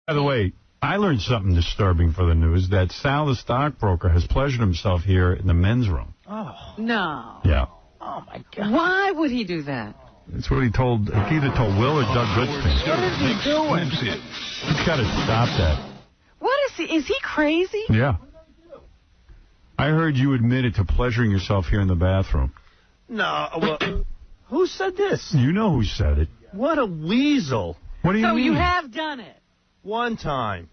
By the way, I learned something disturbing for the news, that Sal the stockbroker has pleasured himself here in the men's room. Oh. No. Yeah. Oh, my God. Why would he do that? That's what he told, he either told Will or Doug Goodstein. What is he doing? He's got to stop that. What is he? Is he crazy? Yeah. I heard you admitted to pleasuring yourself here in the bathroom. No, well, who said this? You know who said it. What a weasel. What do you mean? So you have done it? One time.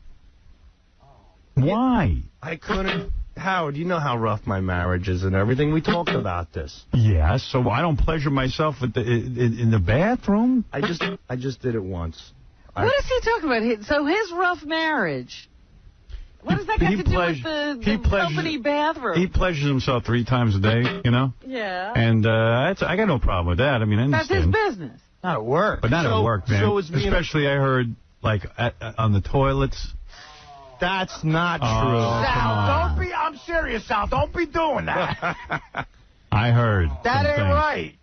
Why? I couldn't. Howard, you know how rough my marriage is and everything. We talked about this. Yeah, so I don't pleasure myself at in the bathroom? I just did it once. What is he talking about? So his rough marriage. What does that got to do with the company bathroom? He pleasures himself 3 times a day, you know? Yeah. And I got no problem with that. I mean, I understand. That's his business. Not at work. But not at work, man. So it's especially, I heard, like, on the toilets. That's not true. Sal, don't be, I'm serious, Sal. Don't be doing that. I heard. That ain't right.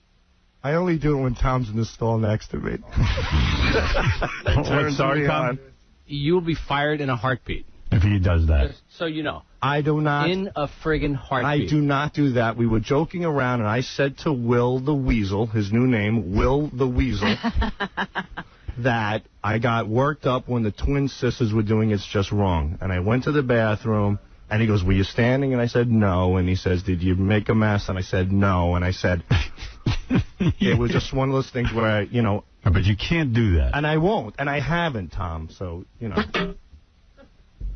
I only do it when Tom's in the stall next to me. Sorry, Tom? You'll be fired in a heartbeat. If he does that. Just so you know. I do not. In a friggin' heartbeat. I do not do that. We were joking around, and I said to Will the Weasel, his new name, Will the Weasel, that I got worked up when the twin sisters were doing It's Just Wrong. And I went to the bathroom, and he goes, were you standing? And I said, no. And he says, did you make a mess? And I said, no. And I said, it was just one of those things where, you know. But you can't do that. And I won't. And I haven't, Tom. So, you know.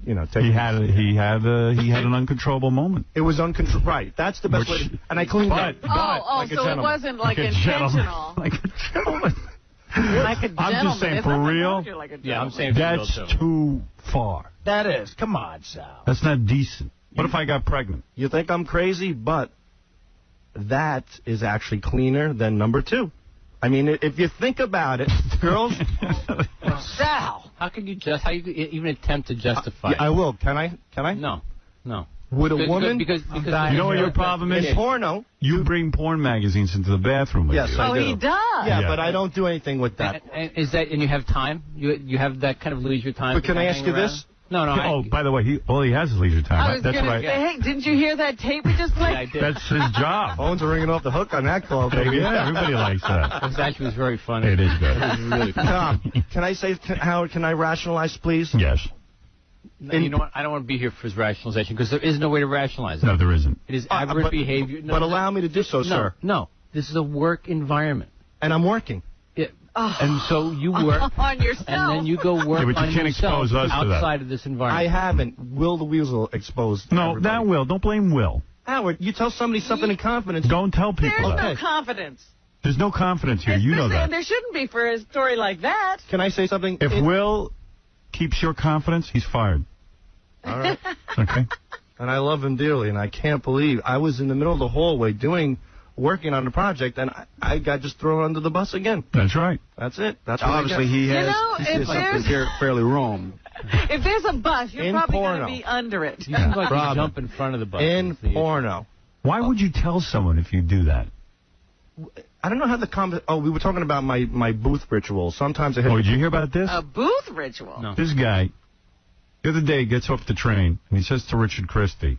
He had an uncontrollable moment. It was uncontrollable. Right. That's the best way. And I cleaned up. So it wasn't like intentional. Like a gentleman. Like a gentleman. I'm just saying, for real. Yeah, I'm saying that's too far. That is. Come on, Sal. That's not decent. What if I got pregnant? You think I'm crazy, but that is actually cleaner than number 2. I mean, if you think about it, girls. Sal, how can you even attempt to justify? I will. Can I? No. Would a woman? Because you know what your problem is? In porno. You bring porn magazines into the bathroom with you. Yes, I do. He does. Yeah, but I don't do anything with that. And you have time? You have that kind of leisure time? But can I ask you this? No. By the way, all he has is leisure time. I was going to say, hey, didn't you hear that tape we just played? Yeah, I did. That's his job. Phones are ringing off the hook on that call, baby. Yeah, everybody likes that. It actually was very funny. It is good. It was really funny. Tom, can I say, Howard, can I rationalize, please? Yes. You know what? I don't want to be here for his rationalization because there is no way to rationalize it. No, there isn't. It is aberrant behavior. But allow me to do so, sir. No. This is a work environment. And I'm working. And so you work on yourself, and then you go work but you on can't yourself expose us outside to that. of this environment. I haven't. Will the Weasel exposed No, everybody. not Will. Don't blame Will. Howard, you tell somebody something in confidence. Don't tell people There's that. no confidence. There's no confidence here. You know that. There shouldn't be for a story like that. Can I say something? If Will keeps your confidence, he's fired. All right. Okay. And I love him dearly, and I can't believe I was in the middle of the hallway working on the project, and I got just thrown under the bus again. That's right. That's it. That's what obviously he has if something fairly wrong. If there's a bus, you're probably going to be under it. You seem like you jump in front of the bus. In porno. Why would you tell someone if you do that? I don't know how the we were talking about my booth ritual. Sometimes I hit. Oh, did you hear about this? A booth ritual? No. This guy, the other day, gets off the train, and he says to Richard Christie,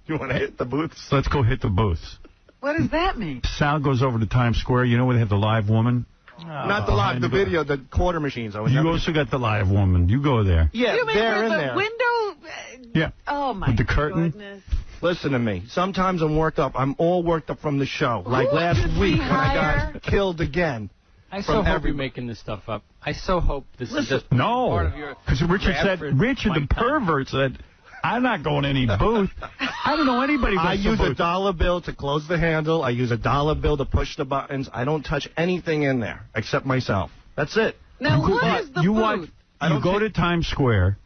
you want to hit the booths? Let's go hit the booths. What does that mean? Sal goes over to Times Square. You know where they have the live woman? Not the live, the video, the quarter machines. You also got the live woman. You go there. Yeah, you mean they're in the there. Window? Yeah. Oh, my With the curtain? goodness. Listen to me. Sometimes I'm worked up. I'm all worked up from the show. Like last week when I got killed again. I so hope you're making this stuff up. I so hope this is just part of your... Because Richard the pervert said, I'm not going to any booth. I don't know anybody goes I use a dollar bill to close the handle. I use a dollar bill to push the buttons. I don't touch anything in there except myself. That's it. Now, what is the booth? You go to Times Square.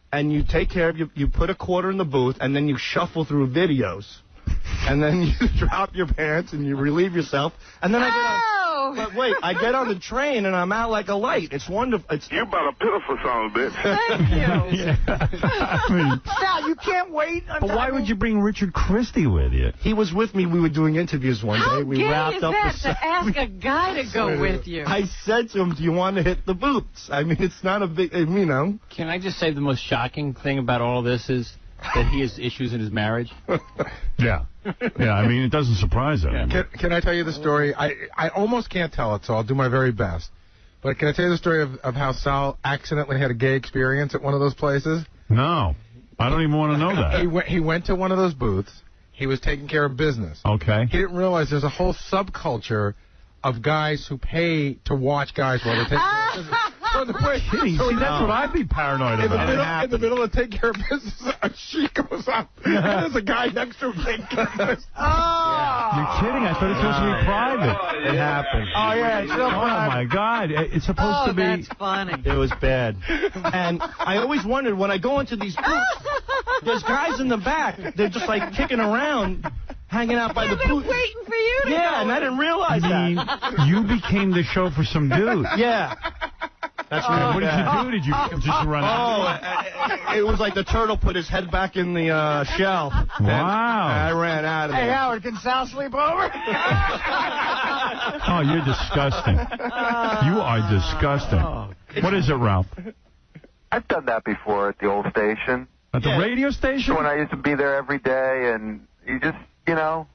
And you take care of you put a quarter in the booth, and then you shuffle through videos. And then you drop your pants and you relieve yourself. And then I go down. Oh, Oh. But wait, I get on the train and I'm out like a light. It's wonderful. You're about a pitiful son of a bitch. Thank you. Yeah. I mean, Sal, you can't wait. but why would you bring Richard Christie with you? He was with me. We were doing interviews one How day. We gay wrapped is up that the to ask a guy to go with you? I said to him, do you want to hit the boots? I mean, it's not a big, you know. Can I just say the most shocking thing about all this is that he has issues in his marriage? Yeah. Yeah, I mean, it doesn't surprise him. Can I tell you the story? I almost can't tell it, so I'll do my very best. But can I tell you the story of how Sal accidentally had a gay experience at one of those places? No. I don't even want to know that. He went to one of those booths. He was taking care of business. Okay. He didn't realize there's a whole subculture of guys who pay to watch guys while they're taking care of business. So See, that's what I'd be paranoid about. In the middle of taking care of business, a sheet goes up, and there's a guy next to him taking care of business. You're kidding. I thought it was supposed to be private. It happened. Oh, yeah, it's still Oh, my God. It's supposed to be... that's funny. It was bad. And I always wondered, when I go into these booths, there's guys in the back. They're just, like, kicking around, hanging out by the booth. They're waiting for you to Yeah, go. and I didn't realize that. You became the show for some dude. Yeah. That's really What did you do? Did you just run out? it was like the turtle put his head back in the shell. Wow. I ran out of Hey, there. Howard, can Sal sleep over? Oh, you're disgusting. You are disgusting. What is it, Ralph? I've done that before at the old station. At the radio station? When I used to be there every day, and you just, you know,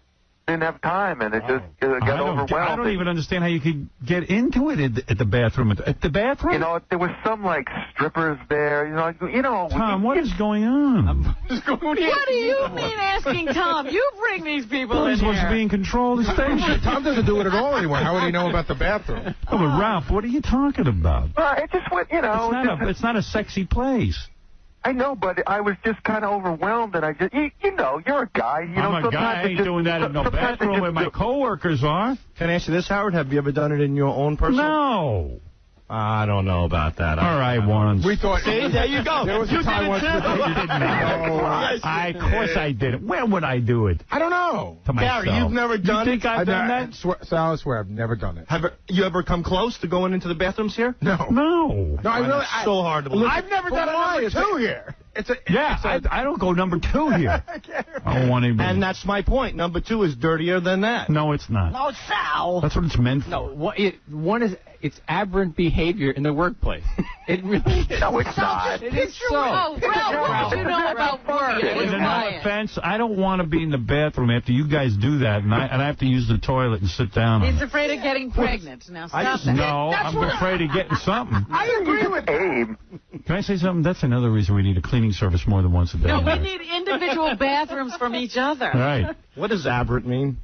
didn't have time, and it just got overwhelmed. I don't even understand how you could get into it at the bathroom. At the bathroom? You know, there was some, like, strippers there. You know. Tom, what is going on? What do you mean asking Tom? You bring these people He's in supposed to here. be in control of the station. Tom doesn't do it at all anymore. How would he know about the bathroom? Oh, but Ralph, what are you talking about? It just went, you know. It's not a sexy place. I know, but I was just kind of overwhelmed, and I just, you know, you're a guy. You know, I'm a guy. I ain't doing that in no bathroom where my coworkers are. Can I ask you this, Howard? Have you ever done it in your own personal? No. I don't know about that. All right, once. We thought. See, there you go. There was a time once. You did not. Of course I did it. Where would I do it? I don't know. To myself. Gary, you've never done You think I've done that? Sal, I swear, I've never done it. Have you ever come close to going into the bathrums here? No. No. No, I really. It's so hard to believe. I've never done a number two here. I don't go number 2 here. I don't want anybody. And that's my point. Number 2 is dirtier than that. No, it's not. No, Sal. That's what it's meant for. No, one is it's aberrant behavior in the workplace. It really is. No, it's not. It is so. Oh, Ralph, what do you know about work? And no offense, I don't want to be in the bathroom after you guys do that, and I have to use the toilet and sit down. He's afraid of getting pregnant. Now stop that. No, I'm afraid of getting something. I agree with Abe. Can I say something? That's another reason we need a cleaning service more than once a day. No, we need individual bathrooms from each other. Right. What does aberrant mean?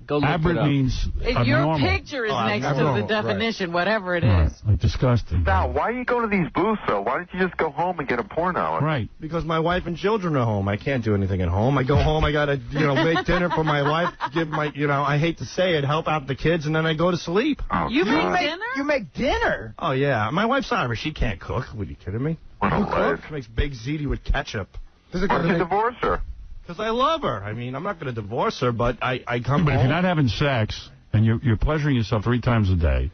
Go look it Aberrant up. means Your abnormal. picture is next to abnormal, the definition, whatever it Right, is. like disgusting. Now, why are you going to these booths, though? Why don't you just go home and get a porno? Right. Because my wife and children are home. I can't do anything at home. I go home, I got to, make dinner for my wife, give my, I hate to say it, help out the kids, and then I go to sleep. Oh, You God. make dinner? You make dinner? Oh, yeah. My wife's Irish. She can't cook. What, are you kidding me? What a life. She makes baked ziti with ketchup. Does it Why don't you divorce her? Because I love her. I mean, I'm not going to divorce her, but I come But if home. you're not having sex and you're pleasuring yourself 3 times a day,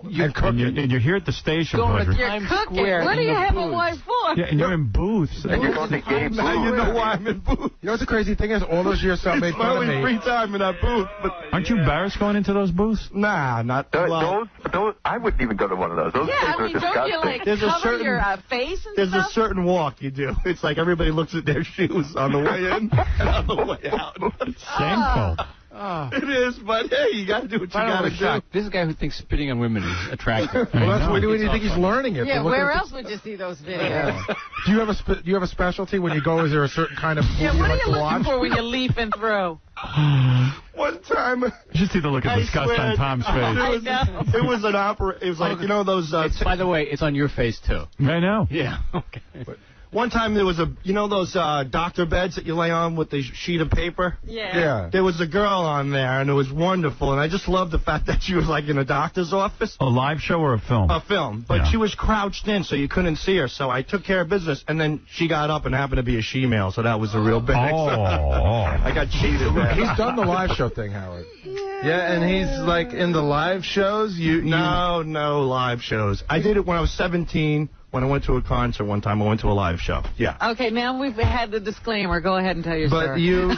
and you're here at the station Going to pleasuring. You're Times cooking. Square What do in you the have a booth. wife for? Yeah, and you're in booths. And you're going to gay booths. Now you know why I'm in booth. You know what the crazy thing is? All those years Sal made It's my fun of only me. free time in that booth. But Aren't you embarrassed going into those booths? nah, not well, Those, I wouldn't even go to one of those. Those Yeah, things I are mean, disgusting. don't you, like, There's a cover certain- your face and There's stuff? a certain walk you do. It's like everybody looks at their shoes on the way in and on the way out. Shameful. It is, but hey, you got to do what you got to do. This is a guy who thinks spitting on women is attractive. Well, that's know. what do you think he's learning it? Yeah, Look where at- else would you see those videos? Do you have a specialty when you go? Is there a certain kind of movie Yeah, what you are like you to looking watch? for when you leap and throw? One time, You just need to look at I disgust swear, on Tom's face. I know. it was an opera. It was like, those... By the way, it's on your face, too. I know. Yeah. Okay. One time there was those doctor beds that you lay on with the sheet of paper? Yeah. There was a girl on there, and it was wonderful, and I just loved the fact that she was, like, in a doctor's office. A live show or a film? A film, but Yeah. she was crouched in, so you couldn't see her, so I took care of business, and then she got up and happened to be a she-male, so that was a real big... Oh. I got cheated there. He's done the live show thing, Howard. Yeah. Yeah, and he's like in the live shows. No live shows. I did it when I was 17. When I went to a concert one time, I went to a live show. Yeah. Okay, now we've had the disclaimer. Go ahead and tell your story. But you,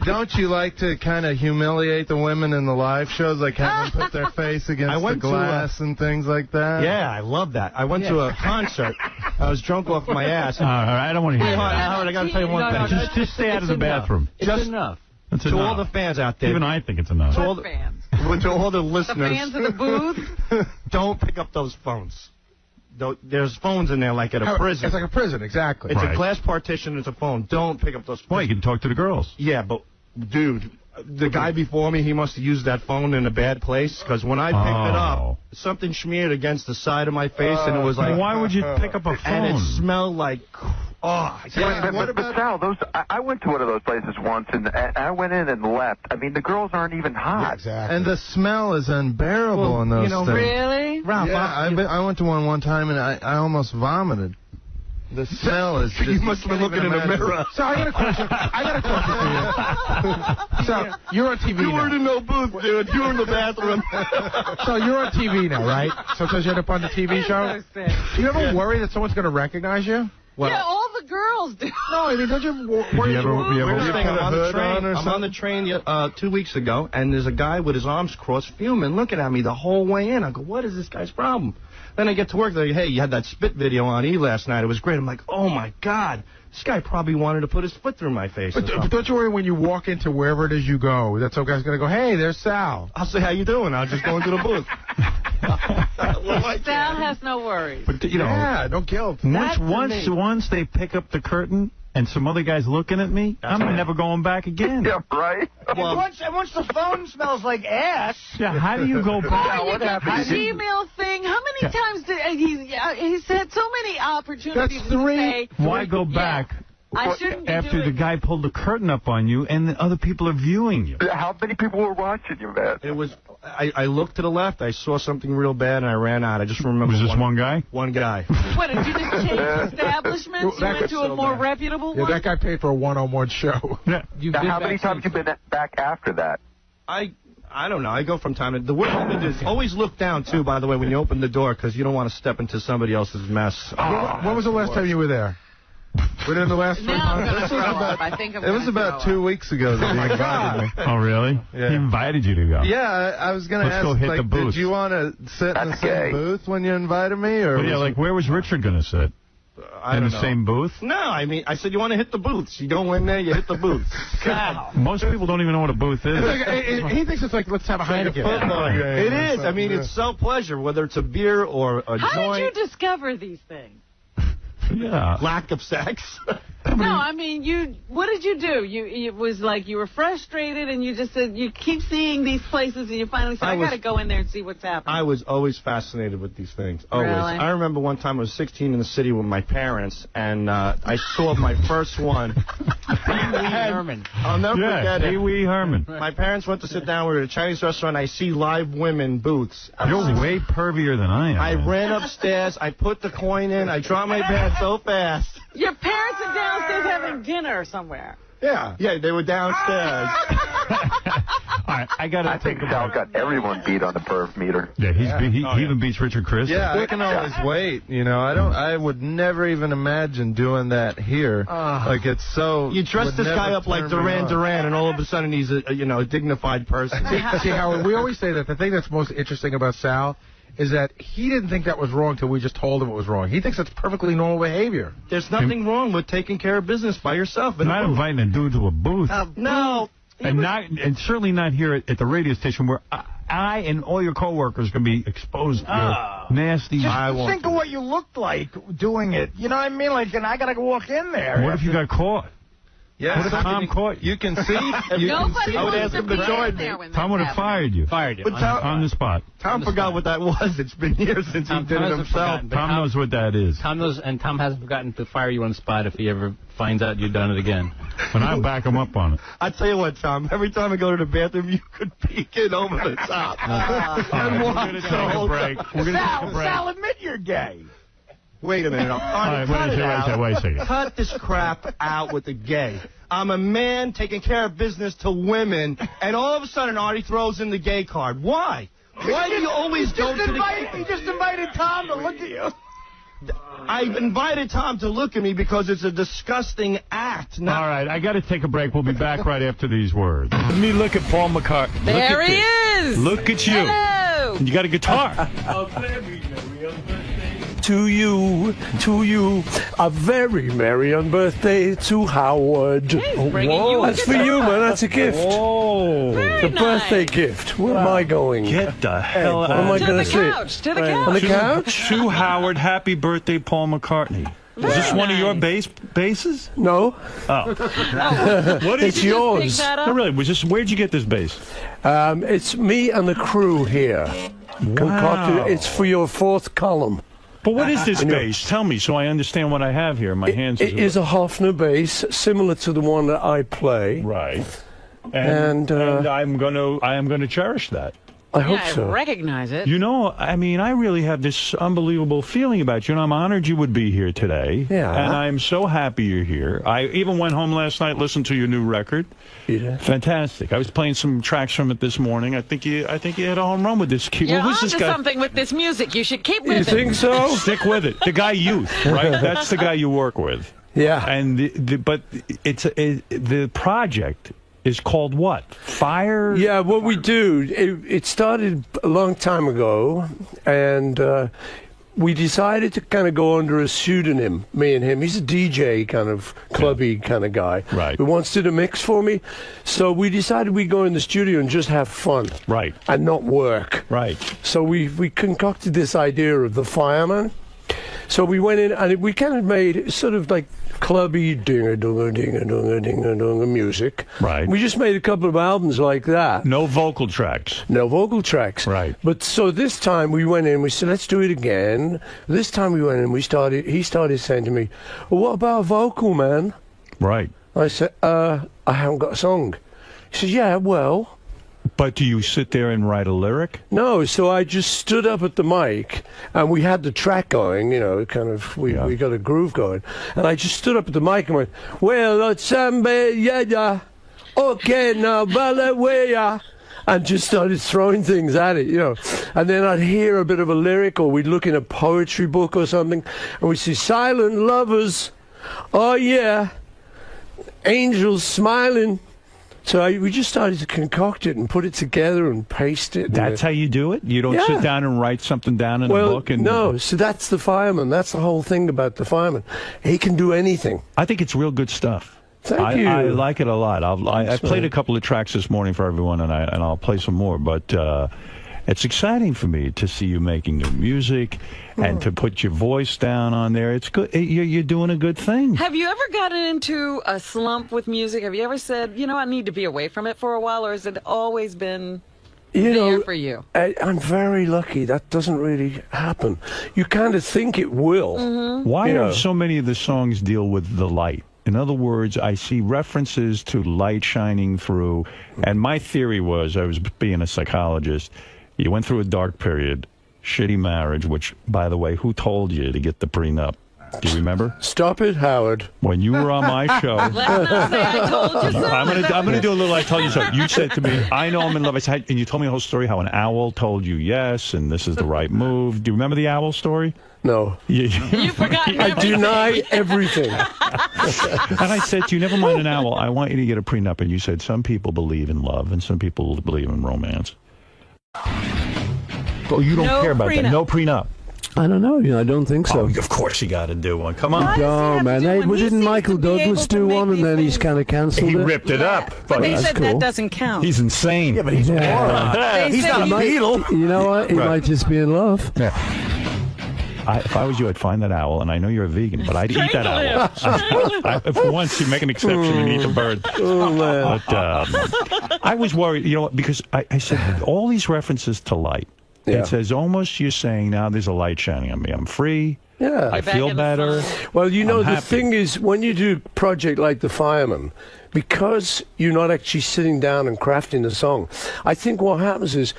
don't you like to kind of humiliate the women in the live shows, like have them put their face against the glass and things like that? Yeah, I love that. I went to a concert. I was drunk off my ass. I don't want to hear that. Howard, I got to tell you one thing. Just stay out of the bathroom. It's enough. That's to enough. all the fans out there. Even I think it's enough. What fans? To all the listeners. The fans of the booth? Don't pick up those phones. There's phones in there like at a prison. It's like a prison, exactly. It's a glass partition. It's a phone. Don't pick up those phones. Well, you can talk to the girls. Yeah, but, dude, the guy before me, he must have used that phone in a bad place, because when I picked it up, something smeared against the side of my face, and it was like... Why would you pick up a phone? And it smelled like... Oh, yeah, but Sal, I went to one of those places once, and I went in and left. I mean, the girls aren't even hot. Yeah, exactly. And the smell is unbearable in those things. Really? Ralph, yeah, I went to one time, and I almost vomited. The smell is just... You must have been looking in the mirror. So I got a question. So you're on TV now. You weren't in no booth, dude. You were in the bathroom. So you're on TV now, right? Sometimes you end up on the TV show. Do you ever worry that someone's going to recognize you? Yeah, all the girls do. No, I mean, don't you worry? I'm on the train 2 weeks ago, and there's a guy with his arms crossed, fuming, looking at me the whole way in. I go, what is this guy's problem? Then I get to work. They're like, hey, you had that spit video on E! last night. It was great. I'm like, oh, my God. This guy probably wanted to put his foot through my face. But don't you worry when you walk into wherever it is you go that some guy's going to go, hey, there's Sal. I'll say, how you doing? I'll just go into the booth. Sal has no worries. But, yeah, no guilt. Once they pick up the curtain and some other guy's looking at me, I'm never going back again. Yeah, right? Well, once the phone smells like ass. Yeah, how do you go back? What happened? The Gmail thing. How many times did he's had so many opportunities to say... Why go back? I shouldn't be after the guy pulled the curtain up on you and the other people are viewing you. How many people were watching you, man? It was. I looked to the left. I saw something real bad, and I ran out. I just remember. Was this one guy? One guy. What, did you just change establishments? You went to a more reputable one? Yeah, that guy paid for a one-on-one show. Yeah. How many times have you been back after that? I don't know. I go from time to... The worst thing is always look down, too, by the way, when you open the door, because you don't want to step into somebody else's mess. When was the last time you were there? Within the last 3 months? It was about 2 weeks ago that he invited me. Oh, really? Yeah. He invited you to go. Yeah, I was going to ask, go hit the booth. did you want to sit in the same booth when you invited me? Or where was Richard going to sit? In the same booth? No, I mean, I said you want to hit the booths. You go in there, you hit the booths. God. Most people don't even know what a booth is. He thinks it's like, let's have a Heineken. It is. I mean, it's self-pleasure, whether it's a beer or a joint. How did you discover these things? Yeah. Lack of sex. No, I mean, what did you do? It was like you were frustrated and you just said, you keep seeing these places and you finally said, I got to go in there and see what's happening. I was always fascinated with these things. Always. Really? I remember one time I was 16 in the city with my parents, and I saw my first one. Pee-wee Herman. I'll never forget it. Pee-wee Herman. My parents went to sit down. We were at a Chinese restaurant. I see live women booths. You're way pervier than I am. I ran upstairs. I put the coin in. I dropped my pants so fast. Your parents are downstairs having dinner somewhere. Yeah, they were downstairs. All right, I think Sal got everyone beat on the perv meter. Yeah, he even beats Richard Chris. Yeah, I can always wait. You know, I would never even imagine doing that here. Like, it's so... You dress this guy up like Duran, and all of a sudden he's a dignified person. See, Howard, we always say that the thing that's most interesting about Sal is that he didn't think that was wrong till we just told him it was wrong. He thinks that's perfectly normal behavior. There's nothing wrong with taking care of business by yourself. Not inviting a dude to a booth. No. And certainly not here at the radio station where I and all your coworkers can be exposed to nasty... Just think of what you looked like doing it. You know what I mean? Like, and I got to walk in there. What if you got caught? Yeah, what if Tom caught you? You can see. I would ask him to join me. Tom would have fired you. On the spot. Tom forgot what that was. It's been years since he did it himself. Tom knows what that is. Tom knows, and Tom hasn't forgotten to fire you on the spot if he ever finds out you've done it again. And I'll back him up on it. I tell you what, Tom. Every time I go to the bathroom, you could peek in over the top. We're going to take a break. Sal, admit you're gay. Wait a minute. Wait a second. Cut this crap out with the gay. I'm a man taking care of business to women, and all of a sudden Artie throws in the gay card. Why? Why do you always go to the... He just invited Tom to look at you. I invited Tom to look at me because it's a disgusting act. All right, I got to take a break. We'll be back right after these words. Let me look at Paul McCartney. There he is. Look at you. Hello. You got a guitar. To you, a very merry on birthday to Howard. Whoa, that's for you, man. That's a gift. Oh, very the birthday gift. Where am I going? Get the hell Where out. am I To going the to sit? couch. To the couch. On the couch? To Howard, happy birthday, Paul McCartney. Is this one of your basses? No. Oh. What is It's yours. Pick that up? No, really. Where'd you get this bass? It's me and the crew here. Concocted. It's for your fourth column. But what is this bass? Tell me so I understand what I have here in my hands. It is a Hofner bass, similar to the one that I play. Right. And I am gonna cherish that. I hope I so. recognize it. You know, I mean, I really have this unbelievable feeling about you, and I'm honored you would be here today. Yeah. And I'm so happy you're here. I even went home last night, listened to your new record. Yeah. Fantastic. I was playing some tracks from it this morning. I think you had a home run with this kid. You're What was this onto guy? something with this music. You should keep with You it. think so? Stick with it. The guy Youth, right? That's the guy you work with. Yeah. And the project is called what? Fire? Yeah, what we do, it started a long time ago, and we decided to kind of go under a pseudonym, me and him. He's a DJ, kind of clubby kind of guy. Right. Who wants to do a mix for me. So we decided we'd go in the studio and just have fun. Right. And not work. Right. So we concocted this idea of the fireman. So we went in and we kind of made sort of like clubby ding-a-dong-a-ding-a-dong-a-ding-a-dong-a music. Right. We just made a couple of albums like that. No vocal tracks. No vocal tracks. Right. But so this time we went in, we said, let's do it again. This time we went in, he started saying to me, well, what about a vocal, man? Right. I said, I haven't got a song. He said, yeah, well... But do you sit there and write a lyric? No, so I just stood up at the mic, and we had the track going, you know, kind of, we got a groove going. And I just stood up at the mic and went, well, yeah, okay, now, ballet, and just started throwing things at it, you know. And then I'd hear a bit of a lyric, or we'd look in a poetry book or something, and we'd see silent lovers, oh yeah, angels smiling. So we just started to concoct it and put it together and paste it. That's how you do it? You don't sit down and write something down in a book? And no. So that's the fireman. That's the whole thing about the fireman. He can do anything. I think it's real good stuff. Thank you. I like it a lot. I played a couple of tracks this morning for everyone, and I'll play some more. But it's exciting for me to see you making new music and to put your voice down on there. It's good. You're doing a good thing. Have you ever gotten into a slump with music? Have you ever said, you know, I need to be away from it for a while, or has it always been there for you? I'm very lucky. That doesn't really happen. You kind of think it will. Mm-hmm. Why do so many of the songs deal with the light? In other words, I see references to light shining through, and my theory was, I was being a psychologist, you went through a dark period, shitty marriage, which, by the way, who told you to get the prenup? Do you remember? Stop it, Howard. When you were on my show. Let's not say I told you so. I'm gonna do a little I told you so. You said to me, I know I'm in love. I said, and you told me a whole story how an owl told you yes, and this is the right move. Do you remember the owl story? No. You forgot everything. I deny everything. And I said to you, never mind an owl. I want you to get a prenup. And you said, some people believe in love, and some people believe in romance. Oh, you don't care about that. No prenup. I don't know. I don't think so. Oh, of course you got to do one. Come on. No, man. Didn't Michael Douglas do one, and then he's kind of cancelled it? He ripped it up. But they said cool. that doesn't count. He's insane. Yeah, but he's a moron. He's not a Beatle. You know what? He might just be in love. Yeah. If I was you, I'd find that owl, and I know you're a vegan, but I'd eat that owl. For once, you make an exception and eat the bird. Oh, man. But I was worried, you know, because I said all these references to light. Yeah. It says almost you're saying now there's a light shining on me. I'm free. Yeah. I feel better. Well, you know, I'm the happy. thing is, when you do a project like The Fireman, because you're not actually sitting down and crafting the song, I think what happens is,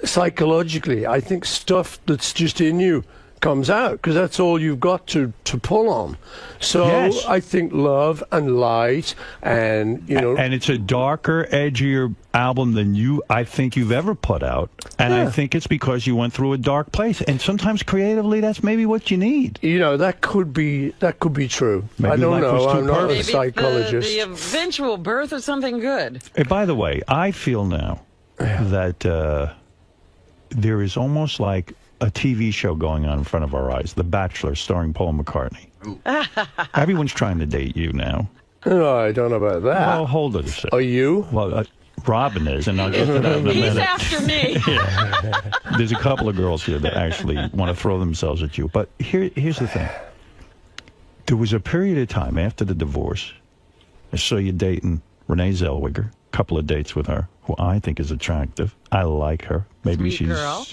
psychologically, I think stuff that's just in you comes out, because that's all you've got to pull on. So Yes. I think love and light and, you know... And it's a darker, edgier album than I think you've ever put out. And I think it's because you went through a dark place. And sometimes creatively, that's maybe what you need. You know, that could be true. Maybe I don't life was know. too I'm not a perfect. psychologist. The eventual birth of something good. And by the way, I feel now that there is almost like a TV show going on in front of our eyes, The Bachelor, starring Paul McCartney. Everyone's trying to date you now. Oh, I don't know about that. Well, hold it a second. Are you? Well, Robin is, and I'll get to that in a minute. He's after me. There's a couple of girls here that actually want to throw themselves at you. But here's the thing. There was a period of time after the divorce, I saw you dating Renee Zellweger, a couple of dates with her, who I think is attractive. I like her. Maybe Sweet girl.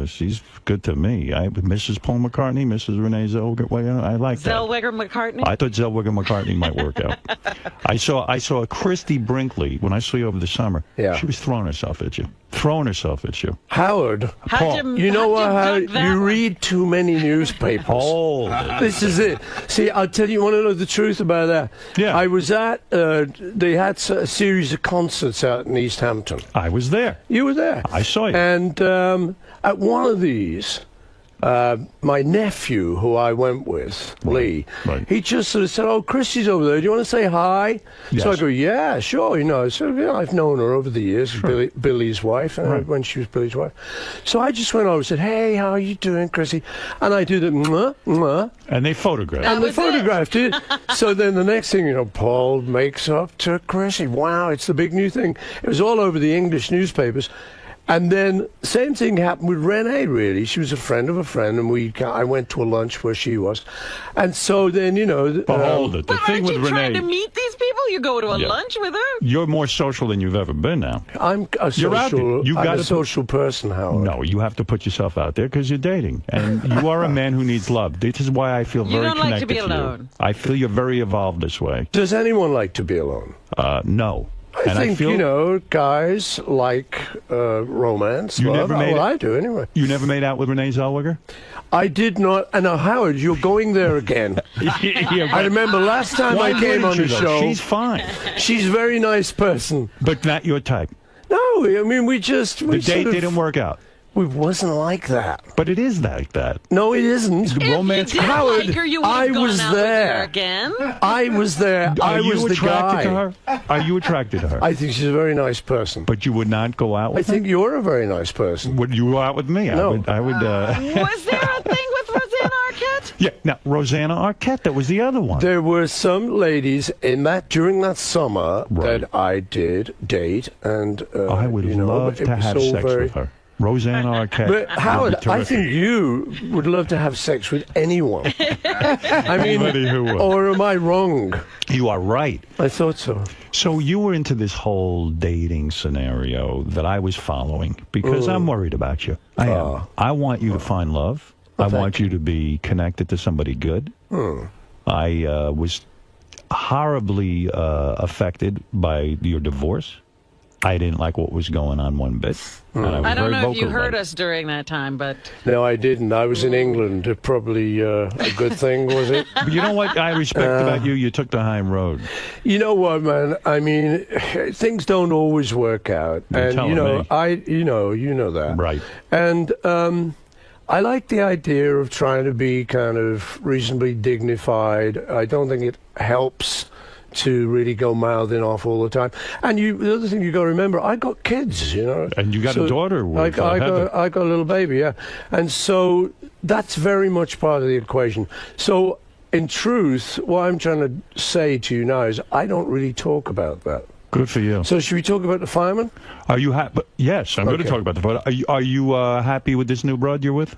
she's good to me. Mrs. Paul McCartney, Mrs. Renee Zellweger. Well, I like that. Zellweger McCartney? I thought Zellweger McCartney might work out. I saw Christy Brinkley when I saw you over the summer. Yeah. She was throwing herself at you. Howard, How'd you know what? duck that You one? read too many newspapers. This is it. See, I'll tell you, you want to know the truth about that? Yeah. I was at, they had a series of concerts out in East Hampton. I was there. You were there. I saw you. And at one of these, my nephew, who I went with, Lee, he just sort of said, "Oh, Christy's over there. Do you want to say hi?" Yes. So I go, "Yeah, sure." You know, so I've known her over the years, Billy's wife, when she was Billy's wife. So I just went over and said, "Hey, how are you doing, Christy?" And I do the mwah, mwah. And they photographed. And they photographed it. So then the next thing, you know, Paul makes up to Chrissy. Wow, it's the big new thing. It was all over the English newspapers. And then same thing happened with Renee, really. She was a friend of a friend, and I went to a lunch where she was. And so then, you know... Behold it. The But thing aren't with you Renee... trying to meet these people? You go to a Yeah. lunch with her? You're more social than you've ever been now. I'm a You're out there. social, You I'm gotta a social person, Howard. No, you have to put yourself out there because you're dating. And you are a man who needs love. This is why I feel You very don't like to connected be you. alone. I feel you're very evolved this way. Does anyone like to be alone? No. I think, you know, guys like romance, You love. never made Well, it- I do, anyway. You never made out with Renee Zellweger? I did not. And now, Howard, you're going there again. I remember last time Why I came on wouldn't the you, though? show. She's fine. She's a very nice person. But not your type. No, I mean, we The date didn't work out. It wasn't like that. But it is like that. No, it isn't. If Romance. you didn't Howard, like her, you would I have gone was out with there. her again. I was there. I Are was you the attracted guy. to her? Are you attracted to her? I think she's a very nice person. But you would not go out I with think you're a very nice person. her? Would you go out with me? No. I would. Was there a thing with Rosanna Arquette? Yeah. Now, Rosanna Arquette, that was the other one. There were some ladies during that summer Right. that I did date, and I would you know, love it to was have all sex very- with her. Rosanna Arquette. But Howard, would be I terrific. think you would love to have sex with anyone. I mean, Anybody who would. or am I wrong? You are right. I thought so. So you were into this whole dating scenario that I was following because I'm worried about you. I am. I want you to find love. I want you to be connected to somebody good. I was horribly affected by your divorce. I didn't like what was going on one bit. And I was I don't very know if you vocal heard about it. us during that time, but No, I didn't. I was in England. Probably a good thing, was it? But you know what I respect about you? You took the high road. You know what, man? I mean, things don't always work out, and telling you know, me. you know that, Right. And I like the idea of trying to be kind of reasonably dignified. I don't think it helps to really go mouthing off all the time. And the other thing you got to remember, I got kids, you know. And you got a daughter with Heather. I got a little baby, yeah. And so that's very much part of the equation. So in truth, what I'm trying to say to you now is I don't really talk about that. Good for you. So should we talk about the fireman? Are you happy? Yes, I'm going to Okay. talk about the photo. Are you happy with this new broad you're with?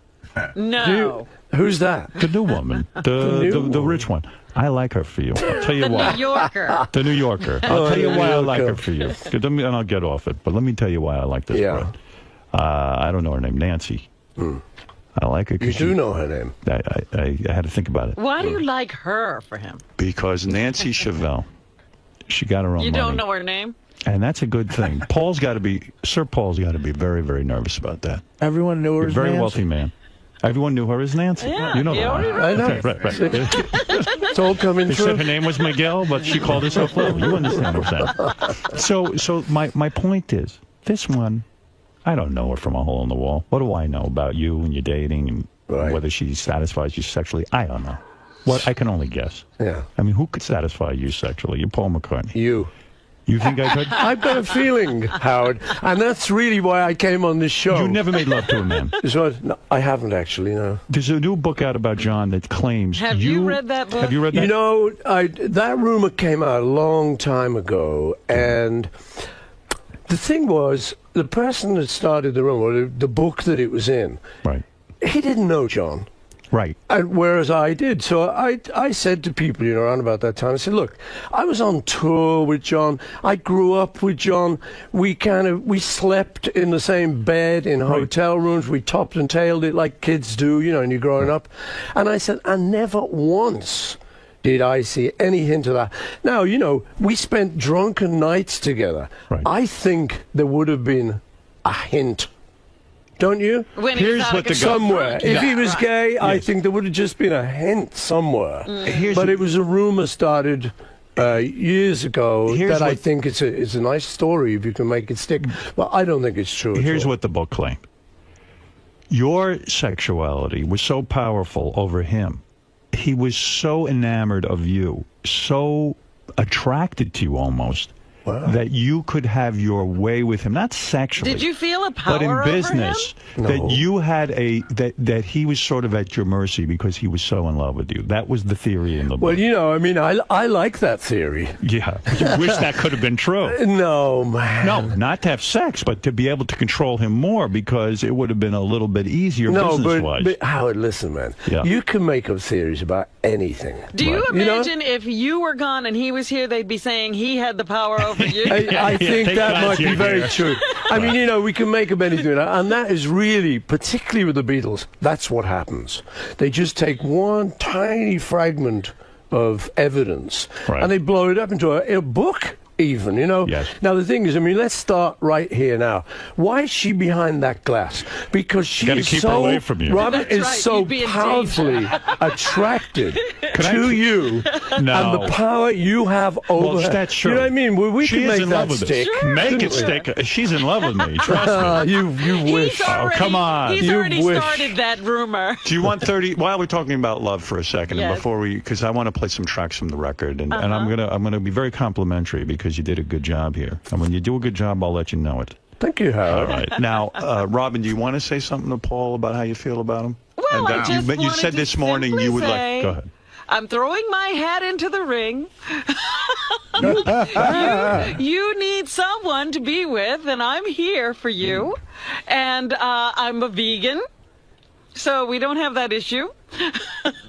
no. Who's that? The new woman, the rich one. I like her for you. I'll tell you The why. New Yorker. The New Yorker. I'll tell you the why New I like her Yorker. for you. And I'll get off it. But let me tell you why I like this Yeah. broad. I don't know her name, Nancy. I like her You because do know her name. I had to think about it. Why do you like her for him? Because 𝗫𝗫𝗄𝗿𝗱, she got her own You money. don't know her name? And that's a good thing. Sir Paul's got to be very, very nervous about that. Everyone knew her You're a as very Nancy. wealthy man. Everyone knew her as Nancy. Yeah, you know you already that. I know. Okay, right. It's all coming They said true. her name was Miguel, but she called herself Lil. You understand what I'm saying? So my point is, this one, I don't know her from a hole in the wall. What do I know about you and your dating and whether she satisfies you sexually? I don't know. What I can only guess. Yeah. I mean, who could satisfy you sexually? You're Paul McCartney. You. You think I could? I've got a feeling, Howard, and that's really why I came on this show. You never made love to a man. So, no, I haven't actually, no. There's a new book out about John that claims Have you read that book? Have you read that? You know, that rumor came out a long time ago, and the thing was, the person that started the rumor, the book that it was in, Right. he didn't know John. Right. And whereas I did. So I said to people, you know, around about that time, I said, look, I was on tour with John. I grew up with John. We slept in the same bed in hotel rooms. We topped and tailed it like kids do, you know, and you're growing up. And I said, and never once did I see any hint of that. Now, you know, we spent drunken nights together. Right. I think there would have been a hint. Don't you? When he was Here's out what of the control. Somewhere. If he was gay, I Yes. think there would have just been a hint somewhere. Here's But the- it was a rumor started years ago Here's that I what- think it's a nice story if you can make it stick. But I don't think it's true. at Here's all. what the book claimed. Your sexuality was so powerful over him. He was so enamored of you, so attracted to you almost, that you could have your way with him. Not sexually. Did you feel a power but in over business, him? that you had that he was sort of at your mercy because he was so in love with you. That was the theory in the book. Well, you know, I mean, I like that theory. Yeah, you wish that could have been true. No, man. No, not to have sex, but to be able to control him more because it would have been a little bit easier No, business-wise. but Howard, listen, man. Yeah. You can make up theories about anything. Do you Right. You know? imagine if you were gone and he was here, they'd be saying he had the power over you? I think thank that God might be you're very here. true. I mean, you know, we can make up anything, and that is really, particularly with the Beatles, that's what happens. They just take one tiny fragment of evidence, Right. and they blow it up into a book. Even, you know. Yes. Now the thing is, I mean, let's start right here now. Why is she behind that glass? Because she Gotta is keep her so. away from you. Robert That's is right, so you'd be in powerfully attracted to you, No. and the power you have over Well, her. that's true. You know what I mean? We She can is make in that love with stick. it. Make it stick. She's in love with me. Trust me. You wish. He's already, come on. He's You already wish. started that rumor. Do you want 30? While we're talking about love for a second, Yes. and before because I want to play some tracks from the record, and I'm gonna be very complimentary because you did a good job here. And when you do a good job, I'll let you know it. Thank you, Howard. All right. Now, Robin, do you want to say something to Paul about how you feel about him? Well, I just you wanted said to this morning simply you would say, like. Go ahead. I'm throwing my hat into the ring. You need someone to be with, and I'm here for you. And I'm a vegan, so we don't have that issue.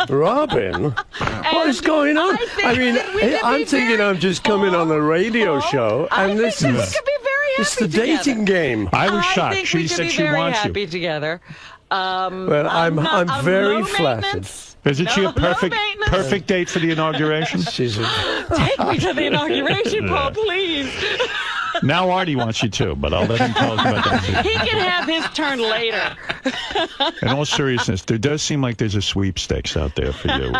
Robin, what is going on? I mean, I'm thinking I'm just coming on a radio show, I and think this we is could be very happy it's the together. dating game. I was I shocked. think She we could said be she very wants happy you. together. Well, I'm not- very low flattered. maintenance. Isn't she a No perfect maintenance. date for the inauguration? She's Take me to the inauguration, Paul, please. Now Artie wants you too, but I'll let him tell us about that. He can have his turn later. In all seriousness, there does seem like there's a sweepstakes out there for you.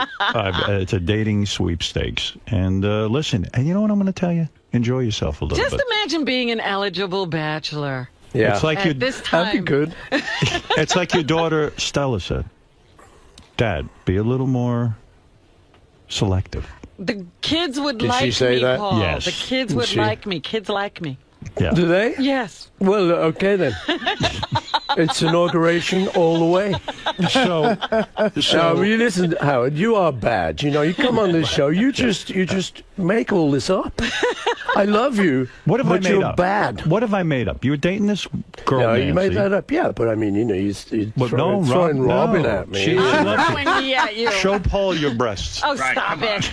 It's a dating sweepstakes. And listen, and you know what I'm going to tell you? Enjoy yourself a little Just bit. imagine being an eligible bachelor. yeah. It's like At this time. That'd be good. It's like your daughter Stella said. Dad, be a little more selective. The kids would Did like she say me, that? Paul. Yes. The kids would She- like me. Kids like me. Yeah. Do they? Yes. Well, okay then. It's inauguration all the way. So, Now, you listen, Howard. You are bad. You know, you come on this show. You just make all this up. I love you. what have but I made you're up? bad. What have I made up? You were dating this girl, No, Nancy. you made that up. Yeah, but I mean, you know, you're Well, throwing, no, throwing Rob, Robin no. at me. She I'm loves you. throwing me at you. Show Paul your breasts. Oh, stop it.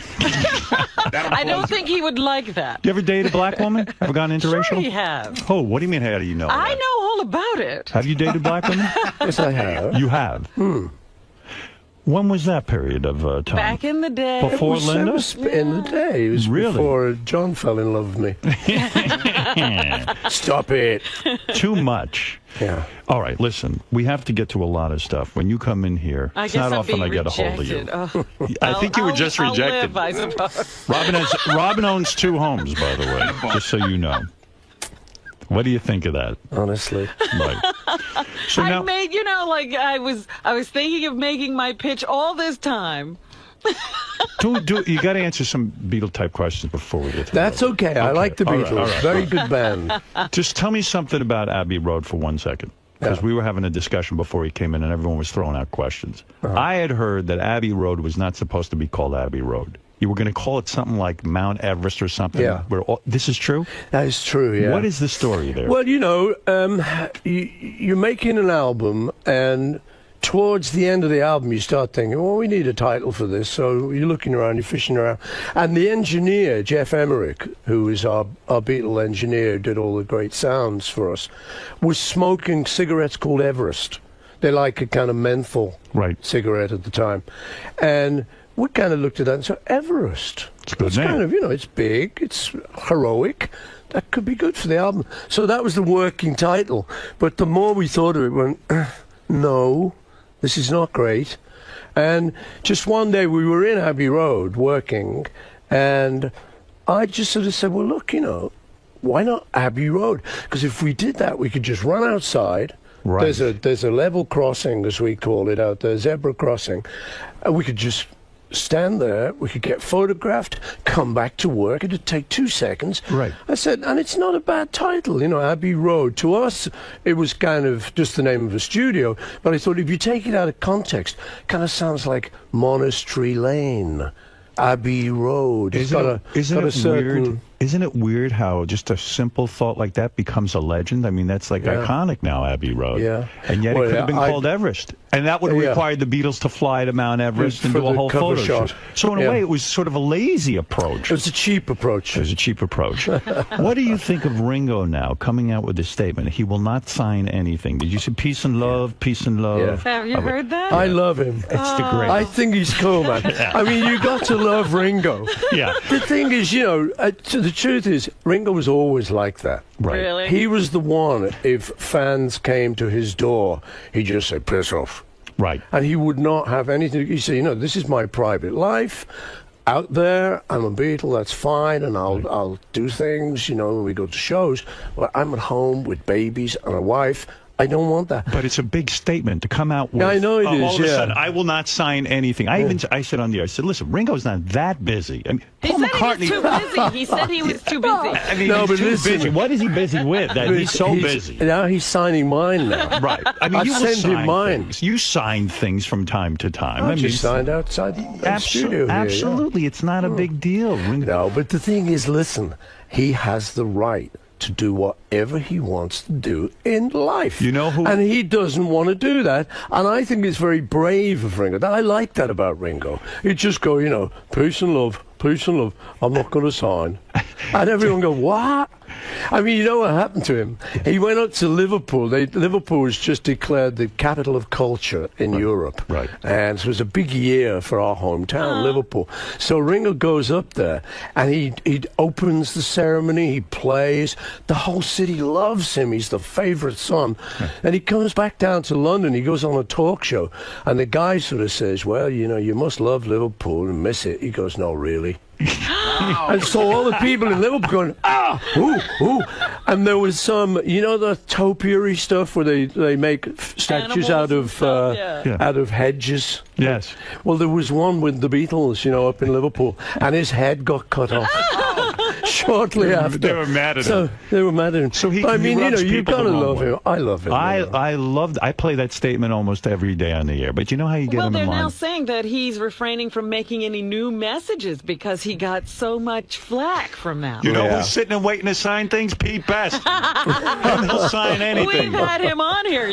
I don't think he would like that. You ever dated a black woman? Ever gone interracial? Sure he have. Oh, what do you mean, how do you know I that? know all about it. Have you dated black women? Yes, I have. You have. When was that period of time? Back in the day. Before Linda? It was in the day. It was Really? before John fell in love with me. Stop it. Too much. Yeah. All right, listen, we have to get to a lot of stuff. When you come in here, I it's guess not I'm often being I get a hold of you. rejected. Oh. I think you were just I'll rejected. live, I suppose. Robin owns 2 homes, by the way, just so you know. What do you think of that? Honestly. Right. So I now, made, like I was thinking of making my pitch all this time. you got to answer some Beatle type questions before we get to That's okay. I like the All right, Beatles. all right. Very good band. Just tell me something about Abbey Road for 1 second. Because we were having a discussion before he came in and everyone was throwing out questions. I had heard that Abbey Road was not supposed to be called Abbey Road. You were going to call it something like Mount Everest or something. Yeah. This is true? That is true, yeah. What is the story there? Well, you're making an album, and towards the end of the album, you start thinking, well, we need a title for this. So you're looking around, you're fishing around. And the engineer, Jeff Emmerich, who is our Beatle engineer, did all the great sounds for us, was smoking cigarettes called Everest. They're like a kind of menthol cigarette at the time. And we kind of looked at that and said, Everest. It's a good name. Kind of, it's big, it's heroic. That could be good for the album. So that was the working title. But the more we thought of it, we went, no, this is not great. And just one day we were in Abbey Road working, and I just sort of said, well, look, why not Abbey Road? Because if we did that, we could just run outside. Right. There's a level crossing, as we call it out there, zebra crossing. And we could just stand there, we could get photographed, come back to work. It'd take 2 seconds. Right. I said, and it's not a bad title, Abbey Road. To us, it was kind of just the name of a studio. But I thought if you take it out of context, it kind of sounds like Monastery Lane, Abbey Road. Isn't it weird how just a simple thought like that becomes a legend? I mean, that's like iconic now, Abbey Road. Yeah. And yet it could have been called Everest. And that would have required the Beatles to fly to Mount Everest and do a whole photo shoot. So in a way, it was sort of a lazy approach. It was a cheap approach. It was a cheap approach. What do you think of Ringo now coming out with this statement? He will not sign anything. Did you say peace and love, peass and love? Yeah. Have you heard that? I love him. It's the great. I think he's cool, man. I mean, you got to love Ringo. Yeah. The thing is, the truth is, Ringo was always like that. Right. Really? He was the one, if fans came to his door, he'd just say, piss off. Right. And he would not have anything. He'd say, this is my private life. Out there, I'm a Beatle, that's fine, and I'll do things, when we go to shows. But I'm at home with babies and a wife. I don't want that. But it's a big statement to come out with. Yeah, I know it is, all of a sudden, I will not sign anything. I said on the air, I said, listen, Ringo's not that busy. I mean, He said he was too busy. He said he was too busy. I mean, he's too busy. What is he busy with? That he's so busy. Now he's signing mine now. Right. I mean, you send him mine. Things. You sign things from time to time. I just signed outside the studio here. Absolutely. It's not a big deal. No, but the thing is, listen, he has the right to do whatever he wants to do in life. You know who? And he doesn't want to do that. And I think it's very brave of Ringo. I like that about Ringo. He'd just go, peace and love, I'm not going to sign. And everyone go, what? I mean, you know what happened to him? He went up to Liverpool. Liverpool was just declared the capital of culture in Europe. Right. And so it was a big year for our hometown, Liverpool. So Ringo goes up there, and he opens the ceremony, he plays. The whole city loves him. He's the favorite son. Right. And he comes back down to London. He goes on a talk show, and the guy sort of says, well, you must love Liverpool and miss it. He goes, no, really. And so all the people in Liverpool going, ooh. And there was some, the topiary stuff where they make statues out of hedges. Yes. Well, there was one with the Beatles, up in Liverpool, and his head got cut off. Shortly after. They were mad at him. They were mad at him. So you've got to love him. I love him. I play that statement almost every day on the air. But you know how you get him in line? Well, they're now saying that he's refraining from making any new messages because he got so much flack from that. You know who's sitting and waiting to sign things? Pete Best. He'll sign anything. We've had him on here,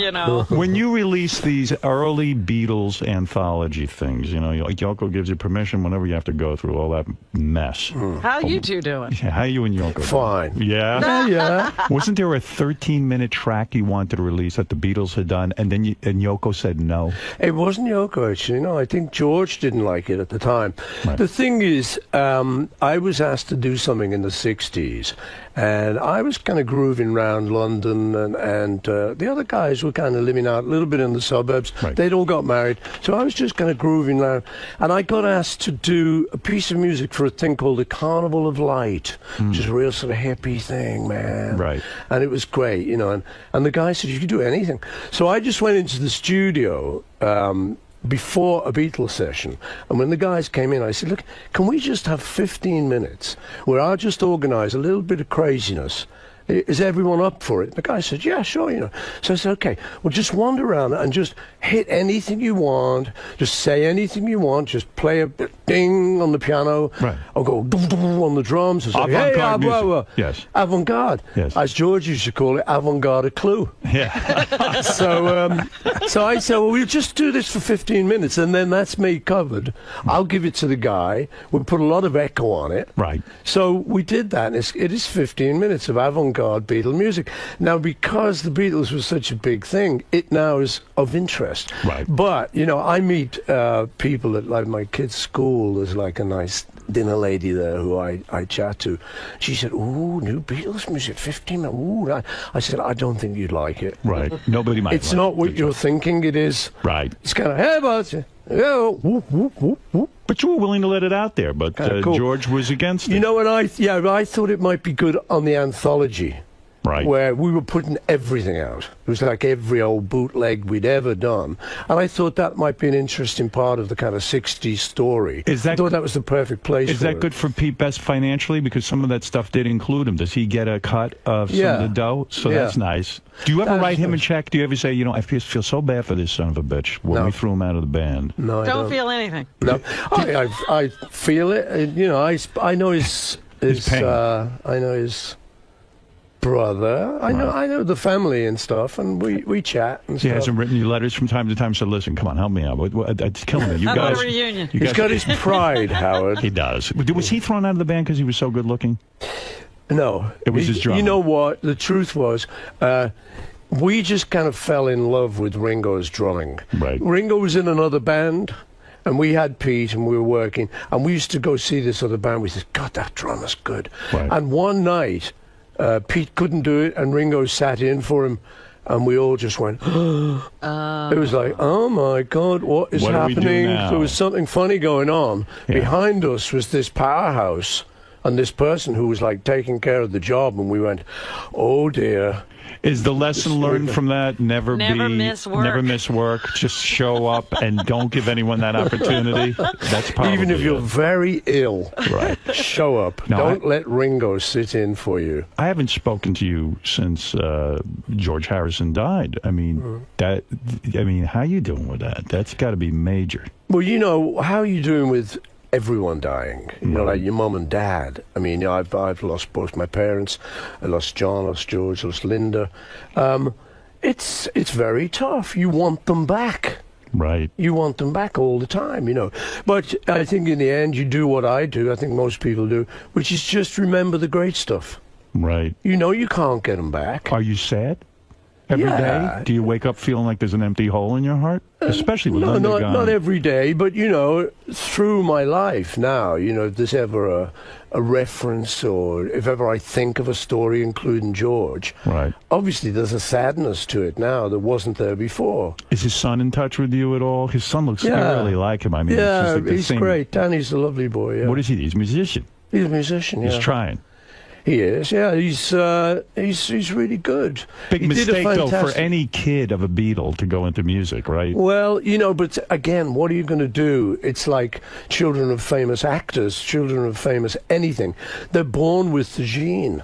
When you release these early Beatles anthology things, Yoko gives you permission whenever you have to go through all that mess. How you two doing? How you and Yoko? Fine. Yeah? Yeah. Wasn't there a 13-minute track you wanted to release that the Beatles had done, and then and Yoko said no? It wasn't Yoko, actually. No, I think George didn't like it at the time. Right. The thing is, I was asked to do something in the 60s, and I was kind of grooving around London, and the other guys were kind of living out a little bit in the suburbs. Right. They'd all got married, so I was just kind of grooving around, and I got asked to do a piece of music for a thing called the Carnival of Light, which is a real sort of hippie thing, man. Right. And it was great, you know, and the guy said, you could do anything. So I just went into the studio before a Beatles session, and when the guys came in, I said, look, can we just have 15 minutes where I'll just organize a little bit of craziness? Is everyone up for it? The guy said, yeah, sure, you know. So I said, okay, well, just wander around and just hit anything you want, just say anything you want, just play a bit ding on the piano, right. or go dum dum on the drums, and say, avant-garde music. Yes. Avant-garde. Yes. As George used to call it, avant-garde clue. Yeah. So I said, well, we'll just do this for 15 minutes, and then that's me covered. I'll give it to the guy. We'll put a lot of echo on it. Right. So we did that, and it is 15 minutes of avant-garde Beatle music. Now, because the Beatles was such a big thing, it now is of interest. Right. But, you know, I meet people at, like, my kids' school. There's, like, a nice dinner lady there who I chat to. She said, ooh, new Beatles music, 15 minutes. Ooh. I said, I don't think you'd like it. Right. Nobody might It's like not it. what you're thinking it is. Right. It's kind of, hey, about you. Yeah, whoop, whoop, whoop, whoop. But you were willing to let it out there, but Cool. George was against it. You know what I thought it might be good on the anthology. Right. Where we were putting everything out. It was like every old bootleg we'd ever done. And I thought that might be an interesting part of the kind of 60s story. I thought that was the perfect place Is for that it. good for Pete Best financially? Because some of that stuff did include him. Does he get a cut of some of the dough? So that's nice. Do you ever write him a check? Do you ever say, you know, I feel so bad for this son of a bitch when we threw him out of the band? No, I don't feel anything. No, I feel it. You know, I know his pain. I know his brother. I know the family and stuff, and we chat and He stuff. hasn't written you letters from time to time. So listen, come on, help me out. It's killing me. You How guys. about a reunion? You He's got his pride, Howard. He does. Was he thrown out of the band because he was so good looking? No, It was his drama. You know what? The truth was, we just kind of fell in love with Ringo's drumming. Right. Ringo was in another band, and we had Pete, and we were working, and we used to go see this other band. We said, God, that drummer's good. Right. And one night, Pete couldn't do it, and Ringo sat in for him, and we all just went, it was like, oh my God, what is What do we do happening? now? There was something funny going on. Yeah. Behind us was this powerhouse, and this person who was like taking care of the job, and we went, oh dear. Is the lesson learned from that never miss work. Never miss work. Just show up and don't give anyone that opportunity. That's probably Even if you're it. very ill, Right. show up. No, Don't let Ringo sit in for you. I haven't spoken to you since George Harrison died. I mean, how you doing with that? That's got to be major. Well, you know, how are you doing with everyone dying? You know, like your mum and dad. I mean, I've lost both my parents. I lost John, lost George, lost Linda. It's very tough. You want them back. Right. You want them back all the time, you know. But I think in the end, you do what I do, I think most people do, which is just remember the great stuff. Right. You know you can't get them back. Are you sad every day? Do you wake up feeling like there's an empty hole in your heart? Especially with Linda gone. Not every day, but, you know, through my life now, you know, if there's ever a reference or if ever I think of a story including George, right. Obviously there's a sadness to it now that wasn't there before. Is his son in touch with you at all? His son looks eerily like him. I mean, yeah, it's just like he's great. Danny's a lovely boy, yeah. What is he? He's a musician. He's a musician, yeah. He's trying. He is, yeah. He's really good. Big He did a mistake, though, for fantastic- any kid of a Beatle to go into music, right? Well, you know, but again, what are you going to do? It's like children of famous actors, children of famous anything. They're born with the gene.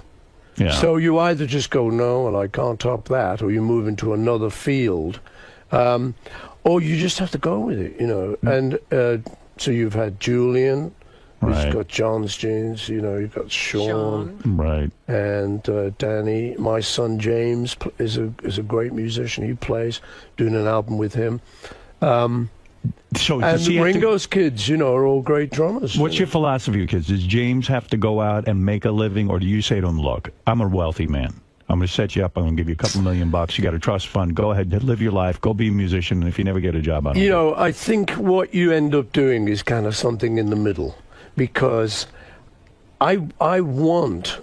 Yeah. So you either just go, no, well, I can't top that, or you move into another field, or you just have to go with it, you know. And so you've had Julian. Right. You've got John's genes, you know, you've got Sean. Right. And Danny. My son James is a great musician. He plays, doing an album with him. So And does he have to- Ringo's kids, you know, are all great drummers. What's your philosophy with kids? Does James have to go out and make a living, or do you say to him, look, I'm a wealthy man. I'm going to set you up. I'm going to give you a couple $1 million. You got a trust fund. Go ahead, live your life. Go be a musician. And if you never get a job, I don't You care. know, I think what you end up doing is kind of something in the middle, because I want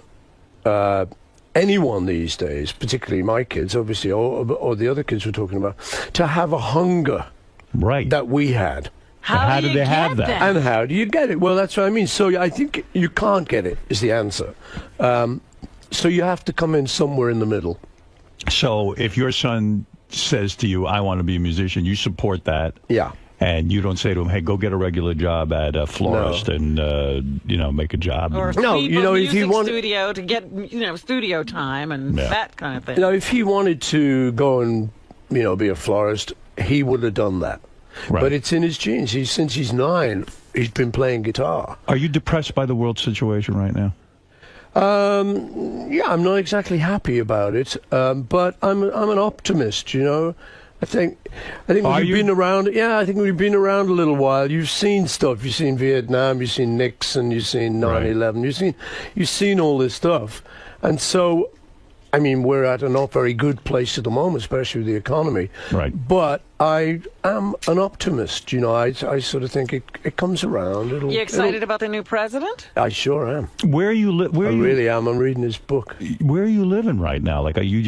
anyone these days, particularly my kids, obviously, or the other kids we're talking about, to have a hunger that we had. How do they have that? And how do you get it? Well, that's what I mean. So I think you can't get it, is the answer. So you have to come in somewhere in the middle. So if your son says to you, I want to be a musician, you support that. Yeah. And you don't say to him, hey, go get a regular job at a florist and, you know, make a job. Or No, you know, if he wanted studio to get, you know, studio time and that kind of thing. You know, if he wanted to go and, you know, be a florist, he would have done that. Right. But it's in his genes. Since he's 9, he's been playing guitar. Are you depressed by the world situation right now? Yeah, I'm not exactly happy about it, but I'm an optimist. You know, I think we've been around. Yeah, I think we've been around a little while. You've seen stuff. You've seen Vietnam. You've seen Nixon. You've seen 9/11. You've seen all this stuff, and so. I mean, we're at a not very good place at the moment, especially with the economy. Right. But I am an optimist. You know, I sort of think it comes around. You excited about the new president? I sure am. Where are you? Really am. I'm reading his book. Where are you living right now? Like, are you?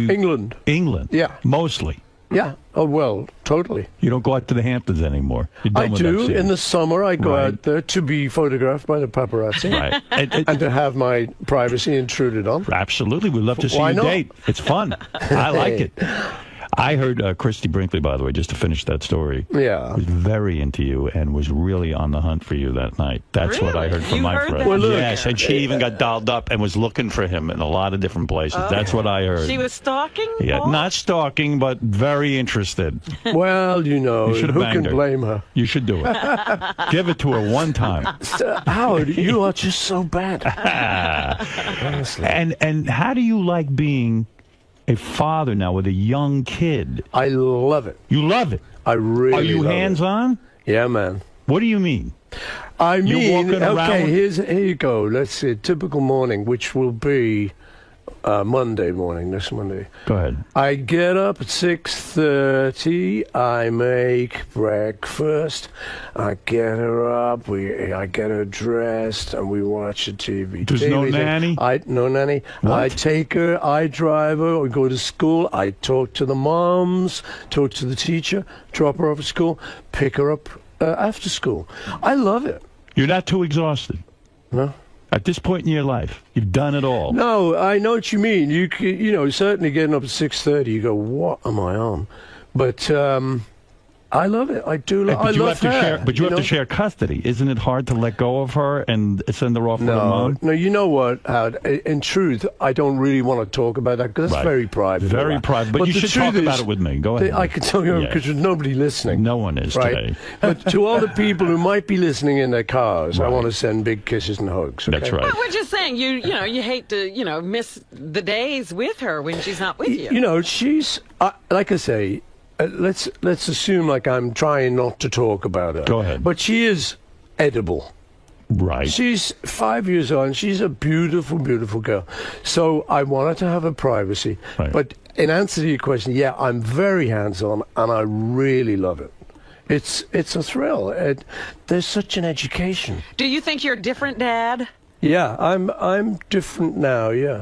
England. England. Yeah. Mostly. Yeah. Oh, well, totally. You don't go out to the Hamptons anymore. You're done I with do. that scene. In the summer, I go out there to be photographed by the paparazzi. Right. And to have my privacy intruded on. Absolutely. We'd love to see Why you not? date. It's fun. I like it. I heard Christy Brinkley, by the way, just to finish that story. Yeah. Was very into you and was really on the hunt for you that night. That's what I heard from You my heard friend. that? Well, look, yes, and she even got dolled up and was looking for him in a lot of different places. That's what I heard. She was stalking? Yeah, Paul? not stalking, but very interested. Well, you know, You should have who banged can her. blame her? You should do it. Give it to her one time. Howard, you are just so bad. Honestly. And how do you like being a father now with a young kid? I love it. You love it. I really Are you love hands-on? it. Yeah, man. What do you mean? I mean, walking around okay, with- here you go. Let's see, a typical morning, which will be Monday morning, this Monday. Go ahead. I get up at 6:30. I make breakfast. I get her up. I get her dressed, and we watch the TV. There's no nanny? No nanny. What? I take her. I drive her. We go to school. I talk to the moms. Talk to the teacher. Drop her off at school. Pick her up after school. I love it. You're not too exhausted. No. At this point in your life, you've done it all. No, I know what you mean. You know, certainly getting up at 6:30, you go, what am I on? But I love it. I do. I But you love have to her. share. But you have know? to share custody. Isn't it hard to let go of her and send her off with her mom? No, you know what, Howard? In truth, I don't really want to talk about that because that's Right. very private. Very all that. private. But you the should talk truth about is, it with me. Go ahead. I can tell you Yeah. because there's nobody listening. No one is right? today. But to all the people who might be listening in their cars, I Right. want to send big kisses and hugs. Okay? That's right. But we're just saying, you know, you hate to, miss the days with her when she's not with you. You know, she's like I say. Let's assume like I'm trying not to talk about her. Go ahead. But she is edible. Right. She's 5 years old, and she's a beautiful, beautiful girl. So I want her to have her privacy. Right. But in answer to your question, yeah, I'm very hands-on, and I really love it. It's a thrill. There's such an education. Do you think you're a different dad? Yeah, I'm different now. Yeah.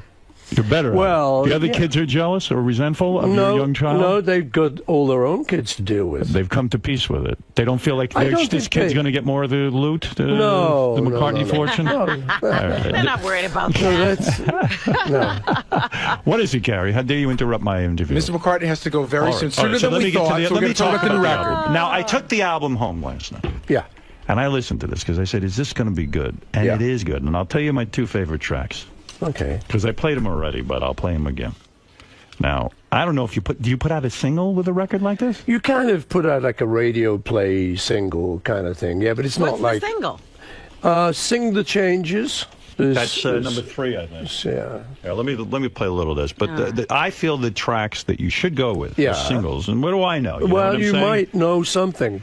You're better. Well, the other yeah. kids are jealous or resentful of your young child. No, they've got all their own kids to deal with. They've come to peace with it. They don't feel like I don't this think kid's they- going to get more of the loot, the No, McCartney no. fortune. No, All right. They're not worried about no, that. that's no. What is it, Gary? How dare you interrupt my interview? Mr. McCartney has to go very All soon, right. sooner All right, so than let we me get to thought. the- So let we're me going to talk about the new about the record. album. Now, I took the album home last night. Yeah. And I listened to this because I said, is this going to be good? And Yeah. it is good. And I'll tell you my 2 favorite tracks. Okay. Because I played them already, but I'll play them again. Now, I don't know if do you put out a single with a record like this? You kind of put out like a radio play single kind of thing, yeah, but it's What's not like the single? Sing the Changes. That's number 3, I think. Yeah. Yeah, let me play a little of this. But I feel the tracks that you should go with Yeah. are singles. And what do I know? You know what Well, I'm you saying? might know something.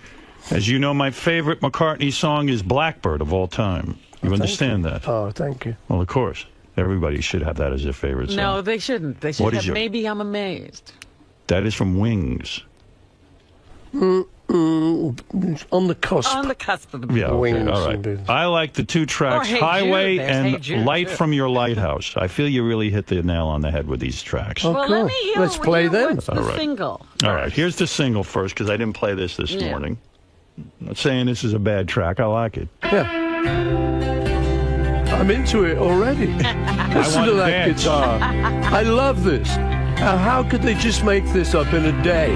As you know, my favorite McCartney song is Blackbird of all time. You understand that? Oh, thank you. Well, of course. Everybody should have that as their favorite song. No, they shouldn't. They should What have is your- Maybe I'm Amazed. That is from Wings. On the cusp. On the cusp of the Yeah, okay, Wings all right. indeed. I like the two tracks, Or Hey Highway Jude. There's and Hey Jude, Light too. from Your Lighthouse. I feel you really hit the nail on the head with these tracks. Oh, Well, cool. let me hear. Let's play hear them. What's the All right. single? All right, here's the single first, because I didn't play this Yeah. morning. I'm not saying this is a bad track. I like it. Yeah. I'm into it already. Listen want to to that dance. guitar. I love this. How could they just make this up in a day?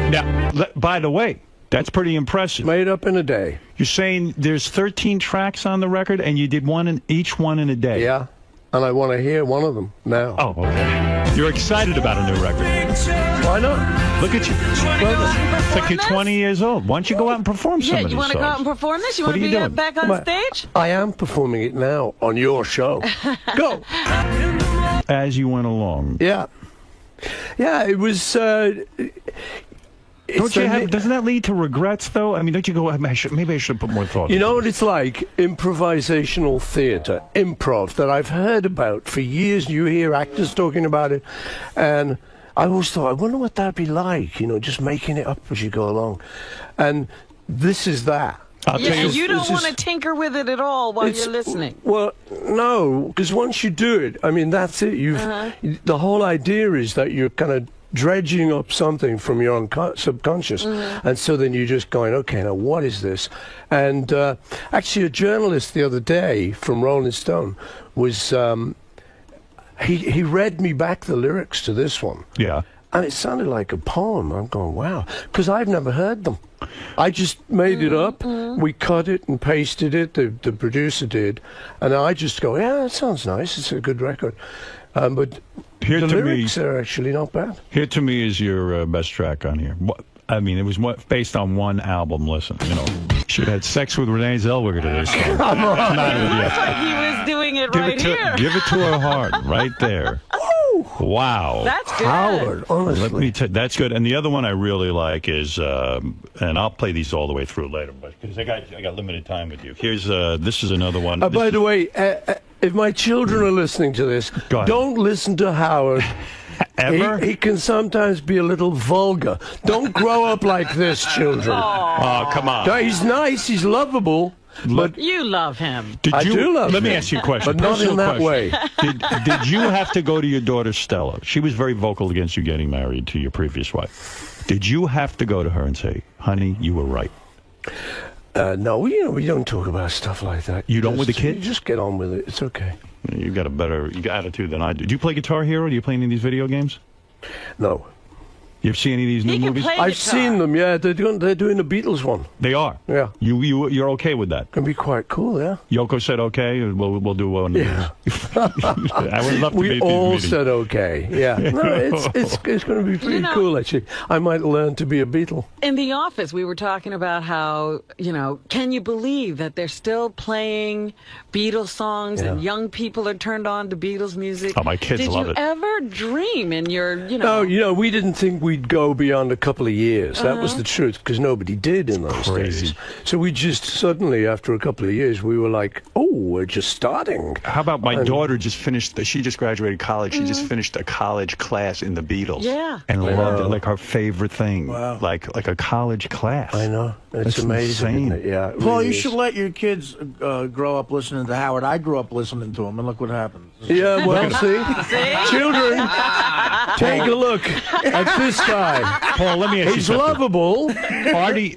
Now, by the way, that's pretty impressive. Made up in a day. You're saying there's 13 tracks on the record, and you did each one in a day. Yeah. And I want to hear one of them now. Oh, okay. You're excited about a new record. Why not? Look at you. It's like you're 20 years old. Why don't you go out and perform some Yeah, of these you want to go out and songs? perform this? You What want are to you be doing? back on stage? I am performing it now on your show. Go. As you went along. Yeah. Yeah, it was... Doesn't that lead to regrets, though? I mean, don't you go, maybe I should put more thought You into know it. what it's like? Improvisational theatre, improv, that I've heard about for years. You hear actors talking about it. And I always thought, I wonder what that'd be like, you know, just making it up as you go along. And this is that. I'll Yeah, tell you don't this want is- to tinker with it at all while you're listening. Well, no, because once you do it, I mean, that's it. The whole idea is that you're kind of dredging up something from your subconscious, and so then you're just going, okay, now what is this? And actually, a journalist the other day from Rolling Stone was he read me back the lyrics to this one. Yeah. And it sounded like a poem. I'm going, wow, because I've never heard them. I just made it up. We cut it and pasted it. The producer did, and I just go, yeah, that sounds nice. It's a good record. But Here the to lyrics me, are actually not bad. Here to me is your best track on here. I mean, it was based on one album. Listen, you know, should have had sex with Renee Zellweger to this song. Come on. Looks like he was doing it right here. Give it to her hard, right there. Wow. That's good. Howard, honestly. Let me that's good. And the other one I really like is, and I'll play these all the way through later, but because I got limited time with you. Here's this is another one. By the way, if my children are listening to this, don't listen to Howard. Ever? He can sometimes be a little vulgar. Don't grow up like this, children. Oh, come on. He's nice. He's lovable. But You love him. Did I you, do love Let me him, ask you a question. but not in Personal that question. way. Did you have to go to your daughter Stella? She was very vocal against you getting married to your previous wife. Did you have to go to her and say, honey, you were right? No, we don't talk about stuff like that. You don't with the kids? You just get on with it. It's okay. You got a better attitude than I do. Do you play Guitar Hero? Do you play any of these video games? No. You ever see any of these new movies? I've seen them, yeah. They're doing the Beatles one. They are? Yeah. You're okay with that? Can be quite cool, yeah. Yoko said okay, we'll do one of these. Yeah. I would love to be We at these all meetings. said okay. Yeah. No, it's going to be pretty cool, actually. I might learn to be a Beatle. In the office, we were talking about how, can you believe that they're still playing Beatles songs and young people are turned on to Beatles music? Oh, my kids love it. Did you ever dream in your, No, we didn't think we'd go beyond a couple of years. That was the truth, because nobody did in those days. So we just suddenly, after a couple of years, we were like, oh, we're just starting. How about my daughter just finished, she just graduated college. She just finished a college class in the Beatles. Yeah. And loved it, like her favorite thing. Wow. Like a college class. I know. It's That's amazing, insane. isn't it? Yeah. it Paul, really you is. should let your kids grow up listening to Howard. I grew up listening to him, and look what happened. Yeah, well, see? Children, take a look at this guy. Paul, let me ask you He's something. lovable. Artie,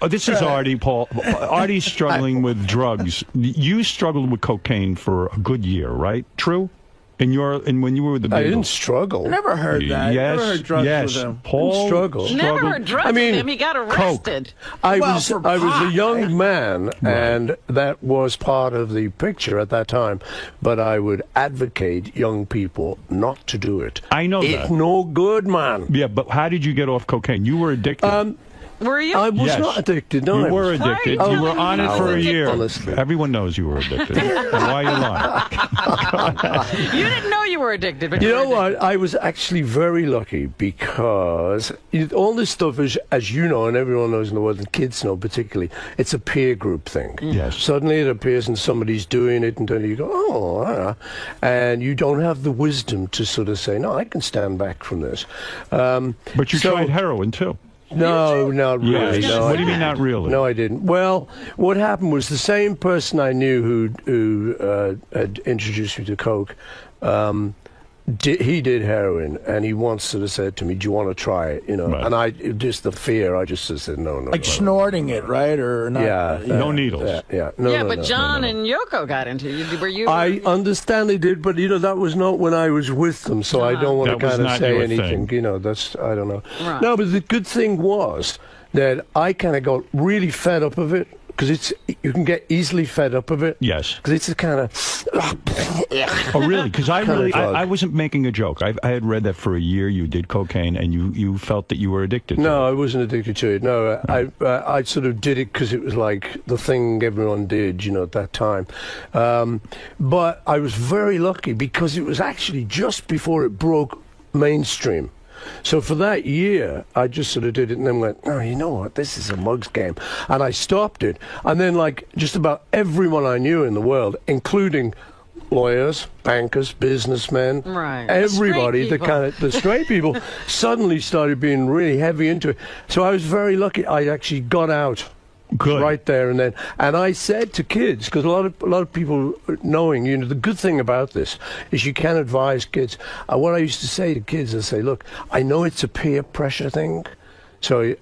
this is Artie, Paul. Artie's struggling with drugs. You struggled with cocaine for a good year, right? True? And when you were with the Beatles. I didn't struggle. I never heard that. Yes, Never heard drugs yes. with him. Paul struggle. Never heard drugs with him. He got arrested. I Well, was for a pot, young man, and that was part of the picture at that time. But I would advocate young people not to do it. I know It's that. no good, man. Yeah, but how did you get off cocaine? You were addicted. Were you? I was Yes. not addicted. No, You I were was. addicted. Why are You you were telling on me it I for was a addicted? year. Honestly. Everyone knows you were addicted. Why are you lying? You didn't know you were addicted, but You you know were addicted. what? I was actually very lucky because all this stuff is, as you know, and everyone knows in the world, and kids know particularly, it's a peer group thing. Yes. Suddenly it appears and somebody's doing it, and then you go, oh, and you don't have the wisdom to sort of say, no, I can stand back from this. But you tried heroin, too. No, not really. Yes. No, What I do you mean, didn't. not really? No, I didn't. Well, what happened was the same person I knew who had introduced me to coke. He did heroin, and he once sort of said to me, "Do you want to try it?" You know, Right. and I just the fear. I just said no. Like snorting it, right? Or not? Yeah, No needles. Yeah, But John and Yoko got into it. Were you? I understand they did, but that was not when I was with them, so I don't want That to was kind of not say your anything. thing. That's I don't know. Right. No, but the good thing was that I kind of got really fed up of it because you can get easily fed up of it. Yes. Because it's a kind of. Oh, really? Because drug. I wasn't making a joke. I had read that for a year you did cocaine and you felt that you were addicted to No, it. I wasn't addicted to it. No, I sort of did it because it was like the thing everyone did, at that time. But I was very lucky because it was actually just before it broke mainstream. So for that year, I just sort of did it and then went, oh, you know what, this is a mug's game. And I stopped it. And then, like, just about everyone I knew in the world, including lawyers, bankers, businessmen, Right. everybody, The straight the straight people, suddenly started being really heavy into it. So I was very lucky. I actually got out. Good. Right there and then, and I said to kids, because a lot of people knowing, the good thing about this is you can advise kids. What I used to say to kids, I say, look, I know it's a peer pressure thing, so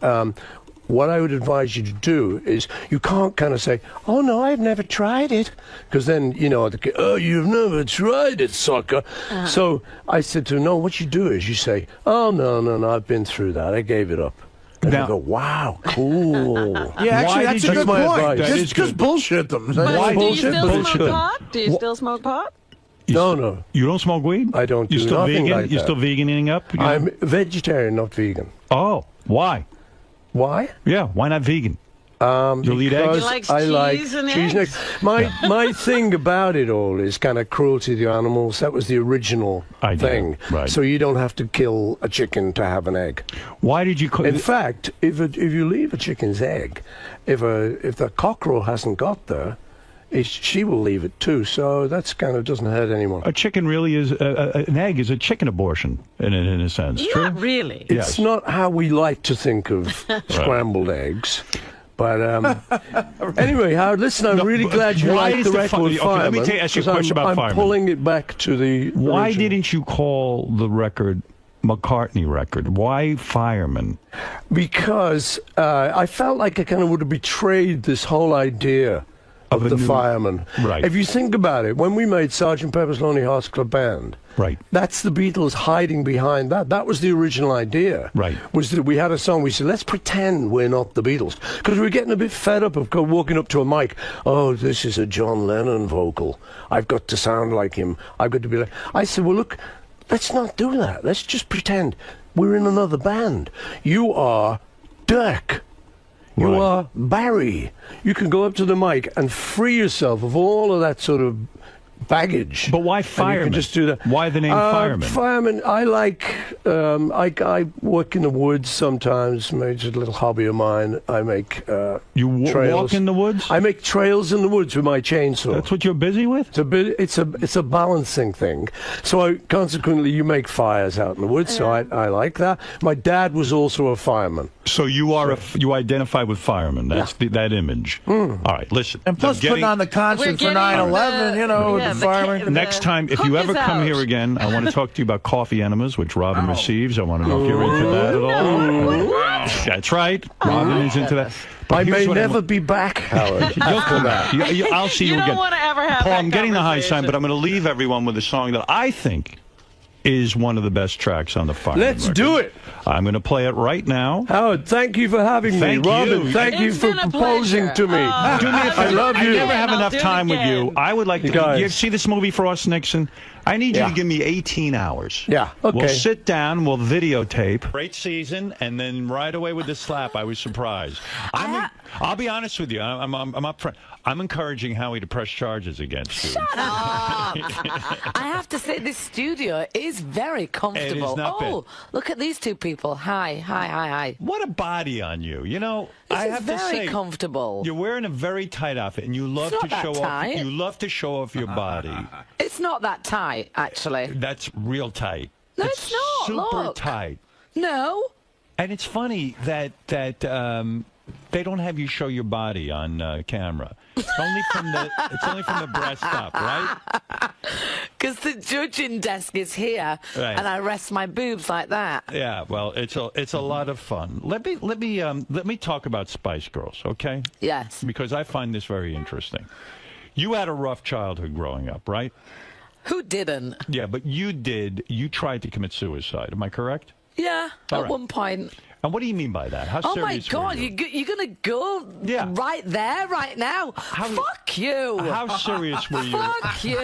what I would advise you to do is you can't kind of say, oh no, I've never tried it, because then the kid, oh, you've never tried it, sucker. So I said to them, no, what you do is you say, oh no, I've been through that, I gave it up. And Now- they go, wow, cool. Yeah, actually, Why that's did a you- good That's my point. advice. That is Just good. bullshit them. But Why do you bullshit? still Bullshit. smoke pot? Do you still smoke pot? No. You don't smoke weed? I don't You do still nothing vegan? like You that. still veganing up? I'm vegetarian, not vegan. Oh, why? Why? Yeah, why not vegan? You'll eat eggs? Because He likes I like cheese and cheese eggs. My thing about it all is kind of cruelty to the animals. That was the original Idea, thing. right. So you don't have to kill a chicken to have an egg. Why did you... In fact, if you leave a chicken's egg, if the cockerel hasn't got there, she will leave it too. So that's kind of doesn't hurt anyone. A chicken really is... an egg is a chicken abortion, in a sense. True? Not really. It's not how we like to think of scrambled eggs. But anyway, Howard, listen, I'm really glad you why like is the the record okay, let me Fireman, ask you a 'cause question about I'm Fireman. pulling it back to the Why original. didn't you call the record McCartney record? Why Fireman? Because I felt like I kind of would have betrayed this whole idea of Of a the new- Fireman. Right. If you think about it, when we made Sgt. Pepper's Lonely Hearts Club Band, Right. that's the Beatles hiding behind that. That was the original idea. Right. Was that we had a song, we said, let's pretend we're not the Beatles. Because we were getting a bit fed up of walking up to a mic. Oh, this is a John Lennon vocal. I've got to sound like him. I've got to be like... I said, well, look, let's not do that. Let's just pretend we're in another band. You are Dirk. You Right. are Barry. You can go up to the mic and free yourself of all of that sort of baggage. But why And Fireman? You can just do that. Why the name Fireman? Fireman, I like... I work in the woods sometimes. It's a little hobby of mine. I make You trails. walk in the woods? I make trails in the woods with my chainsaw. That's what you're busy with? It's a balancing thing. So consequently, you make fires out in the woods. So I like that. My dad was also a fireman. So you are you identify with Fireman. That's that image. All right, listen. And plus, I'm putting on the We're concert for getting 9/11, with the fireman. Next time, if you Hook ever us come out. here again, I want to talk to you about coffee enemas, which Robin receives. I want to know if you're into that at all. That's right. Robin is into that. But I here's may what never be back, Howard. You'll come back. I'll see you, You don't again. want to ever have Paul, that I'm getting the high sign, conversation. but I'm going to leave everyone with a song that I think is one of the best tracks on the Fireman Let's record. do it. I'm going to play it right now. Howard, thank you for having Thank me. Robin, you. thank you It's for been a proposing pleasure. to me. Oh. Do me a favor. I love you. I never have I'll enough do it time with you. again. I would like to. Guys. You see this movie, Frost Nixon? I need you to give me 18 hours. Yeah, okay. We'll sit down, we'll videotape. Great season, and then right away with the slap, I was surprised. I'll be honest with you. I'm up front. I'm encouraging Howie to press charges against you. Shut up! I have to say, this studio is very comfortable. It is not bad. Look at these two people. Hi. What a body on you. You know, I have to say, very comfortable. You're wearing a very tight outfit, and you love to show off. You love to show off your body. It's not that tight, actually. That's real tight. No, it's not. Super Look. tight. No. And it's funny that they don't have you show your body on camera. It's only from the breast up, right? Because the judging desk is here, and I rest my boobs like that. Yeah, well, it's a lot of fun. Let me talk about Spice Girls, okay? Yes. Because I find this very interesting. You had a rough childhood growing up, right? Who didn't? Yeah, but you did. You tried to commit suicide. Am I correct? Yeah, at one point. And what do you mean by that? How serious Oh my God, were you? you're going to go right there, right now? Fuck you. How serious were you? Fuck you.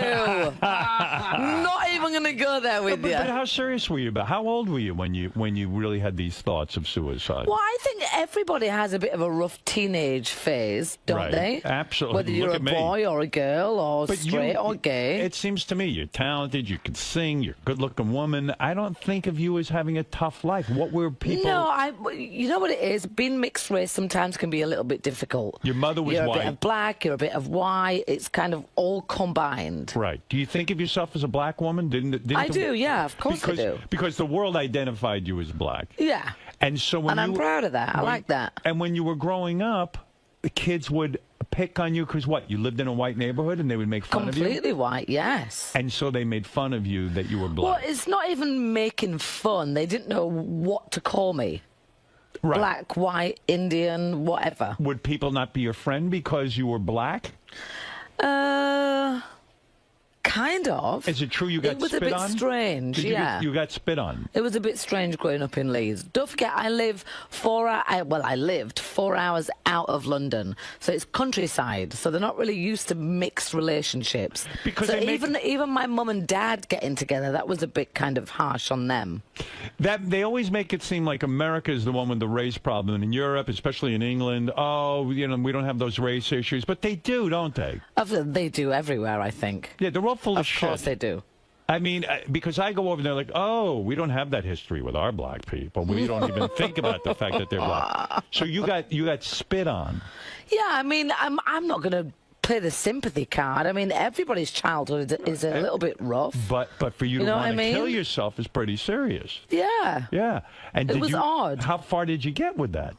Not even going to go there with you. But how serious were you about? How old were you when you really had these thoughts of suicide? Well, I think everybody has a bit of a rough teenage phase, don't they? Absolutely. Whether you're a boy or a girl or straight or gay. It seems to me you're talented, you can sing, you're a good-looking woman. I don't think of you as having a tough life. What were people... No, you know what it is? Being mixed race sometimes can be a little bit difficult. Your mother was white. You're a bit of black, you're a bit of white. It's kind of all combined. Right. Do you think of yourself as a black woman? Didn't I do, yeah, of course I do. Because the world identified you as black. Yeah. And so when I'm proud of that. I like that. And when you were growing up, the kids would pick on you because what? You lived in a white neighborhood and they would make fun of you? Completely white, yes. And so they made fun of you that you were black. Well, it's not even making fun. They didn't know what to call me. Right. Black, white, Indian, whatever. Would people not be your friend because you were black? Kind of. Is it true you got spit on? It was a bit strange, yeah. You got spit on? It was a bit strange growing up in Leeds. Don't forget, I lived 4 hours out of London. So it's countryside. So they're not really used to mixed relationships. Because so even my mum and dad getting together, that was a bit kind of harsh on them. They always make it seem like America is the one with the race problem. And in Europe, especially in England, we don't have those race issues. But they do, don't they? They do everywhere, I think. Yeah, they're all full of shit. Of course they do. I mean, because I go over there like, we don't have that history with our black people. We don't even think about the fact that they're black. So you got spit on. Yeah, I mean, I'm not going to play the sympathy card. I mean, everybody's childhood is a little bit rough. But for you to want to kill yourself is pretty serious. Yeah. Yeah. And it was odd. How far did you get with that?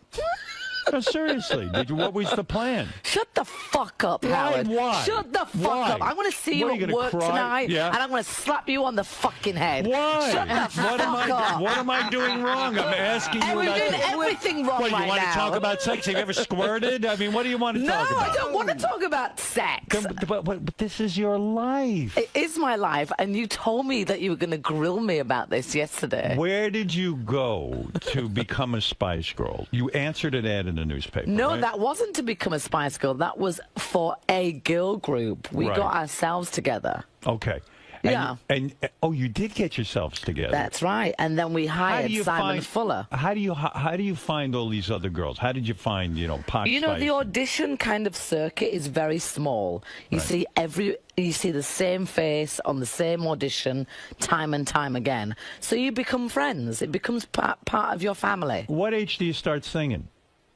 No, seriously. What was the plan? Shut the fuck up, Howard. Why? Shut the fuck up. I'm going to see you at work tonight, and I'm going to slap you on the fucking head. Why? Shut the fuck up. What am I doing wrong? I'm asking you. We're doing everything wrong right now. You want to talk about sex? Have you ever squirted? I mean, what do you want to talk about? No, I don't want to talk about sex. But this is your life. It is my life, and you told me that you were going to grill me about this yesterday. Where did you go to become a Spice Girl? You answered an ad in the newspaper. No, right? that wasn't to become a Spice Girl. That was for a girl group. We got ourselves together. Okay. Yeah. And you did get yourselves together. That's right. And then we hired Simon Fuller. How do you find all these other girls? How did you find, Pot You know, Spice? the audition kind of circuit is very small. You see the same face on the same audition time and time again. So you become friends. It becomes part of your family. What age do you start singing?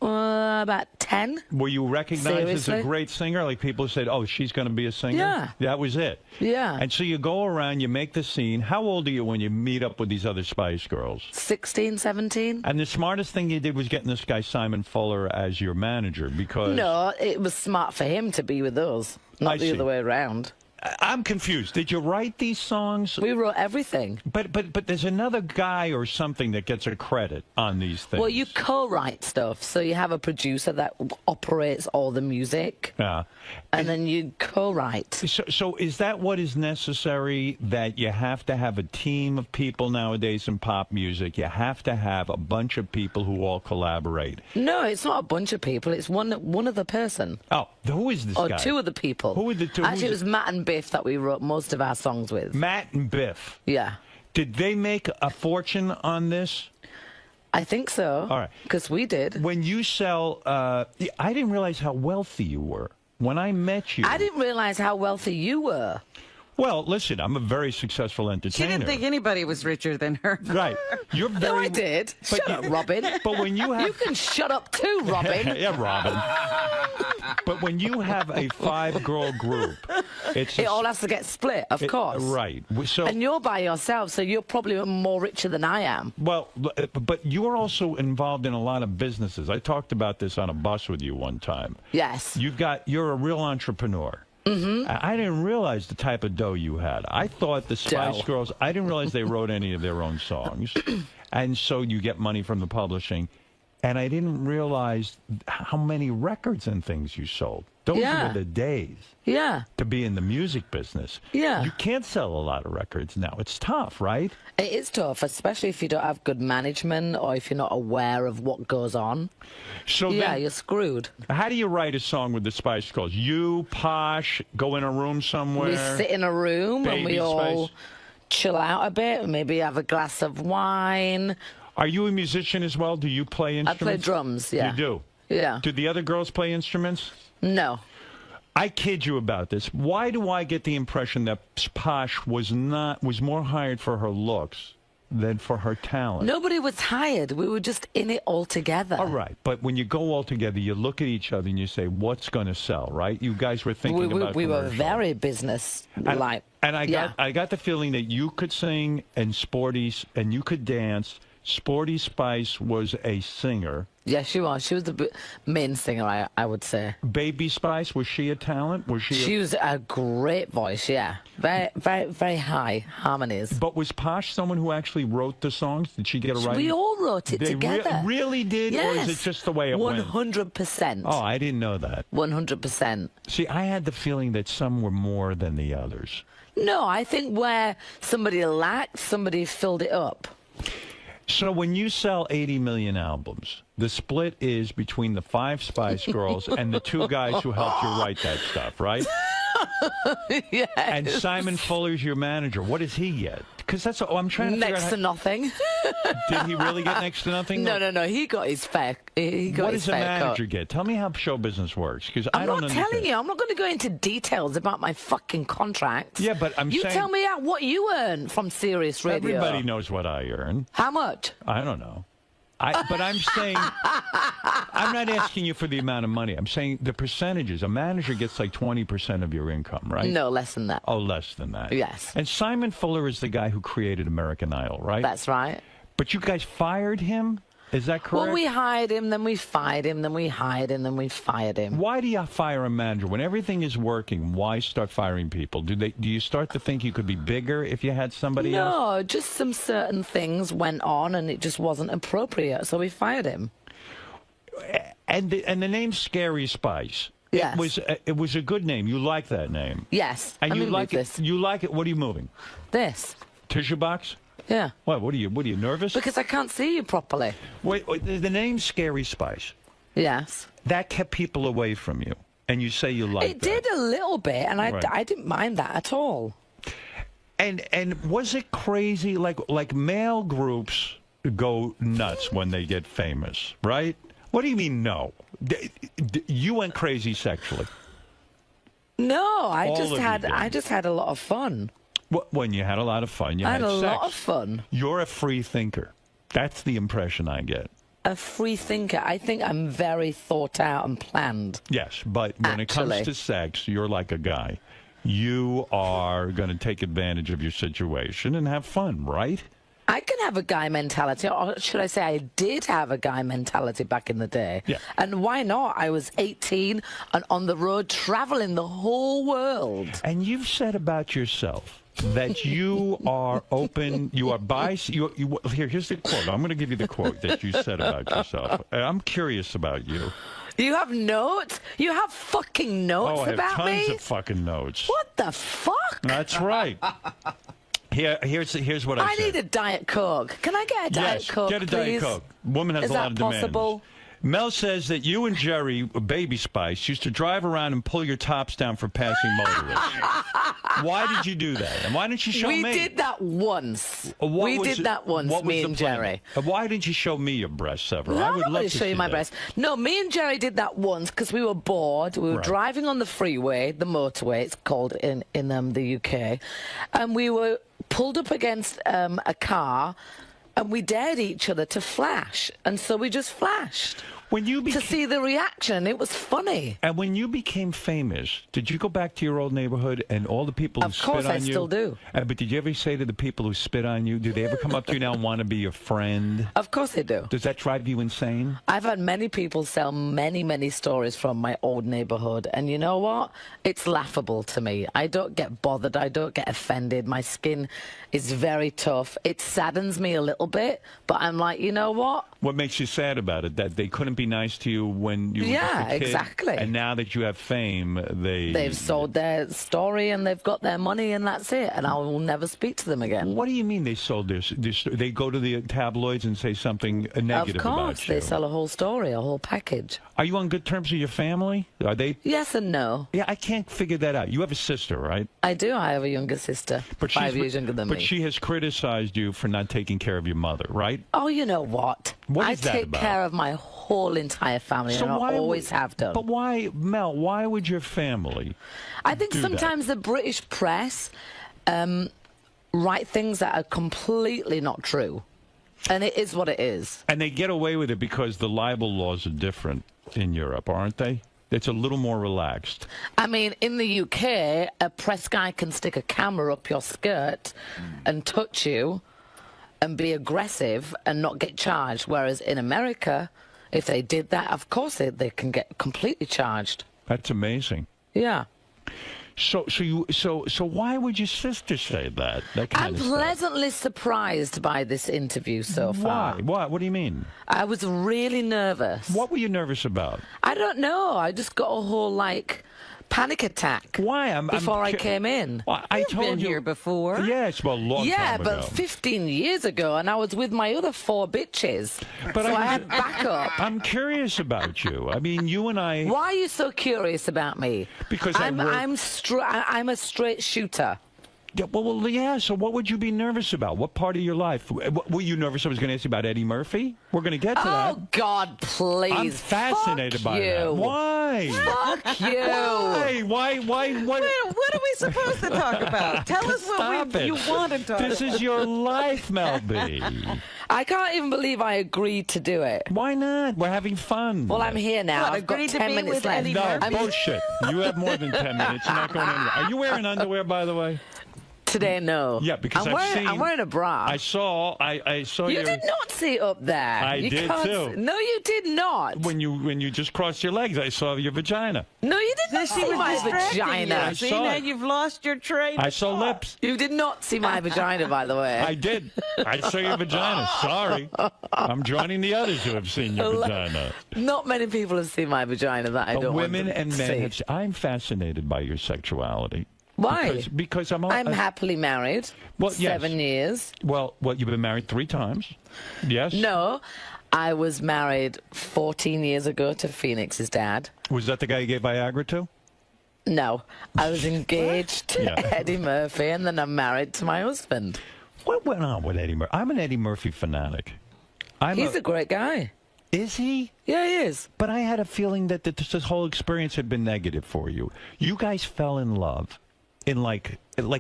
About 10. Were you recognized as a great singer? Like people said, she's going to be a singer? Yeah. That was it? Yeah. And so you go around, you make the scene. How old are you when you meet up with these other Spice Girls? 16, 17. And the smartest thing you did was getting this guy Simon Fuller as your manager because... No, it was smart for him to be with us, not the other way around. I'm confused. Did you write these songs? We wrote everything. But there's another guy or something that gets a credit on these things. Well, you co-write stuff, so you have a producer that operates all the music. Yeah. And then you co-write. So is that what is necessary, that you have to have a team of people nowadays in pop music? You have to have a bunch of people who all collaborate? No, it's not a bunch of people. It's one other person. Oh, who is this guy? Or two other people. Who are the two? Actually, it was Matt and Bill. Biff that we wrote most of our songs with. Matt and Biff. Yeah. Did they make a fortune on this? I think so. All right. Because we did. When you sell, I didn't realize how wealthy you were. When I met you. I didn't realize how wealthy you were. Well, listen, I'm a very successful entertainer. She didn't think anybody was richer than her. Right. You're very. No, I did. Shut up, Robin. But when you have. You can shut up too, Robin. Yeah, Robin. But when you have a 5-girl group, it all has to get split, of course. Right. So. And you're by yourself, so you're probably more richer than I am. Well, but you're also involved in a lot of businesses. I talked about this on a bus with you one time. Yes. You're a real entrepreneur. Mm-hmm. I didn't realize the type of dough you had. I thought the Spice Girls, I didn't realize they wrote any of their own songs. And so you get money from the publishing. And I didn't realize how many records and things you sold. Those were the days. Yeah. To be in the music business. Yeah. You can't sell a lot of records now. It's tough, right? It is tough, especially if you don't have good management or if you're not aware of what goes on. So yeah, you're screwed. How do you write a song with the Spice Girls? You, Posh, go in a room somewhere? We sit in a room and we all chill out a bit, maybe have a glass of wine. Are you a musician as well? Do you play instruments? I play drums, yeah. You do? Yeah. Do the other girls play instruments? No. I kid you about this. Why do I get the impression that Posh was more hired for her looks than for her talent? Nobody was hired. We were just in it all together. All right. But when you go all together, you look at each other and you say, what's going to sell, right? You guys were thinking about We were very business-like. And I got the feeling that you could sing and and you could dance. Sporty Spice was a singer. Yeah, she was. She was the main singer, I would say. Baby Spice, was she a talent? She was a great voice, yeah. Very, very, very high harmonies. But was Posh someone who actually wrote the songs? Did she get a writing? We all wrote it together. Really did? Yes. Or is it just the way it went? 100%. Oh, I didn't know that. 100%. See, I had the feeling that some were more than the others. No, I think where somebody lacked, somebody filled it up. So when you sell 80 million albums, the split is between the 5 Spice Girls and the 2 guys who helped you write that stuff, right? Yes. And Simon Fuller's your manager. What does he get? Because that's all I'm trying to figure out. Next to nothing. Did he really get next to nothing? No. He got his fair. What does a manager get? Tell me how show business works, because I don't understand. I'm not telling you. I'm not going to go into details about my fucking contract. Yeah, but I'm saying. You tell me what you earn from Sirius Radio. Everybody knows what I earn. How much? I don't know. But I'm saying, I'm not asking you for the amount of money. I'm saying the percentages. A manager gets like 20% of your income, right? No, less than that. Oh, less than that. Yes. And Simon Fuller is the guy who created American Idol, right? That's right. But you guys fired him? Is that correct? Well, we hired him, then we fired him, then we hired him, then we fired him. Why do you fire a manager? When everything is working, why start firing people? Do you start to think you could be bigger if you had somebody else? No, just some certain things went on and it just wasn't appropriate, so we fired him. And the name Scary Spice. Yes. It was a good name. You like that name. Yes. And you like it. You like it. What are you moving? This. Tissue box? Yeah. What are you nervous? Because I can't see you properly. Wait, the name Scary Spice. Yes. That kept people away from you. And you say you like it. It did a little bit, and I didn't mind that at all. And was it crazy? Like male groups go nuts when they get famous, right? What do you mean no? You went crazy sexually. No, I just had a lot of fun. When you had a lot of fun, you I had had a sex. lot of fun. You're a free thinker. That's the impression I get. A free thinker. I think I'm very thought out and planned. Yes, but when it comes to sex, you're like a guy. You are going to take advantage of your situation and have fun, right? I can have a guy mentality, or should I say I did have a guy mentality back in the day. Yeah. And why not? I was 18 and on the road traveling the whole world. And you've said about yourself that you are open, you are here's the quote. I'm going to give you the quote that you said about yourself. I'm curious about you. You have notes? You have fucking notes about me? I have tons of fucking notes. What the fuck? That's right. Here's what I said. I need a Diet Coke. Can I get a Diet Coke, get a Diet Coke. Woman has a lot of demands. Is that possible? Mel says that you and Jerry, Baby Spice, used to drive around and pull your tops down for passing motorists. Why did you do that? And why didn't you show me? We did that once. What did that once, me and Jerry. Why didn't you show me your breasts ever? No, I would I'm love not to show you my breasts. No, me and Jerry did that once because we were bored. We were driving on the freeway, the motorway, it's called in the UK, and we were pulled up against a car, and we dared each other to flash, and so we just flashed. To see the reaction, it was funny. And when you became famous, did you go back to your old neighborhood and all the people who spit on you? Of course, I still do. But did you ever say to the people who spit on you, do they ever come up to you now and want to be your friend? Of course they do. Does that drive you insane? I've had many people tell many stories from my old neighborhood, and you know what? It's laughable to me. I don't get bothered. I don't get offended. My skin is very tough. It saddens me a little bit, but I'm like, you know what? What makes you sad about it? That they couldn't be nice to you when you were just a kid? Exactly. And now that you have fame, they've sold their story and they've got their money and that's it. And I will never speak to them again. What do you mean they sold their they go to the tabloids and say something negative about you? Of course, they sell a whole story, a whole package. Are you on good terms with your family? Are they? Yes and no. Yeah, I can't figure that out. You have a sister, right? I do. I have a younger sister, 5 years younger than me. But she has criticized you for not taking care of your mother, right? Oh, you know what? What is that about? I take care of my whole entire family, and I always have done. But why, Mel, why would your family I think sometimes the British press write things that are completely not true. And it is what it is. And they get away with it because the libel laws are different in Europe, aren't they? It's a little more relaxed. I mean, in the UK, a press guy can stick a camera up your skirt and touch you and be aggressive and not get charged. Whereas in America, if they did that, of course they can get completely charged. That's amazing. Yeah. So why would your sister say that? I'm pleasantly surprised by this interview so far. Why? What do you mean? I was really nervous. What were you nervous about? I don't know. I just got a whole, panic attack. Why? Before I came in. Well, I told been you here before. Yes, well, a long time ago. Yeah, but 15 years ago, and I was with my other 4 bitches. But I had backup. I'm curious about you. I mean, you and I. Why are you so curious about me? Because I'm a straight shooter. Yeah, well, yeah. So what would you be nervous about? What part of your life? Were you nervous I was going to ask you about Eddie Murphy? We're going to get to that. Oh, God, please. I'm fascinated by that. Why? Fuck you. Why? What are we supposed to talk about? Tell us what you want to talk about. This is your life, Mel B. I can't even believe I agreed to do it. Why not? We're having fun. Well, I'm here now. I've got 10 minutes left. No, bullshit. You have more than 10 minutes. You're not going anywhere. Are you wearing underwear, by the way? Today, no. Yeah, because I'm wearing a bra. I saw you did not see up there. I did too. No, you did not. When you just crossed your legs, I saw your vagina. No, you did not see my vagina. See, now you've lost your train. I saw lips. You did not see my vagina, by the way. I did. I saw your vagina. Sorry. I'm joining the others who have seen your vagina. Not many people have seen my vagina that I don't want women to and men see. I'm fascinated by your sexuality. Why? Because I'm happily married. Well, 7 years. Well, you've been married 3 times. Yes. No, I was married 14 years ago to Phoenix's dad. Was that the guy you gave Viagra to? No, I was engaged to Eddie Murphy, and then I'm married to my husband. What went on with Eddie Murphy? I'm an Eddie Murphy fanatic. He's a great guy. Is he? Yeah, he is. But I had a feeling that this whole experience had been negative for you. You guys fell in love. In like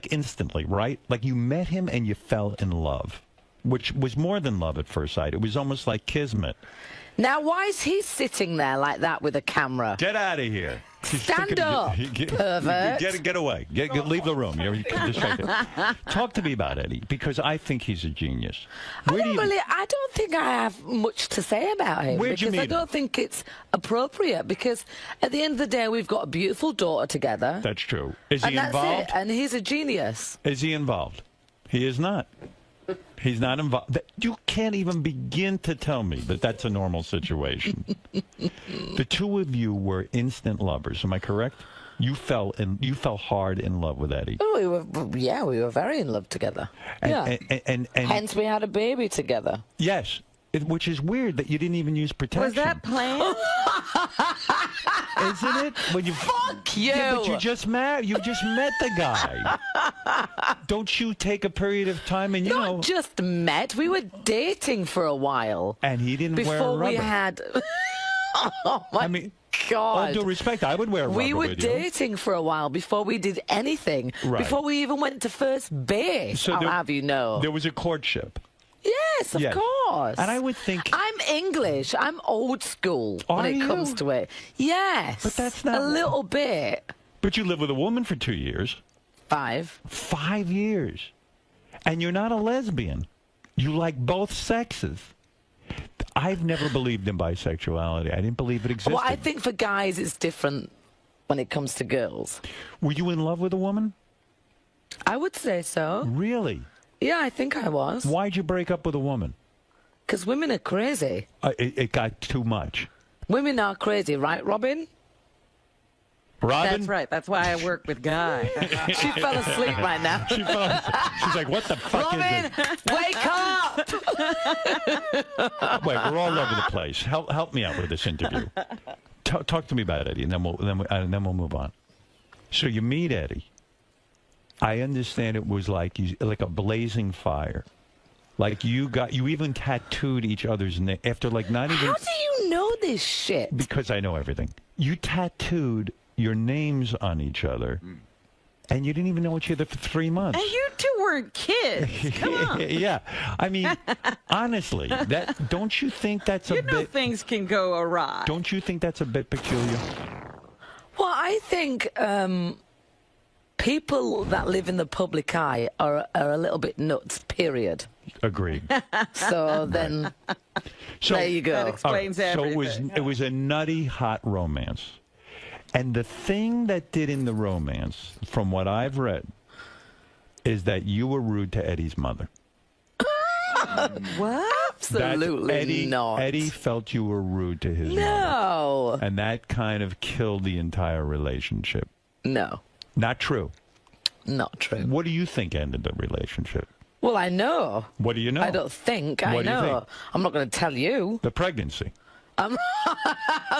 instantly, right? Like you met him and you fell in love, which was more than love at first sight. It was almost like kismet. Now, why is he sitting there like that with a camera? Get out of here. Stand up, pervert. Get away. Leave the room. You're distracted. Talk to me about Eddie, because I think he's a genius. I don't think I have much to say about him. Where'd you meet him? I don't think it's appropriate, because at the end of the day, we've got a beautiful daughter together. That's true. Is he involved? That's it. And he's a genius. Is he involved? He is not. He's not involved. You can't even begin to tell me that that's a normal situation. The two of you were instant lovers. Am I correct? You fell hard in love with Eddie. Oh, we were very in love together. And hence we had a baby together. Yes. Which is weird that you didn't even use protection. Was that planned? Isn't it? When you Fuck Fuck you. Yeah, but you just met the guy. Don't you take a period of time and Not just met. We were dating for a while. And he didn't wear before rubber. we had. Oh my God! All due respect, I would wear rubber. We were with you. dating for a while before we did anything. Right. Before we even went to first base. So I'll have you know. There was a courtship. Yes, of course. And I would think I'm English. I'm old school when it comes to it. Yes. But that's not a little bit. But you lived with a woman for 2 years. 5. 5 years. And you're not a lesbian. You like both sexes. I've never believed in bisexuality. I didn't believe it existed. Well, I think for guys it's different when it comes to girls. Were you in love with a woman? I would say so. Really? Yeah, I think I was. Why'd you break up with a woman? Because women are crazy. It got too much. Women are crazy, right, Robin? Robin? That's right. That's why I work with guys. She fell asleep right now. She's like, what the fuck Robin, is it? wake up! Wait, we're all over the place. Help me out with this interview. Talk to me about Eddie, and then we'll move on. So you meet Eddie. I understand it was like a blazing fire. Like you even tattooed each other's name after like not even. How do you know this shit? Because I know everything. You tattooed your names on each other, and you didn't even know each other for 3 months. And you two weren't kids. Come on. Yeah, I mean, honestly, don't you think that's a bit? Things can go awry. Don't you think that's a bit peculiar? Well, I think people that live in the public eye are a little bit nuts, period. Agreed. So then, there you go. That explains everything. So it was a nutty, hot romance. And the thing that did in the romance, from what I've read, is that you were rude to Eddie's mother. What? Absolutely not. Eddie felt you were rude to his mother. No. And that kind of killed the entire relationship. No. Not true. Not true. What do you think ended the relationship? Well, I know. What do you know? I don't think. I What do you know. think? I'm not going to tell you. The pregnancy. I'm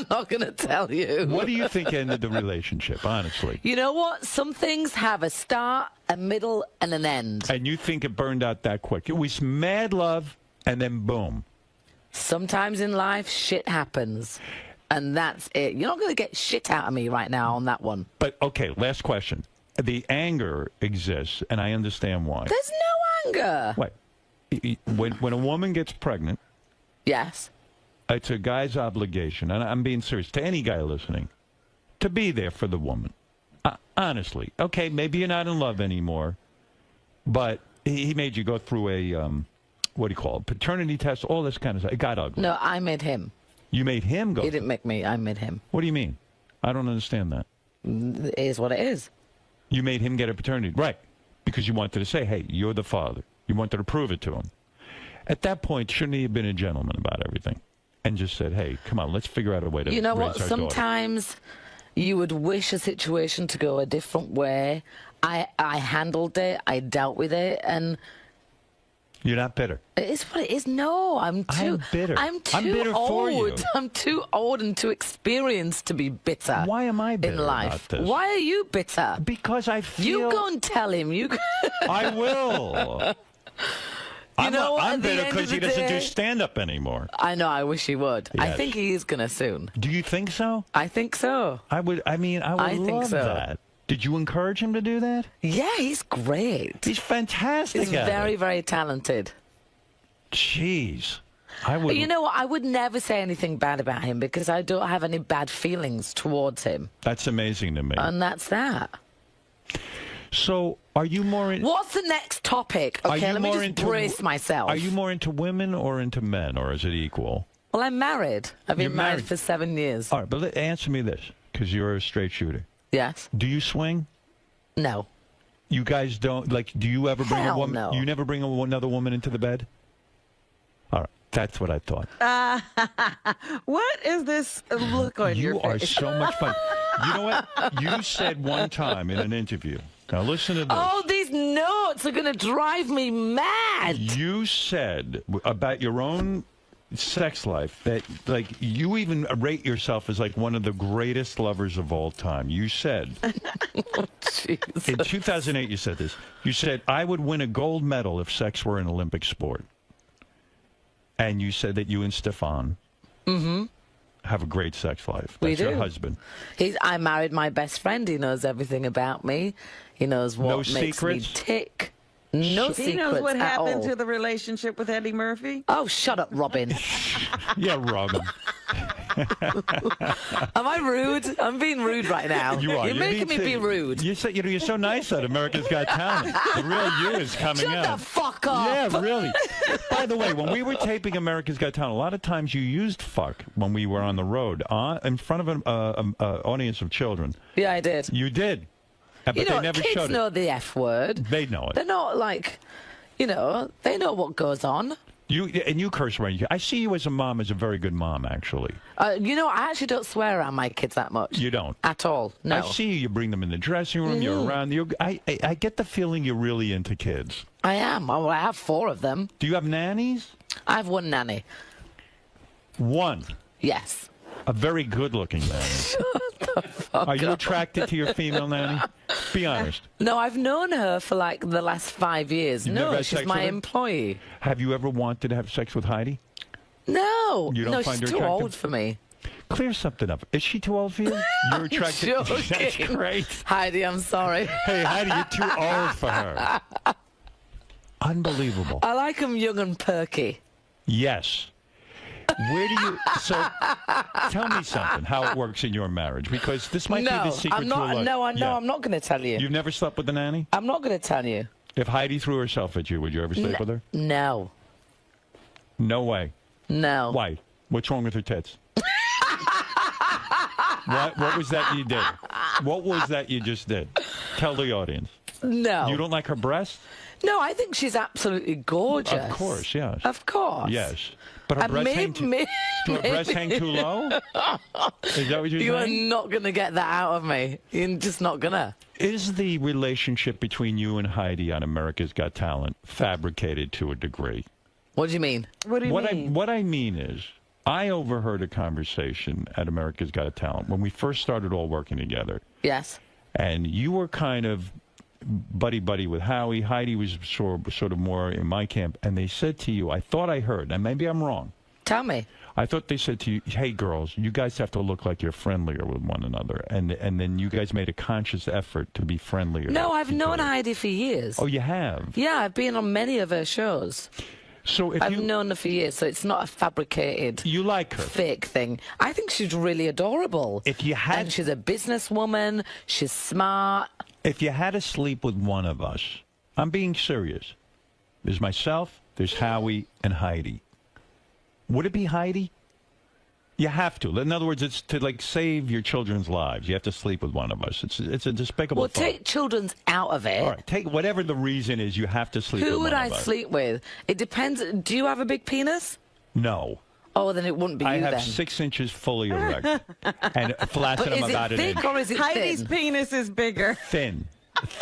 not going to tell you. What do you think ended the relationship, honestly? You know what? Some things have a start, a middle, and an end. And you think it burned out that quick? It was mad love, and then boom. Sometimes in life, shit happens. And that's it. You're not going to get shit out of me right now on that one. But, okay, last question. The anger exists, and I understand why. There's no anger. Wait. When a woman gets pregnant, yes, it's a guy's obligation, and I'm being serious, to any guy listening, to be there for the woman. Honestly. Okay, maybe you're not in love anymore, but he made you go through a, what do you call it, paternity test, all this kind of stuff. It got ugly. No, I made him. You made him go? He didn't make me. I made him. What do you mean? I don't understand that. It is what it is. You made him get a paternity. Right. Because you wanted to say, hey, you're the father. You wanted to prove it to him. At that point, shouldn't he have been a gentleman about everything? And just said, hey, come on, let's figure out a way to raise our daughter. You know what? Sometimes you would wish a situation to go a different way. I handled it. I dealt with it. And you're not bitter. It is what it is. No, I'm bitter. I'm too bitter old. for you. I'm too old and too experienced to be bitter. Why am I bitter in life? about this? Why are you bitter? Because I feel... You go and tell him. I will. You know what? I'm At the bitter end because of he the doesn't do day- stand-up anymore. I know. I wish he would. I Yes. think he is gonna soon. Do you think so? I think so. I would think love so. that. Did you encourage him to do that? Yeah, he's great. He's fantastic. He's very, very talented. Jeez. I would. But you know what? I would never say anything bad about him because I don't have any bad feelings towards him. That's amazing to me. And that's that. So, are you more in... What's the next topic? Okay, let me just brace myself. Are you more into women or into men, or is it equal? Well, I'm married. I've been You're married married. for 7 years. All right, but answer me this, because you're a straight shooter. Yes. Do you swing? No. You guys don't, like, do you ever bring Hell a woman? no. You never bring another woman into the bed? All right, that's what I thought. What is this look on your face? You are so much fun. You know what? You said one time in an interview. Now listen to this. Oh, these notes are going to drive me mad. You said about your own sex life that, like, you even rate yourself as like one of the greatest lovers of all time. You said in 2008, you said this. You said, I would win a gold medal if sex were an Olympic sport. And you said that you and Stefan have a great sex life. That's your husband. I married my best friend. He knows everything about me. He knows what makes me tick. No secrets. He knows what happened to the relationship with Eddie Murphy. Oh, shut up, Robin. Yeah, Robin. Am I rude? I'm being rude right now. You are. You're making me be rude. You're so nice at America's Got Talent. The real you is coming out. Shut the fuck up. Yeah, really. By the way, when we were taping America's Got Talent, a lot of times you used fuck when we were on the road in front of an audience of children. Yeah, I did. You did. But You know, they never kids showed know it. the F word. They know it. They're not like, they know what goes on. You curse around. I see you as a mom, as a very good mom, actually. I actually don't swear around my kids that much. You don't? At all, no. I see you. You bring them in the dressing room. You're around. I get the feeling you're really into kids. I am. Well, I have 4 of them. Do you have nannies? I have 1 nanny. 1? Yes. A very good-looking nanny. Are you attracted to your female nanny? Be honest. No, I've known her for like the last 5 years. You've never No, had she's sex my with her? employee. Have you ever wanted to have sex with Heidi? No. You don't no, find she's her too attractive? old for me. Clear something up. Is she too old for you? You're attracted. That's great. Heidi, I'm sorry. Hey, Heidi, you're too old for her. Unbelievable. I like them young and perky. Yes. Where do you... So, tell me something, how it works in your marriage, because this might be the secret I'm not, to a life. No, I'm not going to tell you. You've never slept with a nanny? I'm not going to tell you. If Heidi threw herself at you, would you ever sleep with her? No. No way. No. Why? What's wrong with her tits? What was that you did? What was that you just did? Tell the audience. No. You don't like her breasts? No, I think she's absolutely gorgeous. Of course, yes. Of course. Yes. But her breasts hang too... Do her breasts hang too low? Is that what you're You are saying? not going to get that out of me. You're just not going to. Is the relationship between you and Heidi on America's Got Talent fabricated to a degree? What do you mean? What do you mean? What I mean is, I overheard a conversation at America's Got Talent when we first started all working together. Yes. And you were kind of buddy-buddy with Howie. Heidi was sort of more in my camp. And they said to you, I thought I heard, and maybe I'm wrong. Tell me. I thought they said to you, hey, girls, you guys have to look like you're friendlier with one another. And then you guys made a conscious effort to be friendlier. No, I've known Heidi for years. Oh, you have? Yeah, I've been on many of her shows. So if I've known her for years, so it's not a fabricated, you like her, fake thing. I think she's really adorable. If you had, and she's a businesswoman. She's smart. If you had to sleep with one of us, I'm being serious. There's myself, there's Howie, and Heidi. Would it be Heidi? You have to. In other words, it's to like save your children's lives. You have to sleep with one of us. It's a despicable. Well, thought. take children's out of it. All right, take whatever the reason is. You have to sleep with Who would one I of us. sleep with? It depends. Do you have a big penis? No. Oh, then it wouldn't be I you have then. 6 inches fully erect and flaccid. I'm about Is an it inch. thick or is it Heidi's thin? penis is bigger. Thin.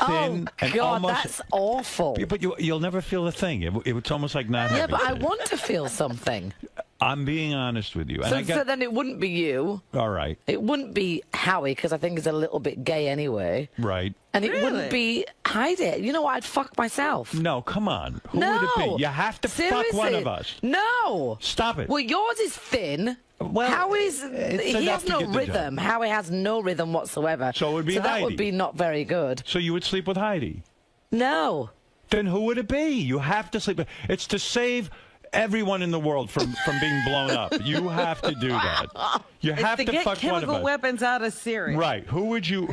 Oh, Thin and God, almost, that's awful. But you'll never feel a thing. It's almost like not Yeah, having but I sex. want to feel something. I'm being honest with you. And So then it wouldn't be you. All right. It wouldn't be Howie, because I think he's a little bit gay anyway. Right. And it wouldn't be Heidi. You know what? I'd fuck myself. No, come on. Who no. would it be? You have to fuck one of us. No. Stop it. Well, yours is thin. Well, Howie's, it's he enough has to no get the rhythm. job. Howie has no rhythm whatsoever. So it would be So that Heidi. would be not very good. So you would sleep with Heidi? No. Then who would it be? You have to sleep with... It's to save everyone in the world from being blown up. You have to do that. You have to to get fuck one of chemical us. weapons out of Syria. Right. Who would you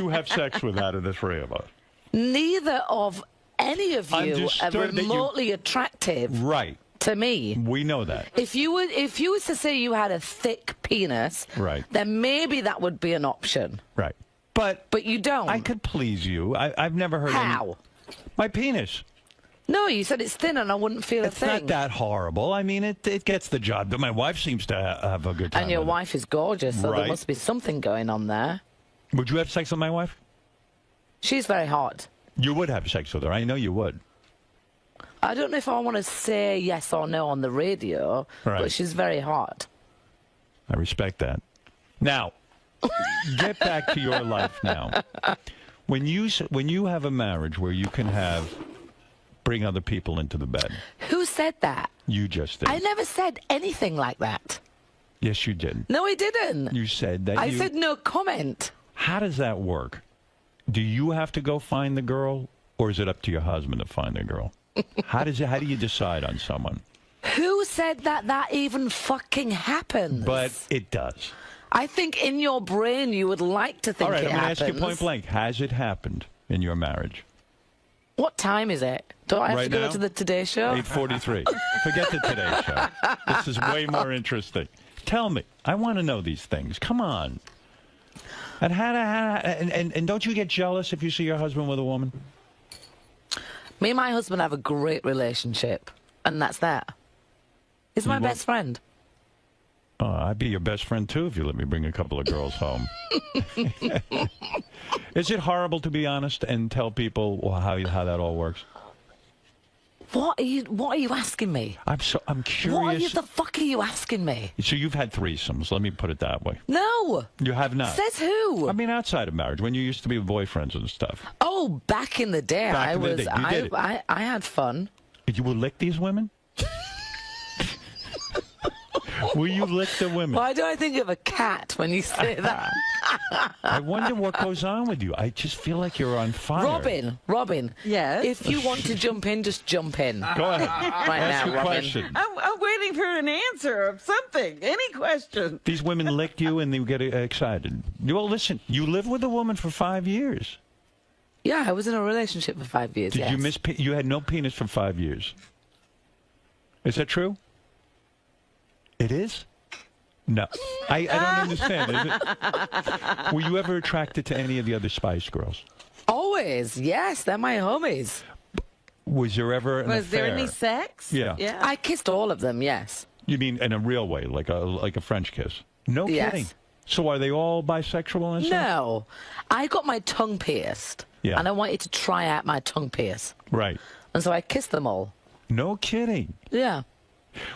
have sex with out of the three of us? Neither of any of you are Understood that you- remotely attractive. Right. To me. We know that. If you was to say you had a thick penis, Right. then maybe that would be an option. Right. But you don't. I could please you. I've never heard How? My penis. No, you said it's thin and I wouldn't feel It's a thing. not that horrible. I mean, it gets the job done. My wife seems to have a good time. And your with it. wife is gorgeous, so there Right. must be something going on there. Would you have sex with my wife? She's very hot. You would have sex with her. I know you would. I don't know if I want to say yes or no on the radio, Right. but she's very hot. I respect that. Now, get back to your life now. When you have a marriage where you can bring other people into the bed. Who said that? You just did. I never said anything like that. Yes, you did. No, I didn't. You said that. I said no comment. How does that work? Do you have to go find the girl, or is it up to your husband to find the girl? How do you decide on someone? Who said that even fucking happens? But it does. I think in your brain you would like to think All right, it I'm going to happens. ask you point blank. Has it happened in your marriage? What time is it? Do I have to go now? to the Today Show? 8:43. Forget the Today Show. This is way more interesting. Tell me. I want to know these things. Come on. And and don't you get jealous if you see your husband with a woman? Me and my husband have a great relationship, and that's that. He's my best friend. Oh, I'd be your best friend, too, if you let me bring a couple of girls home. Is it horrible to be honest and tell people how that all works? What are you asking me? I'm curious. The fuck are you asking me? So you've had threesomes, let me put it that way. No. You have not. Says who? I mean, outside of marriage, when you used to be with boyfriends and stuff. Oh, back in the day, Back in the day. You did it. I had fun. You will lick these women? Will you lick the women? Why do I think of a cat when you say that? I wonder what goes on with you. I just feel like you're on fire. Robin. Yes? If you want to jump in, just jump in. Go ahead. Right Ask now, your Robin. question. I'm waiting for an answer of something. Any question. These women lick you and they get excited. Well, listen, you lived with a woman for 5 years. Yeah, I was in a relationship for 5 years. Did yes. you miss? You had no penis for 5 years. Is that true? It is? No. I don't understand. Is it? Were you ever attracted to any of the other Spice Girls? Always. Yes, they're my homies. Was there ever an Was affair? there any sex? Yeah. I kissed all of them, yes. You mean in a real way, like a French kiss? No Yes. kidding. So are they all bisexual and stuff? No. I got my tongue pierced. Yeah. And I wanted to try out my tongue pierce. Right. And so I kissed them all. No kidding. Yeah.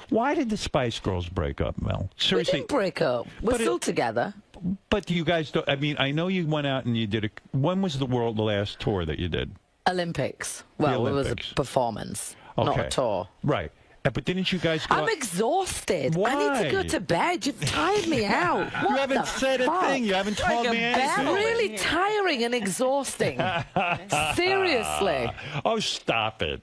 Why did the Spice Girls break up, Mel? Seriously. We didn't break up. We're still together. But you guys don't. I mean, I know you went out and you did when was the last tour that you did? Olympics. Well, it was a performance, not a tour. Right. But didn't you guys go I'm exhausted. I need to go to bed. You've tired me out. What You haven't said a thing. You haven't told me anything. It's really tiring and exhausting. Seriously. Oh, stop it.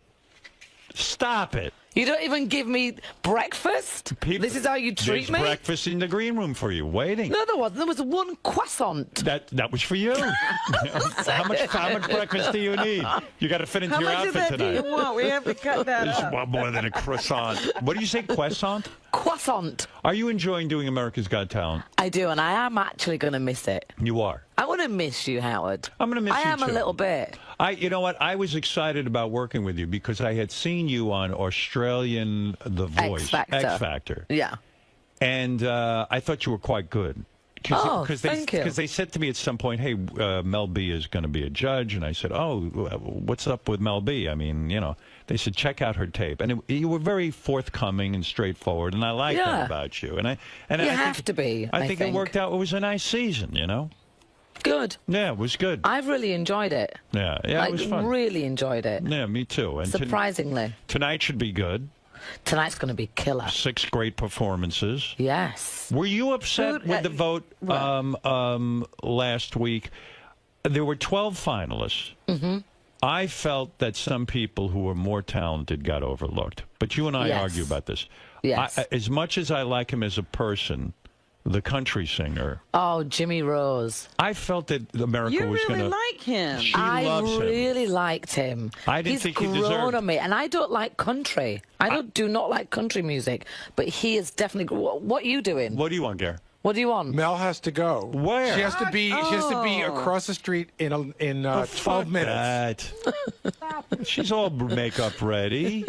Stop it. You don't even give me breakfast? This is how you treat me? There's breakfast in the green room for you, waiting. No, there wasn't. There was one croissant. That was for you. how much breakfast do you need? You got to fit into your outfit tonight. How much of that do you want? We have to cut that It's up. more than a croissant. What do you say, croissant? Croissant. Are you enjoying doing America's Got Talent? I do, and I am actually going to miss it. You are. I want to miss you, Howard. I'm going to miss you, I am too. a little bit. You know what? I was excited about working with you because I had seen you on Australian The Voice. X Factor. Yeah. And I thought you were quite good. Thank you. Because they said to me at some point, hey, Mel B is going to be a judge. And I said, oh, what's up with Mel B? I mean, you know, they said, check out her tape. And you were very forthcoming and straightforward. And I like that about you. And I have to be, I think it worked out. It was a nice season, you know? Good. Yeah, it was good. I've really enjoyed it. Yeah, it was fun. Really enjoyed it. Yeah, me too. And surprisingly. Tonight should be good. Tonight's going to be killer. 6 great performances. Yes. Were you upset with the vote last week? There were 12 finalists. Mm-hmm. I felt that some people who were more talented got overlooked. But you and I argue about this. Yes. As much as I like him as a person, the country singer. Oh, Jimmy Rose. I felt that America was going to... You really like him. I really liked him. I didn't think he deserved... He's grown on me, and I don't like country. I do not like country music, but he is definitely... What are you doing? What do you want, Gare? What do you want? Mel has to go. Where? She has to be. She has to be across the street in 12 minutes. She's all makeup ready.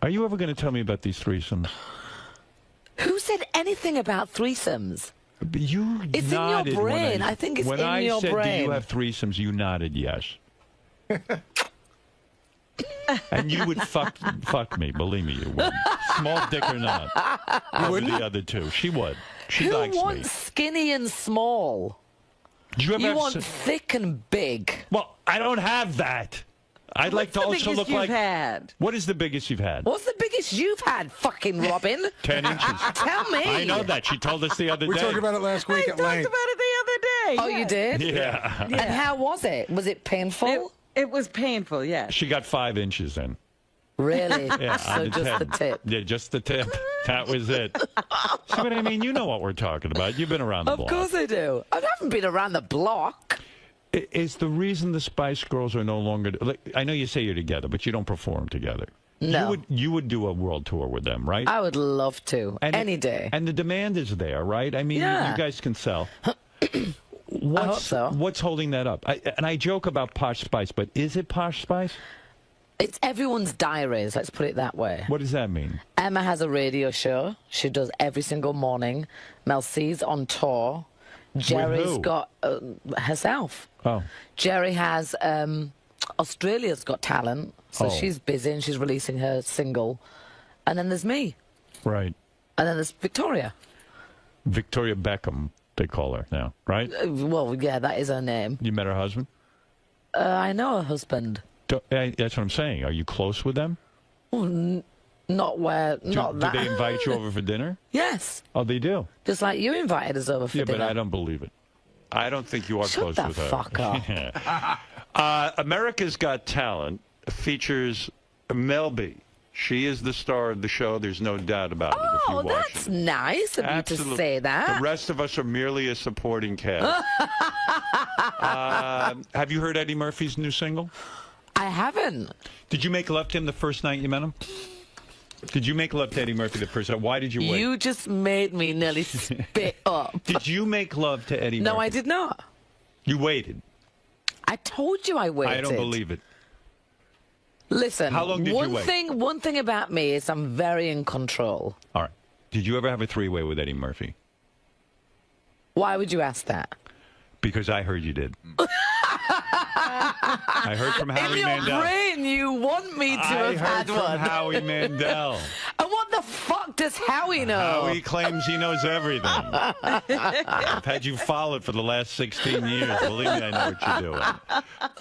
Are you ever going to tell me about these threesomes? Who said anything about threesomes? You it's nodded in your brain. I think it's in your brain. When I said, do you have threesomes, you nodded yes. And you would fuck me, believe me, you would. Small dick or not. Over the other two. She would. She Who likes wants me. skinny and small? Do you ever You have want thick and big. Well, I don't have that. I'd like to also look like. Had? What is the biggest you've had? What's the biggest you've had, fucking Robin? 10 inches. Tell me. I know that. She told us the other day. We talked about it last week I at talked length. about it the other day. Oh, you did? Yeah. And how was it? Was it painful? It was painful, yes. She got 5 inches in. Really? Yeah, So on just the 10. tip. Yeah, just the tip. That was it. See what I mean? You know what we're talking about. You've been around the block. Of course I do. I haven't been around the block. Is the reason the Spice Girls are no longer... Like, I know you say you're together, but you don't perform together. No. You would do a world tour with them, right? I would love to. Any day. And the demand is there, right? I mean, Yeah. you guys can sell. I hope so. What's holding that up? And I joke about Posh Spice, but is it Posh Spice? It's everyone's diaries, let's put it that way. What does that mean? Emma has a radio show. She does every single morning. 𝗦𝘵's on tour. Jerry's who? got herself. Oh. Jerry has Australia's Got Talent, so Oh. she's busy and she's releasing her single. And then there's me. Right. And then there's Victoria. Victoria Beckham, they call her now, right? Well, yeah, that is her name. You met her husband? I know her husband. That's what I'm saying. Are you close with them? Not where, Do not that. they invite you over for dinner? Yes. Oh, they do? Just like you invited us over for Yeah, dinner. but I don't believe it. I don't think you are Shut close the with her. fuck up. America's Got Talent features 𝗦𝗵cie. She is the star of the show. There's no doubt about it. If you Oh, watch that's it. nice of you to Absolutely. say that. The rest of us are merely a supporting cast. Have you heard Eddie Murphy's new single? I haven't. Did you make love to him the first night you met him? Did you make love to Eddie Murphy the first night? Why did you wait? You just made me nearly spit up. Did you make love to Eddie Murphy? No, I did not. You waited. I told you I waited. I don't believe it. Listen, How long did you wait? One thing about me is I'm very in control. All right. Did you ever have a three-way with Eddie Murphy? Why would you ask that? Because I heard you did. I heard from Howie In your Mandel. brain, you want me to have I heard had from one. Howie Mandel. And what the fuck does Howie know? Howie claims he knows everything. I've had you followed for the last 16 years. Believe me, I know what you're doing.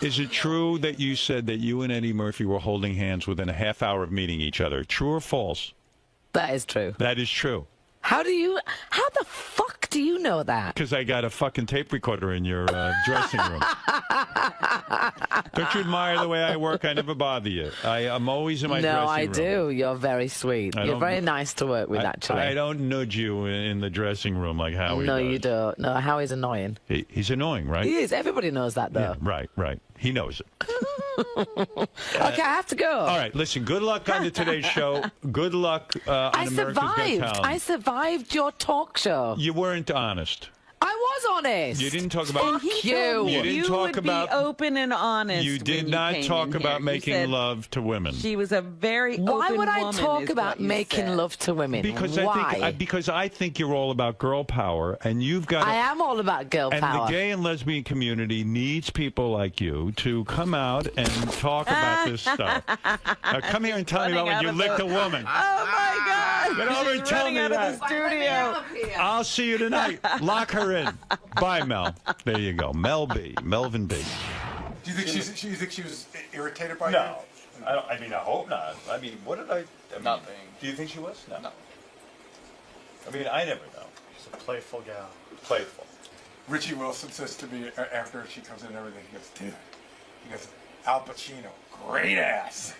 Is it true that you said that you and Eddie Murphy were holding hands within a half hour of meeting each other? True or false? That is true. That is true. How the fuck do you know that? Because I got a fucking tape recorder in your dressing room. Don't you admire the way I work? I never bother you. I'm always in my dressing room. No, I do. You're very sweet. You're don't- very nice to work with, actually. I don't nudge you in the dressing room like Howie No, does. you don't. No, Howie's annoying. He's annoying, right? He is. Everybody knows that, though. Yeah, right. He knows it. Okay, I have to go. All right, listen, good luck on the Today Show. Good luck on I America's Got survived. Talent. I survived your talk show. You weren't honest. I was honest. You didn't talk about... Fuck He you. told me You didn't talk would about- be open and honest. You did when not came talk in about here. You making said love to women. She was a very Why open would I woman, talk is about what you making said. love to women? Because Why? because I think you're all about girl power, and you've got... I am all about girl and power. the gay and lesbian community needs people like you to come out and talk about this stuff. Now, come here and tell me about when you licked a woman. Oh my God! Get over and She's tell running me out that. of the studio. I'll see you tonight. Lock her in. Bye, Mel. There you go. 𝗦𝗵, Melvin B. Do you think she was irritated by No. I mean, I hope not. I mean, what did I... Nothing. Do you think she was? No. No. I mean, I never know. She's a playful gal. Playful. Richie Wilson says to me after she comes in and everything, he goes, dude, he goes, Al Pacino, great ass.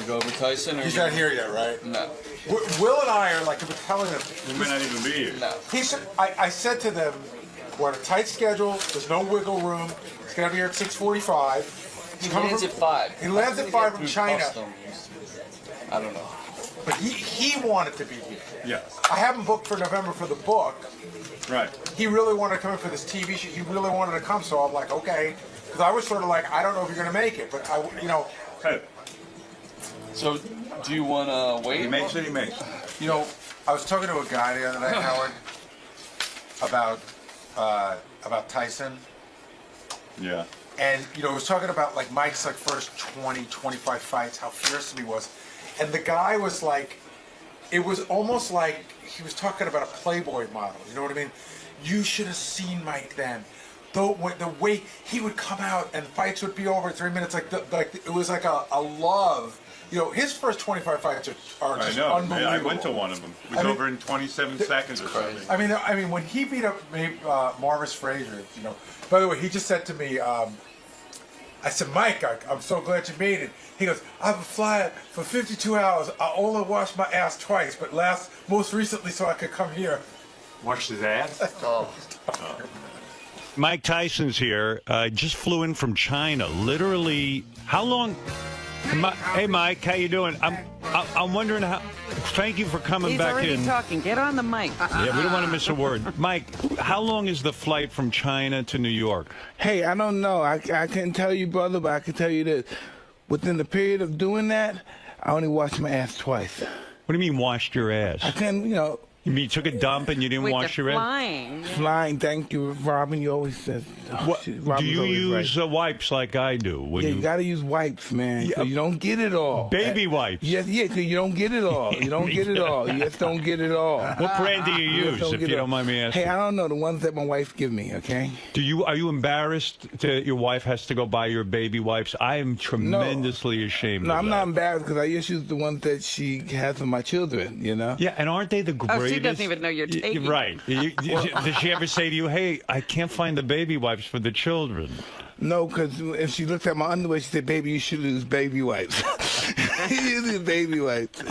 go over Tyson? Or He's not here yet, right? No. Will and I are like, I've been telling him. We may not even be here. No. I said to them, we're on a tight schedule. There's no wiggle room. He's gonna be here at 6:45. He lands at 5. He lands at 5 from China. I don't know. But he wanted to be here. Yes. I have him booked for November for the book. Right. He really wanted to come in for this TV show. He really wanted to come, so I'm like, okay. Because I was sort of like, I don't know if you're going to make it, but Hey. So, do you want to wait? He makes it, he makes it. You know, I was talking to a guy the other night, Howard, about Tyson. Yeah. And, he was talking about, like, Mike's, like, first 20, 25 fights, how fearsome he was. And the guy was like, it was almost like he was talking about a Playboy model. You know what I mean? You should have seen Mike then. The way he would come out and fights would be over in 3 minutes. Like it was like a love. His first 25 fights are just unbelievable. I went to one of them. It was over in 27 seconds or something. I mean, when he beat up Marvis Frazier, By the way, he just said to me, I said, Mike, I'm so glad you made it. He goes, I've been flying for 52 hours. I only washed my ass twice, but most recently so I could come here. Washed his ass? Oh. Mike Tyson's here. Just flew in from China. Literally, how long? Hey, Mike, how you doing? I'm wondering how. Thank you for coming back in. He's already talking. Get on the mic. Yeah, we don't want to miss a word. Mike, how long is the flight from China to New York? Hey, I don't know. I couldn't tell you, brother, but I can tell you this. Within the period of doing that, I only washed my ass twice. What do you mean, washed your ass? I couldn't, You mean you took a dump and you didn't wash your ass? Flying, thank you, Robin. You always said. Do you use wipes like I do? You got to use wipes, man. So you don't get it all. Baby wipes. Yes, because you don't get it all. You don't get it all. You just don't get it all. What brand do you use, if you don't mind me asking? Hey, I don't know. The ones that my wife give me, okay? Are you embarrassed that your wife has to go buy your baby wipes? I am tremendously ashamed of that. No, I'm not embarrassed because I just use the ones that she has for my children, Yeah, and aren't they the greatest? Oh, she doesn't even know you're taking. Right. Did she ever say to you, hey, I can't find the baby wipes for the children? No, because if she looked at my underwear, she said, baby, you should use baby wipes. Use baby wipes.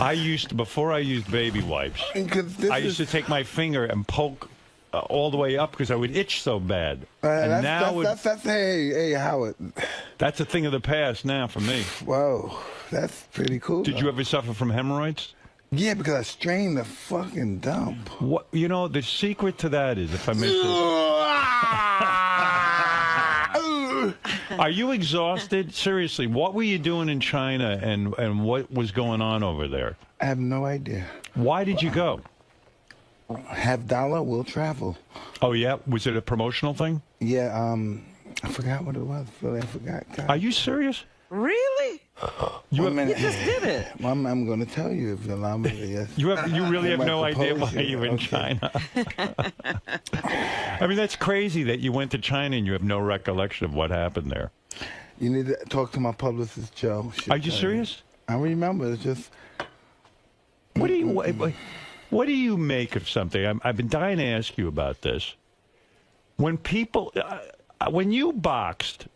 Before I used baby wipes, I used to take my finger and poke all the way up because I would itch so bad. Hey, Howard. That's a thing of the past now for me. Whoa, that's pretty cool. Did you ever suffer from hemorrhoids? Yeah, because I strained the fucking dump. What the secret to that is, if I may say. Are you exhausted? Seriously, what were you doing in China and what was going on over there? I have no idea. Why did you go? $50 will travel. Oh, yeah? Was it a promotional thing? Yeah, I forgot what it was. I forgot. God. Are you serious? Really? You just did it. Well, I'm going to tell you if you allow me to. Yes. You really have no idea why you were in China. I mean, that's crazy that you went to China and you have no recollection of what happened there. You need to talk to my publicist, Joe. Are you serious? I remember. It's just. What do you make of something? I've been dying to ask you about this. When you boxed,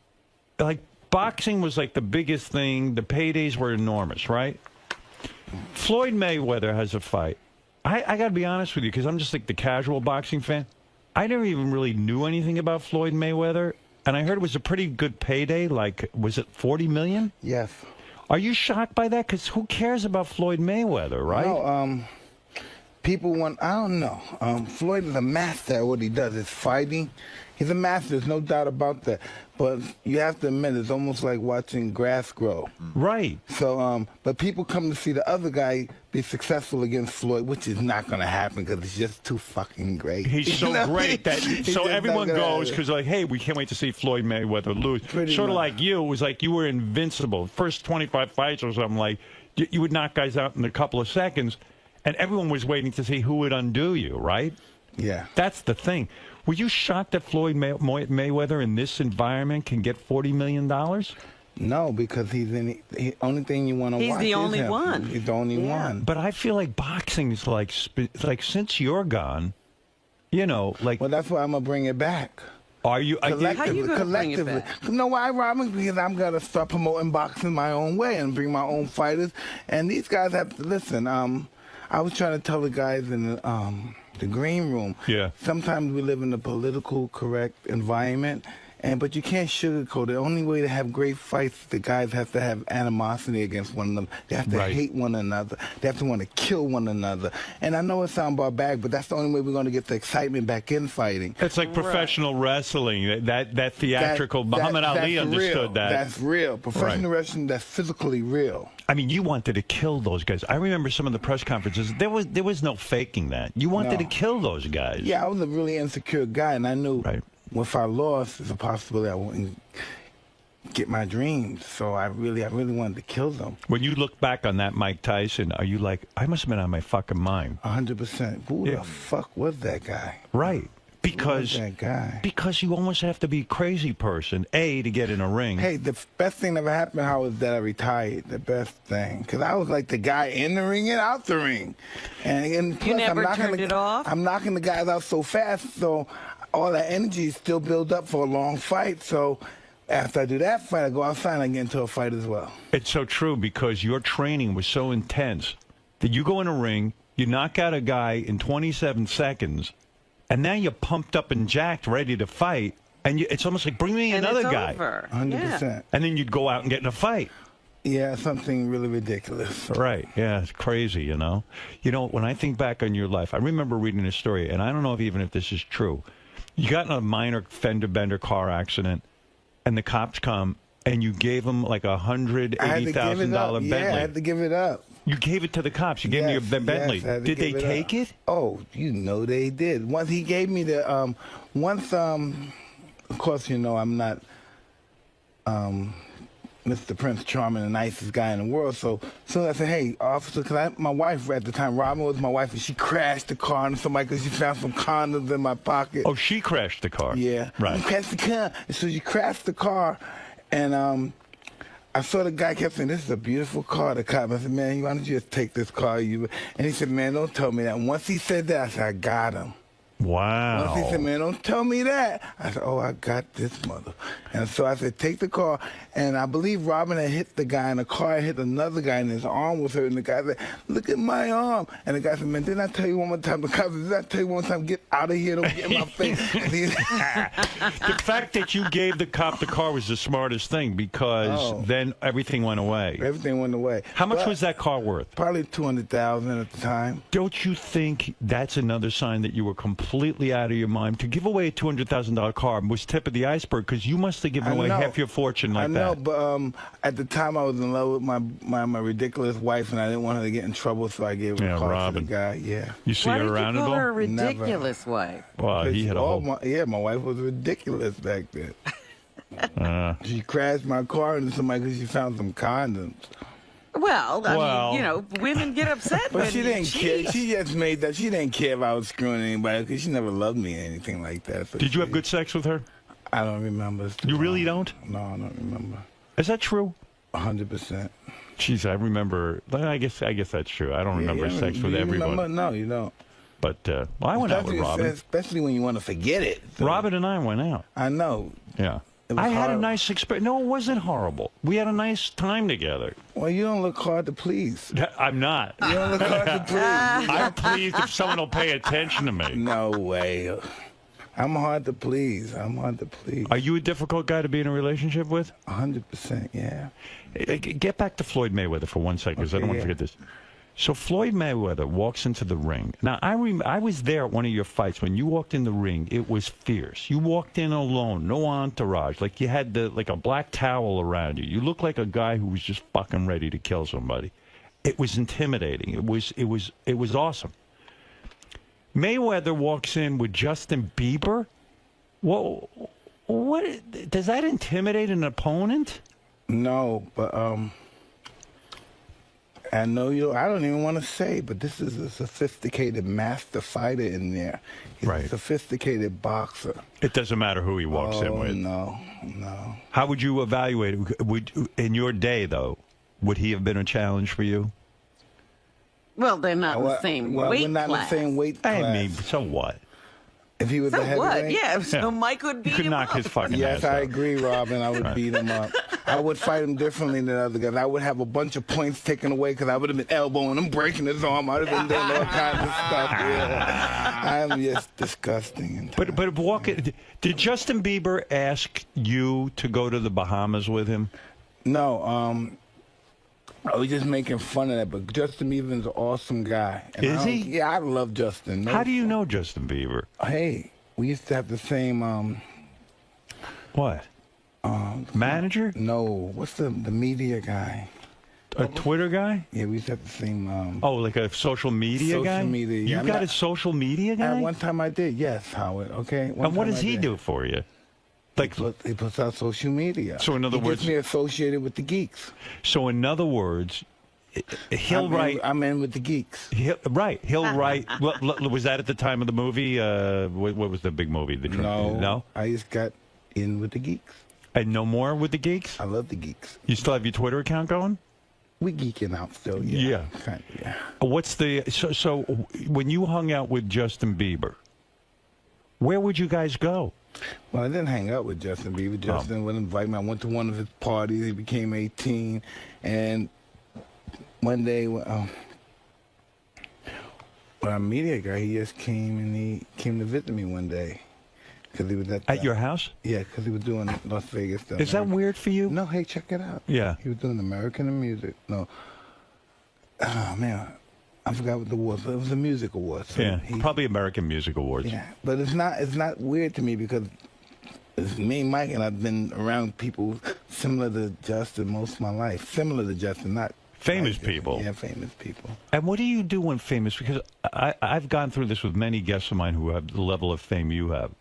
boxing was like the biggest thing. The paydays were enormous, right? Floyd Mayweather has a fight. I got to be honest with you, because I'm just like the casual boxing fan. I never even really knew anything about Floyd Mayweather, and I heard it was a pretty good payday. Was it $40 million? Yes. Are you shocked by that? Because who cares about Floyd Mayweather, right? No, people want, I don't know. Floyd is a master at what he does. It's fighting. He's a master. There's no doubt about that. But you have to admit, it's almost like watching grass grow. Right. So, but people come to see the other guy be successful against Floyd, which is not going to happen because he's just too fucking great. He's so great that so everyone goes because hey, we can't wait to see Floyd Mayweather lose. Sort of like you. It was like you were invincible. First 25 fights or something like you would knock guys out in a couple of seconds. And everyone was waiting to see who would undo you, right? Yeah. That's the thing. Were you shocked that Floyd Mayweather in this environment can get $40 million? No, because he's in the only thing you want to watch. He's the only one. He's the only one. But I feel like boxing is like since you're gone, Well, that's why I'm going to bring it back. Are you? Collectively. You know why, Robin? Because I'm going to start promoting boxing my own way and bring my own fighters. And these guys have to listen. I was trying to tell the guys in the green room. Yeah. Sometimes we live in a political correct environment. But you can't sugarcoat it. The only way to have great fights, the guys have to have animosity against one another. They have to hate one another. They have to want to kill one another. And I know it sounds barbaric, but that's the only way we're going to get the excitement back in fighting. It's like professional wrestling. That theatrical. Muhammad Ali understood that. That's real. Professional wrestling, that's physically real. I mean, you wanted to kill those guys. I remember some of the press conferences. There was no faking that. You wanted to kill those guys. Yeah, I was a really insecure guy, and I knew. If I lost, there's a possibility I wouldn't get my dreams. So I really wanted to kill them. When you look back on that Mike Tyson, are you like, I must have been out of my fucking mind? 100%. Who the fuck was that guy? Right. Because you almost have to be a crazy person, A, to get in a ring. Hey, the best thing that ever happened, Howard, is that I retired. The best thing. Because I was like the guy in the ring and out the ring. And plus, you never turned it off? I'm knocking the guys out so fast, so all that energy is still built up for a long fight. So after I do that fight, I go outside and I get into a fight as well. It's so true because your training was so intense that you go in a ring, you knock out a guy in 27 seconds, and now you're pumped up and jacked, ready to fight. And it's almost like, bring me another guy. 100%. Yeah. And then you'd go out and get in a fight. Yeah, something really ridiculous. Right. Yeah, it's crazy, you know. You know, when I think back on your life, I remember reading a story, and I don't know if this is true. You got in a minor fender-bender car accident, and the cops come, and you gave them like $180,000 Bentley. Yeah, I had to give it up. You gave it to the cops. You gave them your Bentley. Did they take it? Oh, you know they did. Once he gave me the, of course, you know, I'm not Mr. Prince Charming, the nicest guy in the world. So I said, hey, officer, because my wife at the time, Robin was my wife, and she crashed the car into somebody because she found some condoms in my pocket. Oh, she crashed the car? Yeah. Right. She crashed the car. And so she crashed the car, and I saw the guy kept saying, this is a beautiful car. The cop, I said, man, why don't you just take this car? And he said, man, don't tell me that. And once he said that, I said, I got him. Wow. Once he said, man, don't tell me that. I said, oh, I got this mother. And so I said, take the car. And I believe Robin had hit the guy, and the car had hit another guy, and his arm was hurt. And the guy said, look at my arm. And the guy said, man, didn't I tell you one more time? The cop said, did I tell you one more time, get out of here, don't get in my face. The fact that you gave the cop the car was the smartest thing because then everything went away. Everything went away. How much was that car worth? Probably $200,000 at the time. Don't you think that's another sign that you were completely out of your mind? To give away a $200,000 car was tip of the iceberg because you must have given away half your fortune like that. I know, but at the time I was in love with my ridiculous wife, and I didn't want her to get in trouble, so I gave her the car to the guy. Yeah. You see her around at all? Why did you call her a ridiculous wife? Well, he had a whole... my wife was ridiculous back then. She crashed my car into somebody because she found some condoms. Well, I mean, you know, women get upset but when she didn't care. She just made that. She didn't care if I was screwing anybody because she never loved me or anything like that. Did you have good sex with her? I don't remember. You really don't? No, I don't remember. Is that true? 100%. Jeez, I remember. I guess that's true. I don't remember sex with everyone. No, you don't. But well, I went out with Robin. Especially when you want to forget it. So. Robin and I went out. I know. Yeah. I had a nice experience. No, it wasn't horrible. We had a nice time together. Well, you don't look hard to please. I'm not. You don't look hard to please. I'm pleased if someone will pay attention to me. No way. I'm hard to please. Are you a difficult guy to be in a relationship with? 100%, yeah. Get back to Floyd Mayweather for 1 second, because I don't want to forget this. So Floyd Mayweather walks into the ring. Now, I was there at one of your fights. When you walked in the ring, it was fierce. You walked in alone, no entourage. Like you had like a black towel around you. You looked like a guy who was just fucking ready to kill somebody. It was intimidating. It was awesome. Mayweather walks in with Justin Bieber. What does that intimidate an opponent? No, but I know I don't even want to say, but this is a sophisticated master fighter in there. He's a sophisticated boxer. It doesn't matter who he walks in with. No. How would you evaluate it? In your day, though, would he have been a challenge for you? Well, they're not in the same weight we're not class. in the same weight class. I mean, so what? If he was a So what? heavyweight? Yeah, so Mike would beat him up. Yes, I agree, Robin. I would Right. beat him up. I would fight him differently than other guys. I would have a bunch of points taken away because I would have been elbowing him, breaking his arm. I would have been doing all kinds of stuff. Yeah. I'm just disgusting. But did Justin Bieber ask you to go to the Bahamas with him? No, I was just making fun of that, but Justin Bieber's an awesome guy. And Is he? Yeah, I love Justin. How do you know Justin Bieber? Hey, we used to have the same, What? Manager? No, what's the media guy? A Twitter guy? Yeah, we used to have the same, Oh, like a social media guy? social media. You Yeah, got a social media guy? At one time I did, yes, Howard, okay? And what does he do for you? Like he puts out social media. So in other he words, gets me associated with the geeks. So in other words, he'll write. I'm in with the geeks. He'll write. Was that at the time of the movie? What was the big movie? No. I just got in with the geeks. And no more with the geeks? I love the geeks. You still have your Twitter account going? We geeking out still, yeah. Kind of, yeah. What's the so when you hung out with Justin Bieber, where would you guys go? Well, I didn't hang out with Justin Bieber. Justin would invite me. I went to one of his parties. He became 18, and one day, our media guy, he just came to visit me one day. Cause he was at your house? Yeah, because he was doing Las Vegas stuff. Is that weird for you? No, hey, check it out. Yeah. He was doing American and Music. No. Oh, man. I forgot what the awards. It was a music award. So Yeah, probably American Music Awards. Yeah, but it's not weird to me because it's me and Mike, and I've been around people similar to Justin most of my life. Similar to Justin, not famous people. Yeah, famous people. And what do you do when famous? Because I've gone through this with many guests of mine who have the level of fame you have.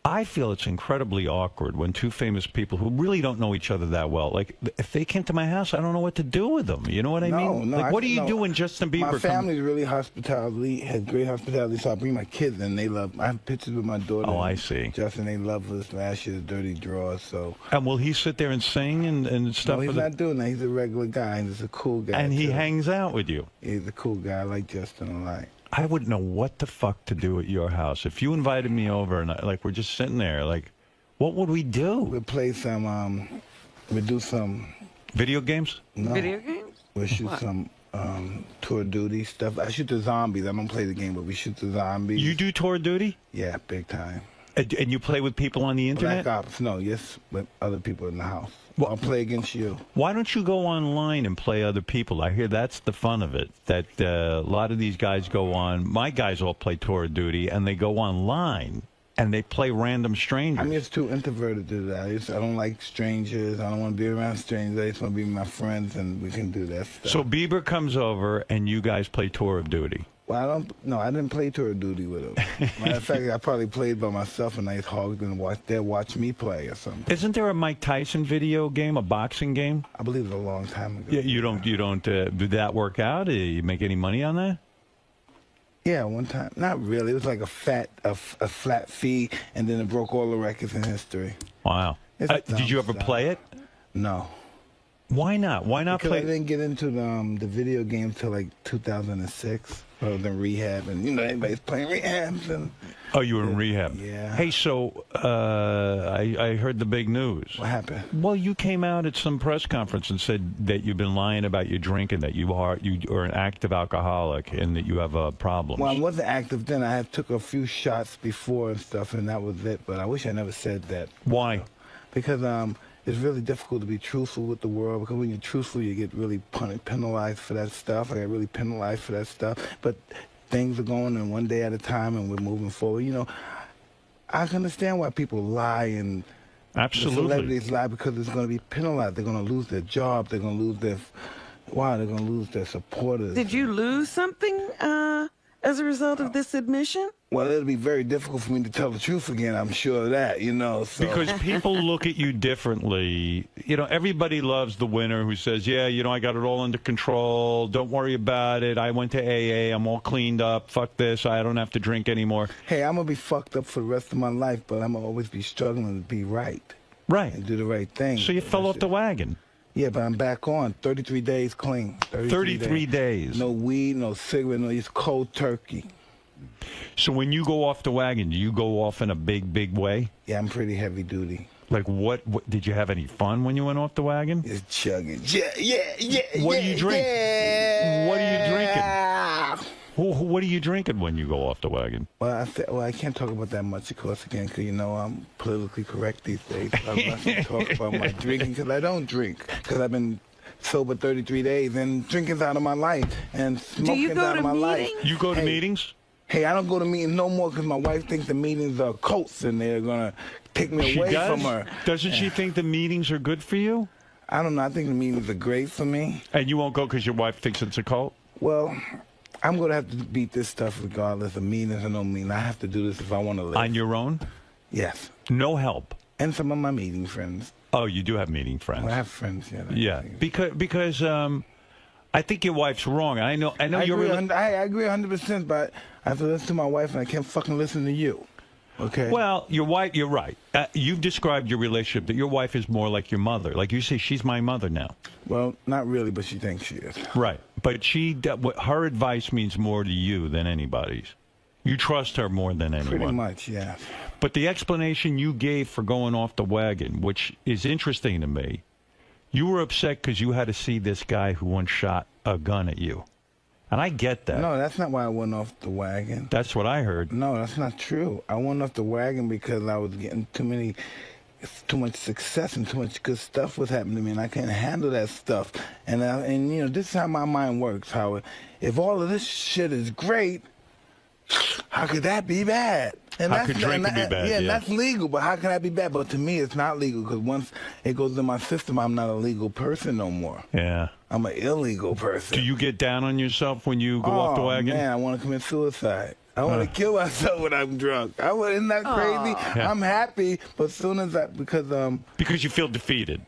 I feel it's incredibly awkward when two famous people who really don't know each other that well, like if they came to my house, I don't know what to do with them. You know what I mean? No, like, what do you do when Justin Bieber My family's really hospitality, has great hospitality, so I bring my kids and they love. I have pictures with my daughter. Oh, I see. Justin, they love us last year's Dirty Draws. So. And will he sit there and sing and stuff? No, he's with not doing that. He's a regular guy. He's a cool guy. And he too. hangs out with you. He's a cool guy. I like Justin a lot. I wouldn't know what the fuck to do at your house if you invited me over and we're just sitting there like. What would we do? We'd play some, we'd do some... Video games? No. Video games? We'd shoot some Tour of Duty stuff. I shoot the zombies. I don't play the game, but we shoot the zombies. You do Tour of Duty? Yeah, big time. And you play with people on the internet? Black Ops, no, yes, with other people in the house. Well, I'll play against you. Why don't you go online and play other people? I hear that's the fun of it, that a lot of these guys go on. My guys all play Tour of Duty, and they go online. And they play random strangers. I'm just too introverted to do that. I don't like strangers. I don't want to be around strangers. I just want to be with my friends, and we can do that stuff. So Bieber comes over, and you guys play Tour of Duty. Well, I didn't play Tour of Duty with him. Matter of fact, I probably played by myself, and they hogged and watch me play or something. Isn't there a Mike Tyson video game, a boxing game? I believe it a long time ago. Yeah, you don't. Did that work out? Did you make any money on that? Yeah, one time. Not really. It was like a flat fee, and then it broke all the records in history. Wow. Did you ever play it? No. Why not? Why not because play? I didn't get into the video game till like 2006. I was in rehab, and everybody's playing rehabs. And oh, you were in rehab. Yeah. Hey, so I heard the big news. What happened? Well, you came out at some press conference and said that you've been lying about your drinking, that you are an active alcoholic, and that you have problems. Well, I wasn't active then. I took a few shots before and stuff, and that was it. But I wish I never said that. Why? Because it's really difficult to be truthful with the world, because when you're truthful, you get really penalized for that stuff. I got really penalized for that stuff. But things are going on one day at a time, and we're moving forward. I can understand why people lie, and absolutely, the celebrities lie, because it's going to be penalized. They're going to lose their job. They're going to lose their they're going to lose their supporters. Did you lose something as a result of this admission? Well, it'll be very difficult for me to tell the truth again, I'm sure of that, So. Because people look at you differently. Everybody loves the winner who says, yeah, I got it all under control. Don't worry about it. I went to AA. I'm all cleaned up. Fuck this. I don't have to drink anymore. Hey, I'm going to be fucked up for the rest of my life, but I'm going to always be struggling to be right. Right. And do the right thing. So you fell off the wagon. Yeah, but I'm back on. 33 days clean. 33 days. No weed, no cigarette, no, it's cold turkey. So when you go off the wagon, do you go off in a big way? Yeah, I'm pretty heavy duty. Like what did you have any fun when you went off the wagon? Just chugging. Yeah. What do you drink? Yeah. What are you drinking? What are you drinking when you go off the wagon? Well, I can't talk about that much, of course, again, because, you know, I'm politically correct these days. I'm not going to talk about my drinking, because I don't drink, because I've been sober 33 days, and drinking's out of my life, and smoking's out of my life. You go to meetings? Hey, I don't go to meetings no more, because my wife thinks the meetings are cults, and they're going to take me away from her. Doesn't she think the meetings are good for you? I don't know. I think the meetings are great for me. And you won't go because your wife thinks it's a cult? Well, I'm going to have to beat this stuff regardless of meetings or no meetings. I have to do this if I want to live. On your own? Yes. No help? And some of my meeting friends. Oh, you do have meeting friends? Well, I have friends, yeah. Yeah, because I think your wife's wrong. I know I you're agree, I agree 100%, but I have to listen to my wife, and I can't fucking listen to you. Okay. Well, your wife, you're right. You've described your relationship that your wife is more like your mother. Like you say, she's my mother now. Well, not really, but she thinks she is. Right. But her advice means more to you than anybody's. You trust her more than anyone. Pretty much, yeah. But the explanation you gave for going off the wagon, which is interesting to me, you were upset because you had to see this guy who once shot a gun at you. And I get that. No, that's not why I went off the wagon. That's what I heard. No, that's not true. I went off the wagon because I was getting too much success and too much good stuff was happening to me, and I couldn't handle that stuff. And you know, this is how my mind works, Howard. If all of this shit is great, how could that be bad? And how could drinking be bad? Yeah, that's legal, but how can that be bad? But to me, it's not legal, because once it goes in my system, I'm not a legal person no more. Yeah. I'm an illegal person. Do you get down on yourself when you go off the wagon? Man, I want to commit suicide. I want to kill myself when I'm drunk. Isn't that crazy? Yeah. I'm happy, but as soon as because you feel defeated.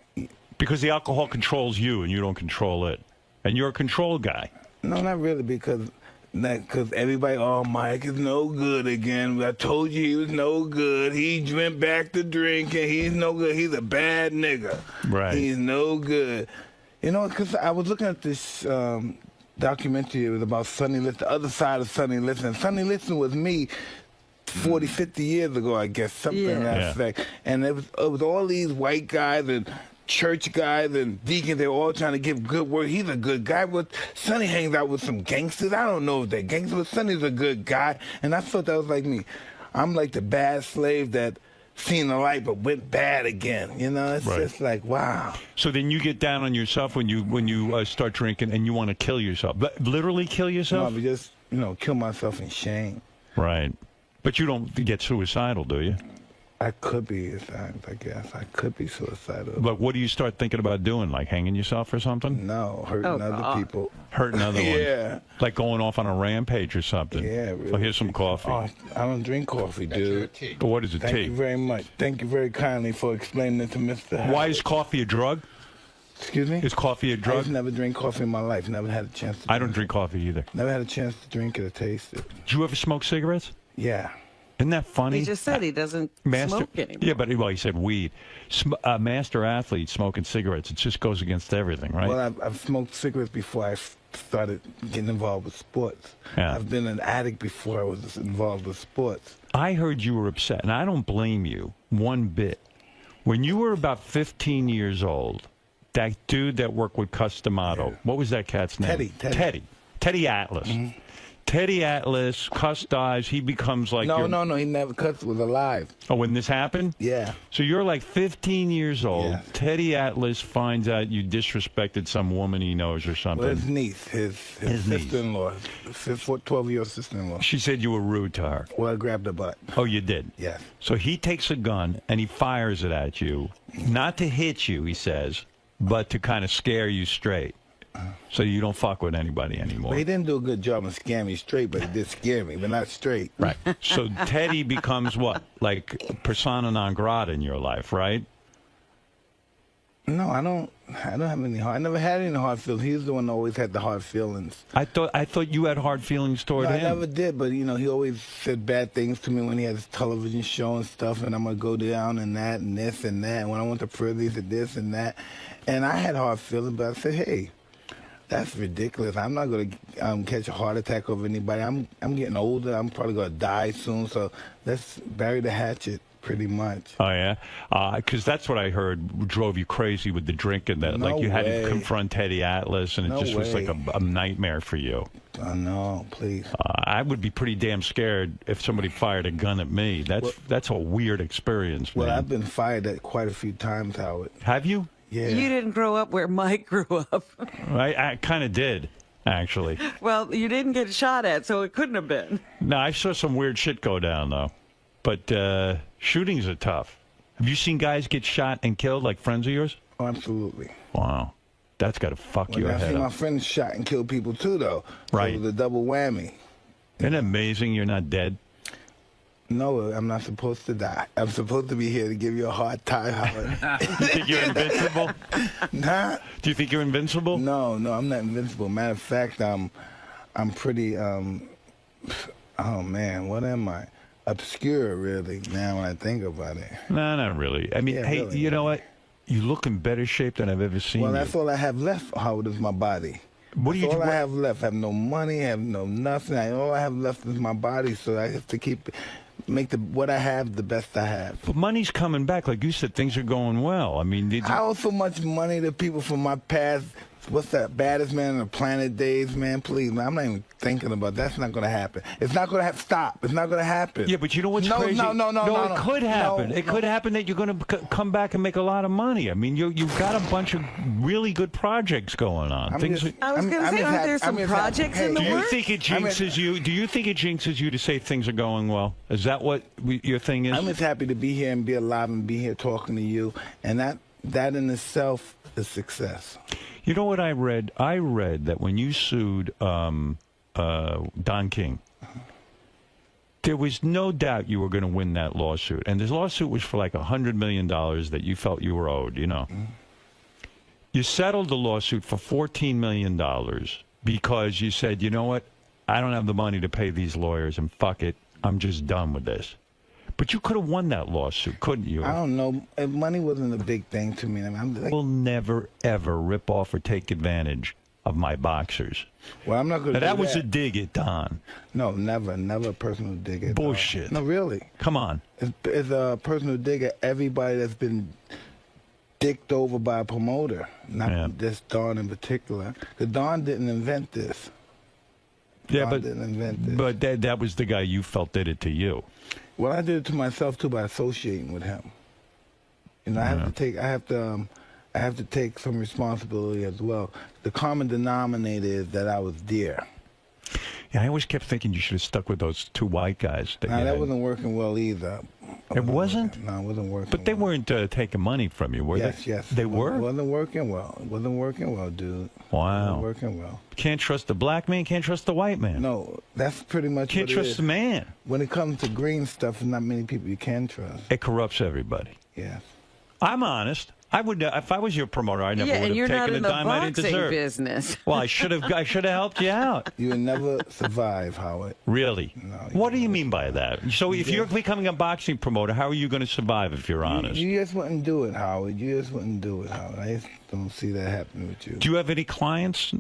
Because the alcohol controls you and you don't control it. And you're a control guy. No, not really, because everybody, Mike is no good again. I told you he was no good. He went back to drinking. He's no good. He's a bad nigga. Right. He's no good. You know, because I was looking at this documentary. It was about Sonny Liston, the other side of Sonny Liston. Sonny Liston was me 40, 50 years ago, I guess, something in that effect. And it was all these white guys and church guys and deacons. They're all trying to give good word. He's a good guy. But Sonny hangs out with some gangsters. I don't know if they're gangsters, but Sonny's a good guy. And I thought that was like me. I'm like the bad slave that seen the light but went bad again. You know, it's just like, wow. So then you get down on yourself when you start drinking and you want to kill yourself. Literally kill yourself? No, but just, kill myself in shame. Right. But you don't get suicidal, do you? I could be at times, I guess. I could be suicidal. But what do you start thinking about doing? Like hanging yourself or something? No, hurting other people. Hurting other ones? Yeah. Like going off on a rampage or something? Yeah, really. Oh, here's some coffee. Oh, I don't drink coffee, dude. But what is it, tea? Thank you very much. Thank you very kindly for explaining it to Mr. Howard. Why is coffee a drug? Excuse me? Is coffee a drug? I've never drank coffee in my life. Never had a chance to I don't drink coffee either. Never had a chance to drink it or taste it. Did you ever smoke cigarettes? Yeah. Isn't that funny? He just said he doesn't smoke anymore. Yeah, but he said weed. Master athlete smoking cigarettes, it just goes against everything, right? Well, I've smoked cigarettes before I started getting involved with sports. Yeah. I've been an addict before I was involved with sports. I heard you were upset, and I don't blame you one bit. When you were about 15 years old, that dude that worked with 𝗛ći𝘄𝗿𝗿, what was that cat's name? Teddy Atlas. Mm-hmm. Teddy Atlas, Cuss dies, he becomes like No, he never. Cuss was alive. Oh, when this happened? Yeah. So you're like 15 years old. Yeah. Teddy Atlas finds out you disrespected some woman he knows or something. Well, his niece, his sister-in-law, 12-year-old sister-in-law. She said you were rude to her. Well, I grabbed her butt. Oh, you did? Yes. So he takes a gun and he fires it at you, not to hit you, he says, but to kind of scare you straight. So you don't fuck with anybody anymore. Well, he didn't do a good job of scaring me straight, but he did scare me, but not straight. Right. So Teddy becomes what? Like persona non grata in your life, right? No, I don't have any I never had any hard feelings. He's the one that always had the hard feelings. I thought you had hard feelings toward him. I never did, but he always said bad things to me when he had his television show and stuff, and I'm gonna go down and that and this and that. And when I went to prison, he said this and that, and I had hard feelings, but I said, hey, That's ridiculous. I'm not going to catch a heart attack over anybody. I'm getting older. I'm probably going to die soon. So let's bury the hatchet, pretty much. Oh, yeah? Because that's what I heard drove you crazy with the drinking. That No like you had way. to confront Teddy Atlas, and it No just was like way. a nightmare for you. No, please. I would be pretty damn scared if somebody fired a gun at me. That's a weird experience, man. Well, I've been fired at quite a few times, Howard. Have you? Yeah. You didn't grow up where Mike grew up. I kind of did, actually. Well, you didn't get shot at, so it couldn't have been. No, I saw some weird shit go down, though. But shootings are tough. Have you seen guys get shot and killed, like friends of yours? Oh, absolutely. Wow. That's got to fuck Well, your I head see my up. friends shot and killed people, too, though. Right. So it was a double whammy. Isn't it amazing you're not dead? No, I'm not supposed to die. I'm supposed to be here to give you a hard time, Howard. You think you're invincible? Nah. Do you think you're invincible? No, I'm not invincible. Matter of fact, I'm pretty, oh, man, what am I? Obscure, really, now when I think about it. No, not really. I mean, Yeah, hey, really. you know what? You look in better shape than I've ever seen Well, you. that's all I have left, Howard, is my body. What do you That's all do? I have left. I have no money, I have no nothing. All I have left is my body, so I have to make what I have the best I have. But money's coming back. Like you said, things are going well. I mean, I owe so much money to people from my past. What's that, baddest man on the planet days, man? Please, man, I'm not even thinking about that. That's not going to happen. It's not going to happen. Stop. It's not going to happen. Yeah, but you know what's no, crazy? No, it could happen. No, it could happen that you're going to come back and make a lot of money. I mean, you've got a bunch of really good projects going on. I was going to say, aren't there some projects in the Do you works? think it jinxes you? Do you think it jinxes you to say things are going well? Is that what your thing is? I'm just happy to be here and be alive and be here talking to you, and that in itself is success. You know what I read? I read that when you sued Don King, there was no doubt you were going to win that lawsuit. And this lawsuit was for like $100 million that you felt you were owed, you know. You settled the lawsuit for $14 million because you said, you know what? I don't have the money to pay these lawyers, and fuck it. I'm just done with this. But you could have won that lawsuit, couldn't you? I don't know. Money wasn't a big thing to me. I will never, ever rip off or take advantage of my boxers. Well, I'm not going to do that. That was a dig at Don. No, never a personal dig at Bullshit. No, really. Come on. It's a personal dig at everybody that's been dicked over by a promoter, not just Don in particular. Because Don didn't invent this. Yeah, Don but didn't invent this. But that was the guy you felt did it to you. Well, I did it to myself too by associating with him. You know, I have to take some responsibility as well. The common denominator is that I was there. Yeah, I always kept thinking you should have stuck with those two white guys. That wasn't working well either. It wasn't? No, it wasn't working. But they weren't taking money from you, were they? Yes. They were? It wasn't working well. It wasn't working well, dude. Wow. It wasn't working well. Can't trust the black man, can't trust the white man. No, that's pretty much Can't what it trust is. the man. When it comes to green stuff, there's not many people you can trust. It corrupts everybody. Yes. I'm honest. I would, if I was your promoter, I never would and have you're not taken in the the dime I didn't boxing deserve. business. Well, I should have helped you out. You would never survive, Howard. Really? No. What do you mean by that? So if you're becoming a boxing promoter, how are you going to survive if you're honest? You just wouldn't do it, Howard. You just wouldn't do it, Howard. I just don't see that happening with you. Do you have any clients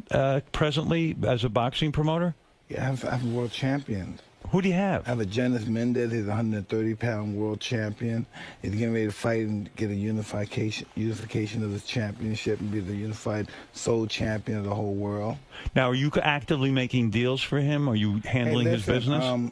presently as a boxing promoter? Yeah, I have world champions. Who do you have? I have a Jonas Mendez. He's a 130-pound world champion. He's getting ready to fight and get a unification of his championship and be the unified sole champion of the whole world. Now, are you actively making deals for him? Are you handling his business?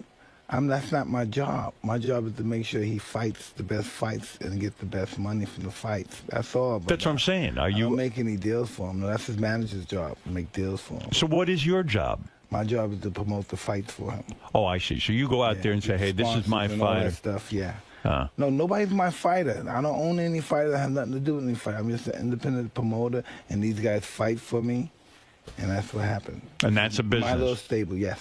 That's not my job. My job is to make sure he fights the best fights and get the best money from the fights. That's all. That's what I'm saying. I don't make any deals for him. No, that's his manager's job to make deals for him. So what is your job? My job is to promote the fights for him. Oh, I see. So you go out there and say, hey, this is my and all fighter. that stuff, yeah. No, nobody's my fighter. I don't own any fighter. I have nothing to do with any fighter. I'm just an independent promoter, and these guys fight for me, and that's what happened. And that's a business. My little stable, yes.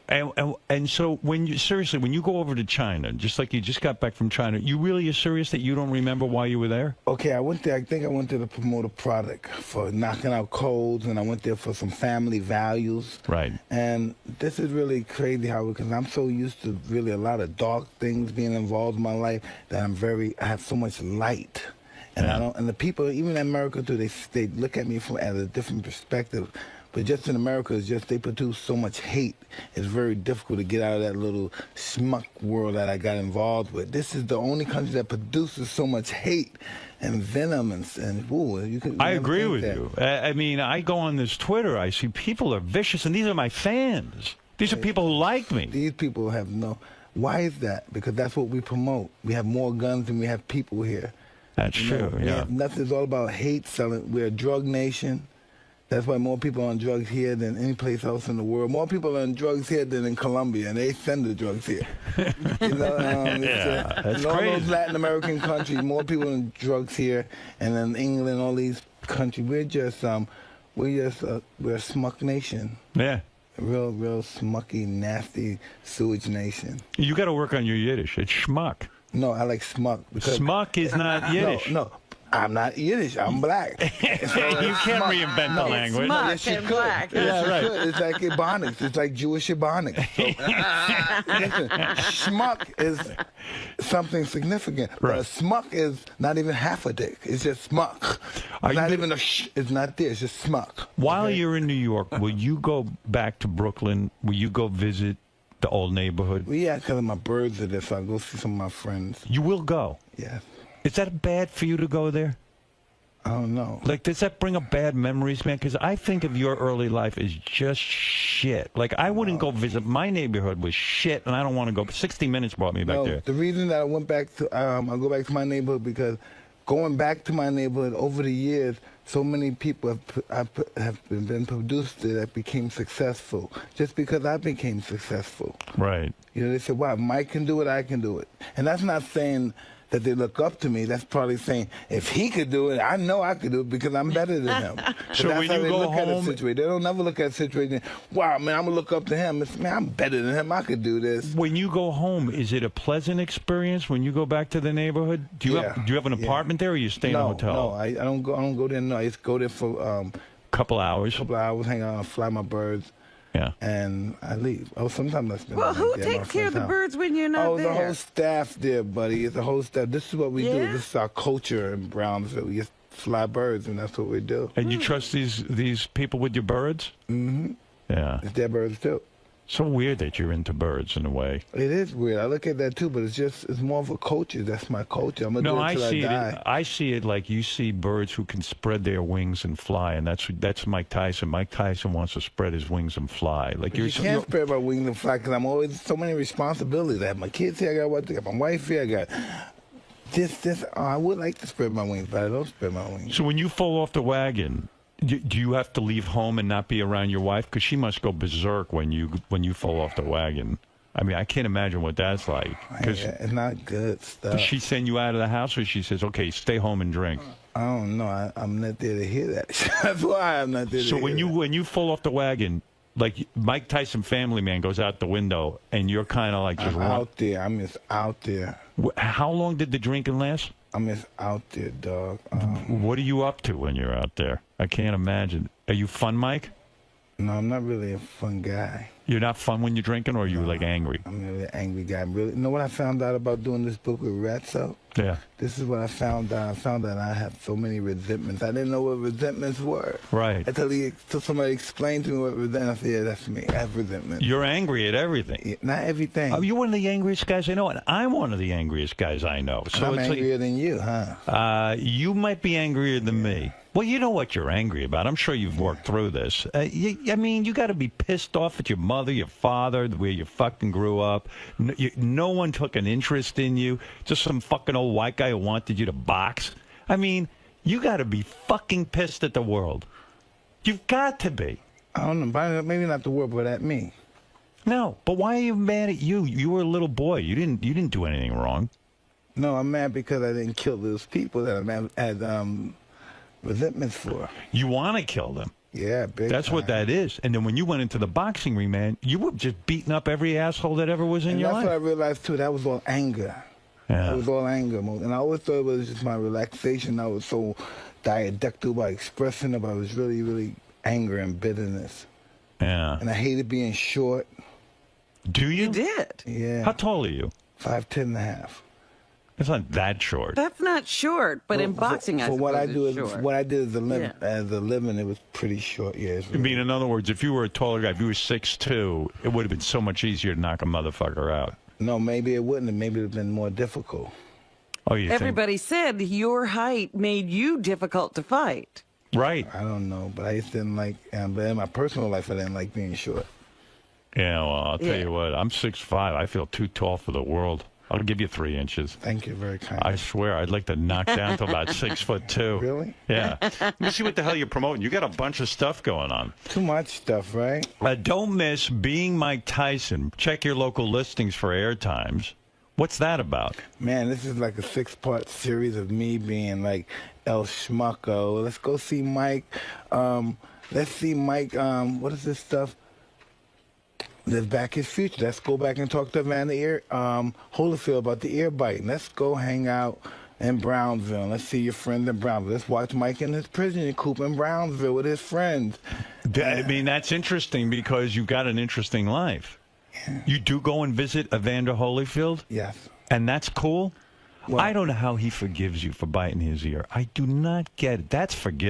And so when you go over to China, just like you just got back from China, you really are serious that you don't remember why you were there? Okay, I went there. I think I went there to promote a product for knocking out colds, and I went there for some family values. Right. And this is really crazy, Howard, because I'm so used to really a lot of dark things being involved in my life that I have so much light. And I don't. And the people, even in America too, they look at me from at a different perspective. But just in America, it's just they produce so much hate. It's very difficult to get out of that little schmuck world that I got involved with. This is the only country that produces so much hate and venom and ooh, you could. I agree with you. I mean, I go on this Twitter. I see people are vicious, and these are my fans. These are people who like me. These people have no. Why is that? Because that's what we promote. We have more guns than we have people here. That's true. Yeah. Nothing's all about hate selling. We're a drug nation. That's why more people are on drugs here than any place else in the world. More people are on drugs here than in Colombia, and they send the drugs here. You know, that's in all crazy. those Latin American countries, more people on drugs here, and in England, all these countries, we're a smuck nation. Yeah. A real smucky, nasty sewage nation. You got to work on your Yiddish. It's schmuck. No, I like smuck. Smuck is not Yiddish. No. I'm not Yiddish. I'm black. You can't reinvent the language. Yes, you could. Black. Yes, right. you could. It's like Ebonics. It's like Jewish Ebonics. So, listen, schmuck is something significant. Right. But a smuck is not even half a dick. It's just smuck. It's not even a it's not there. It's just smuck. While you're in New York, will you go back to Brooklyn? Will you go visit the old neighborhood? Well, yeah, because my birds are there, so I go see some of my friends. You will go? Yes. Is that bad for you to go there? I don't know. Like, does that bring up bad memories, man? Because I think of your early life as just shit. Like, I wouldn't go visit. My neighborhood was shit, and I don't want to go. 60 Minutes brought me back there. The reason that I went back to, I go back to my neighborhood because going back to my neighborhood over the years, so many people have been produced there that became successful just because I became successful. Right. You know, they said, wow, Mike can do it, I can do it. And that's not saying that they look up to me. That's probably saying, if he could do it, I know I could do it because I'm better than him. So that's when how you they go look at a home, situation. They don't never look at a situation, wow, man, I'm going to look up to him. It's, man, I'm better than him. I could do this. when you go home, is it a pleasant experience when you go back to the neighborhood? Do you have an apartment there, or you stay in a hotel? No, I don't go there. No, I just go there for couple hours. Hang out, fly my birds. Yeah. And I leave. Oh, sometimes I spend. Well, who the night there at my takes care of the friend's house. birds when you're not there? Oh, the whole staff there, buddy. It's the whole staff. This is what we do. Yeah? This is our culture in Brownsville. We just fly birds, and that's what we do. And you trust these people with your birds? Mm-hmm. Yeah. It's their birds, too. So weird that you're into birds in a way. It is weird. I look at that, too, but it's more of a culture. That's my culture. I'm going to do it till I die. I see it like you see birds who can spread their wings and fly, and that's Mike Tyson. Mike Tyson wants to spread his wings and fly. Like you can't spread my wings and fly because I'm always so many responsibilities. I have my kids here. I got my wife here. I got this. I would like to spread my wings, but I don't spread my wings. So when you fall off the wagon, do you have to leave home and not be around your wife? Because she must go berserk when you fall off the wagon. I mean, I can't imagine what that's like. It's not good stuff. Does she send you out of the house, or she says, okay, stay home and drink? I don't know. I'm not there to hear that. That's why I'm not there to So hear when you fall off the wagon, like Mike Tyson Family Man goes out the window, and you're kind of like just out there. I'm just out there. How long did the drinking last? I'm just out there, dog. What are you up to when you're out there? I can't imagine. Are you fun, Mike? No, I'm not really a fun guy. You're not fun when you're drinking, or are you like angry? I'm really an angry guy. You know what I found out about doing this book with Ratso? Yeah. This is what I found out. I found out I have so many resentments. I didn't know what resentments were. Right. Until somebody explained to me what resentments. I said, yeah, that's me. I have resentment. You're angry at everything. Yeah, not everything. Oh, you're one of the angriest guys I know, and I'm one of the angriest guys I know. So I'm it's angrier than you, huh? You might be angrier than me. Well, you know what you're angry about. I'm sure you've worked through this. I mean, you got to be pissed off at your mother, your father, where you fucking grew up. No one took an interest in you. Just some fucking old white guy who wanted you to box. I mean, you got to be fucking pissed at the world. You've got to be. I don't know. Maybe not the world, but at me. No, but why are you mad at you? You were a little boy. You didn't do anything wrong. No, I'm mad because I didn't kill those people that I had resentments for. You want to kill them. Yeah, big That's time. what that is. And then when you went into the boxing ring, man, you were just beating up every asshole that ever was in your life. That's what I realized, too. That was all anger. Yeah. It was all anger. And I always thought it was just my relaxation. I was so dialectical by expressing it, but I was really, really anger and bitterness. Yeah. And I hated being short. Do you? You did. Yeah. How tall are you? 5'10" and a half. It's not that short. That's not short, but in boxing, I for what I suppose do it's short. what I did as a living, it was pretty short. Yeah. It's I really, mean, in other words, if you were a taller guy, if you were 6'2", it would have been so much easier to knock a motherfucker out. no, maybe it wouldn't have. Maybe it would have been more difficult. Oh, you Everybody said your height made you difficult to fight. think? Right. I don't know, but I just didn't like. But in my personal life, I didn't like being short. Yeah, well, I'll tell you what. I'm 6'5". I feel too tall for the world. I'll give you 3 inches. Thank you, very kind. I swear, I'd like to knock down to about 6'2". Really? Yeah. Let me see what the hell you're promoting. You got a bunch of stuff going on. Too much stuff, right? Don't miss Being Mike Tyson. Check your local listings for air times. What's that about? Man, this is like a 6-part series of me being like 𝗦𝘁𝗄𝗿𝗱. Let's go see Mike. Let's see Mike. What is this stuff? Live Back His Future. Let's go back and talk to Evander Holyfield about the ear biting. Let's go hang out in Brownsville. Let's see your friend in Brownsville. Let's watch Mike in his prison coop in Brownsville with his friends. I mean, that's interesting because you've got an interesting life. Yeah. You do go and visit Evander Holyfield? Yes. And that's cool? Well, I don't know how he forgives you for biting his ear. I do not get it. That's forgiveness.